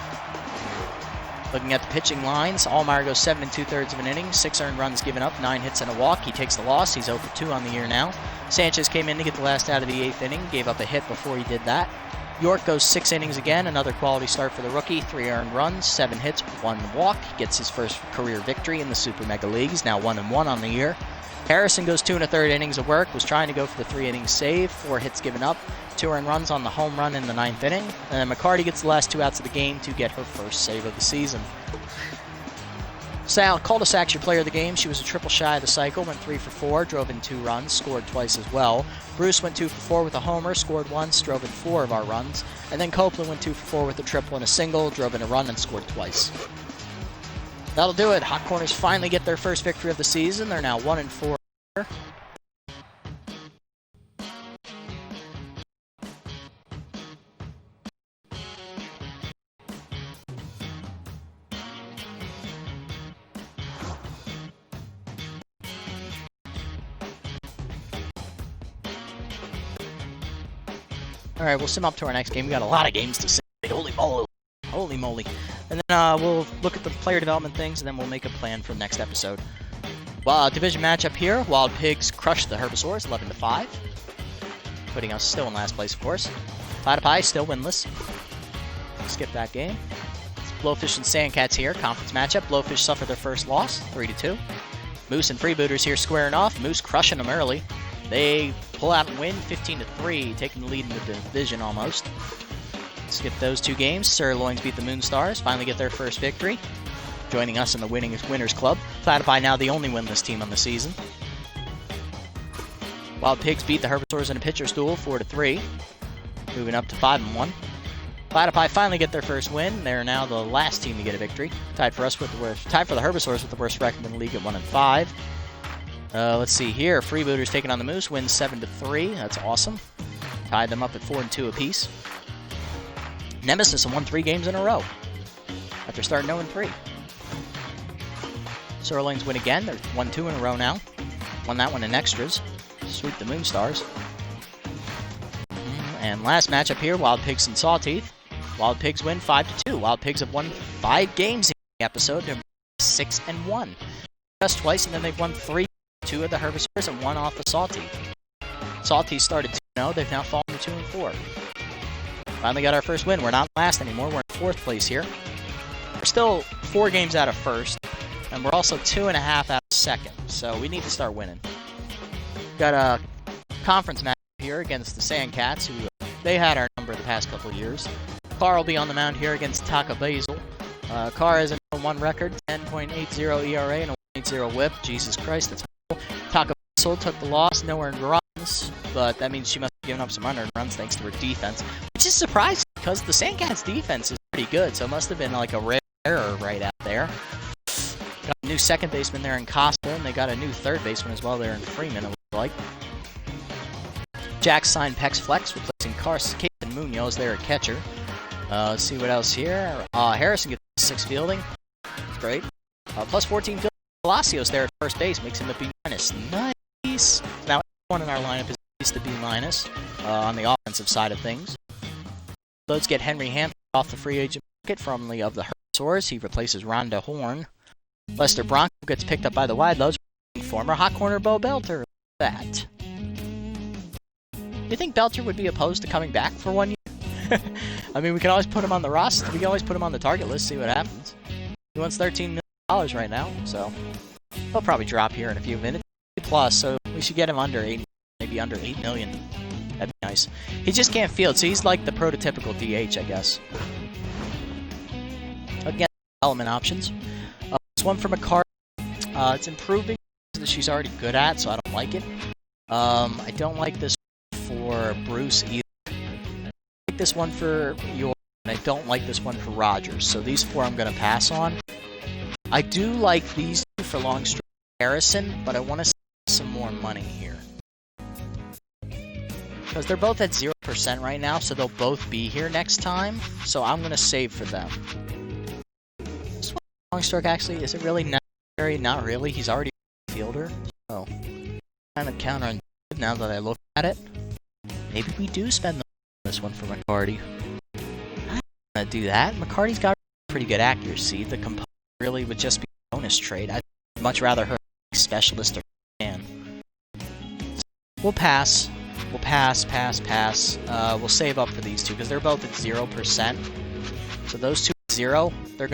Looking at the pitching lines, Allmeyer goes 7 2/3 of an inning, 6 earned runs given up, 9 hits and a walk. He takes the loss. He's 0 for 2 on the year now. Sanchez came in to get the last out of the 8th inning, gave up a hit before he did that. York goes 6 innings again, another quality start for the rookie, 3 earned runs, 7 hits, 1 walk. He gets his first career victory in the Super Mega League. He's now 1-1 on the year. Harrison goes 2 1/3 innings of work, was trying to go for the 3-inning save, 4 hits given up, 2 earned runs on the home run in the 9th inning. And then McCarty gets the last 2 outs of the game to get her first save of the season. Sal Cul-de-Sac's your player of the game. She was a triple shy of the cycle, went 3 for 4, drove in 2 runs, scored twice as well. Bruce went 2 for 4 with a homer, scored once, drove in 4 of our runs. And then Copeland went 2 for 4 with a triple and a single, drove in a run and scored twice. That'll do it. Hot Corners finally get their first victory of the season. They're now 1-4. Alright, we'll sim up to our next game. We got a lot of games to sim. Holy moly. Holy moly. And then we'll look at the player development things, and then we'll make a plan for the next episode. Well, division matchup here. Wild Pigs crushed the Herbisaurs 11-5. Putting us still in last place, of course. Platypi still winless. Skip that game. It's Blowfish and Sandcats here. Conference matchup. Blowfish suffered their first loss, 3-2. Moose and Freebooters here squaring off. Moose crushing them early. They pull out and win 15-3, taking the lead in the division almost. Skip those two games. Sirloins beat the Moonstars, finally get their first victory, joining us in the Winners Club. Platypi now the only winless team on the season. Wild Pigs beat the Herbisaurs in a pitcher's duel 4-3, moving up to 5-1. Platypi finally get their first win. They're now the last team to get a victory. Tied for the Herbisaurs with the worst record in the league at 1-5. Let's see here. Freebooters taking on the Moose, wins 7-3. That's awesome. Tied them up at 4-2 apiece. Nemesis won 3 games in a row after starting 0-3. Sirloins win again. They're 1-2 in a row now. Won that one in extras. Sweep the Moonstars. And last matchup here, Wild Pigs and Sawteeth. Wild Pigs win 5-2. Wild Pigs have won 5 games in the episode. They're 6-1. Just twice, and then they've won 3. 2 of the Herbisaurs and 1 off the Sawteeth. Sawteeth started 2-0. They've now fallen to 2-4. Finally got our first win. We're not last anymore. We're in 4th place here. We're still 4 games out of 1st, and we're also 2.5 out of 2nd. So we need to start winning. Got a conference match here against the Sandcats, who they had our number the past couple of years. Carr will be on the mound here against Taka Basil. Carr has a 1 record, 10.80 ERA and a 1.80 WHIP. Jesus Christ, that's Taka Basil took the loss, no earned runs, but that means she must have given up some unearned runs thanks to her defense, which is surprising because the Sandcats' defense is pretty good, so it must have been like a rare error right out there. Got a new second baseman there in Costa, and they got a new third baseman as well there in Freeman, it looks like. Jack signed Pex Flex, replacing Casey Munoz there at catcher. Let's see what else here. Harrison gets 6 fielding. That's great. Plus 14 fielding. Palacios there at first base makes him a B-. Nice. Now everyone in our lineup is at least a B- on the offensive side of things. Let's get Henry Hampton off the free agent market, formerly of the Herbisaurs. He replaces Rhonda Horn. Lester Bronco gets picked up by the Wide Lows. Former Hot Corner Bo Belter. That. You think Belter would be opposed to coming back for 1 year? I mean, we can always put him on the roster. We can always put him on the target list, see what happens. He wants $13 million right now, so he'll probably drop here in a few minutes. Plus, so we should get him under 8, maybe under 8 million. That'd be nice. He just can't field, so he's like the prototypical DH, I guess. Again, development options. This one for McCarty. It's improving that she's already good at, so I don't like it. I don't like this for Bruce either. I like this one for York, and I don't like this one for Rogers. So these 4 I'm going to pass on. I do like these 2 for Longstreet Harrison, but I want to save some more money here. Because they're both at 0% right now, so they'll both be here next time. So I'm going to save for them. This one, Longstroke, actually, is it really necessary? Not really. He's already a fielder. So, kind of counterintuitive now that I look at it. Maybe we do spend this one for McCarty. I'm not going to do that. McCarty's got pretty good accuracy. The component really would just be a bonus trade. I'd much rather her specialist or fan. So we'll pass. We'll pass. We'll save up for these 2 because they're both at 0%. So those 2 at 0, they're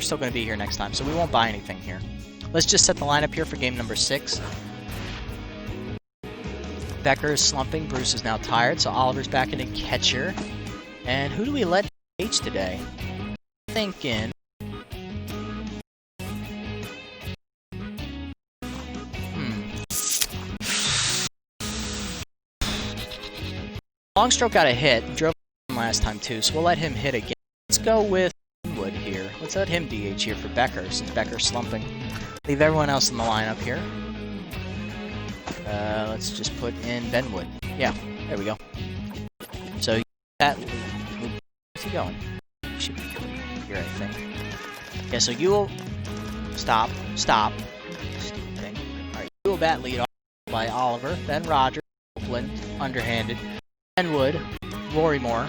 still gonna be here next time. So we won't buy anything here. Let's just set the lineup here for game number 6. Becker is slumping. Bruce is now tired, so Oliver's back in catcher. And who do we let DH today? Thinking. Longstroke got a hit, drove him last time too, so we'll let him hit again. Let's go with Wood here. Let's let him DH here for Becker, since Becker's slumping. Leave everyone else in the lineup here. Let's just put in Benwood. Yeah, there we go. So that... Where's he going? He should be here, I think. Yeah, so you will... Stop. Stupid thing. Alright, you will bat lead off by Oliver, then Roger, Copeland, underhanded, Benwood, Rory Moore,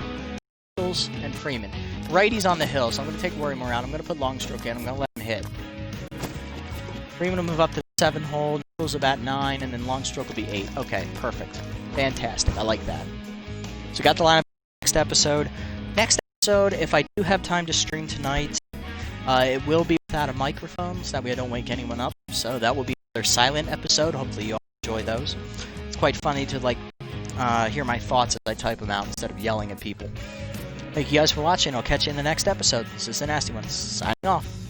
Nichols, and Freeman. Righty's on the hill, so I'm going to take Rory Moore out. I'm going to put Longstroke in. I'm going to let him hit. Freeman will move up to the 7 hole, Nichols will bat 9, and then Longstroke will be 8. Okay, perfect. Fantastic. I like that. So we got the lineup for next episode. Next episode, if I do have time to stream tonight, it will be without a microphone, so that way I don't wake anyone up. So that will be another silent episode. Hopefully you all enjoy those. It's quite funny to hear my thoughts as I type them out instead of yelling at people. Thank you guys for watching. I'll catch you in the next episode. This is the Nasty One, signing off.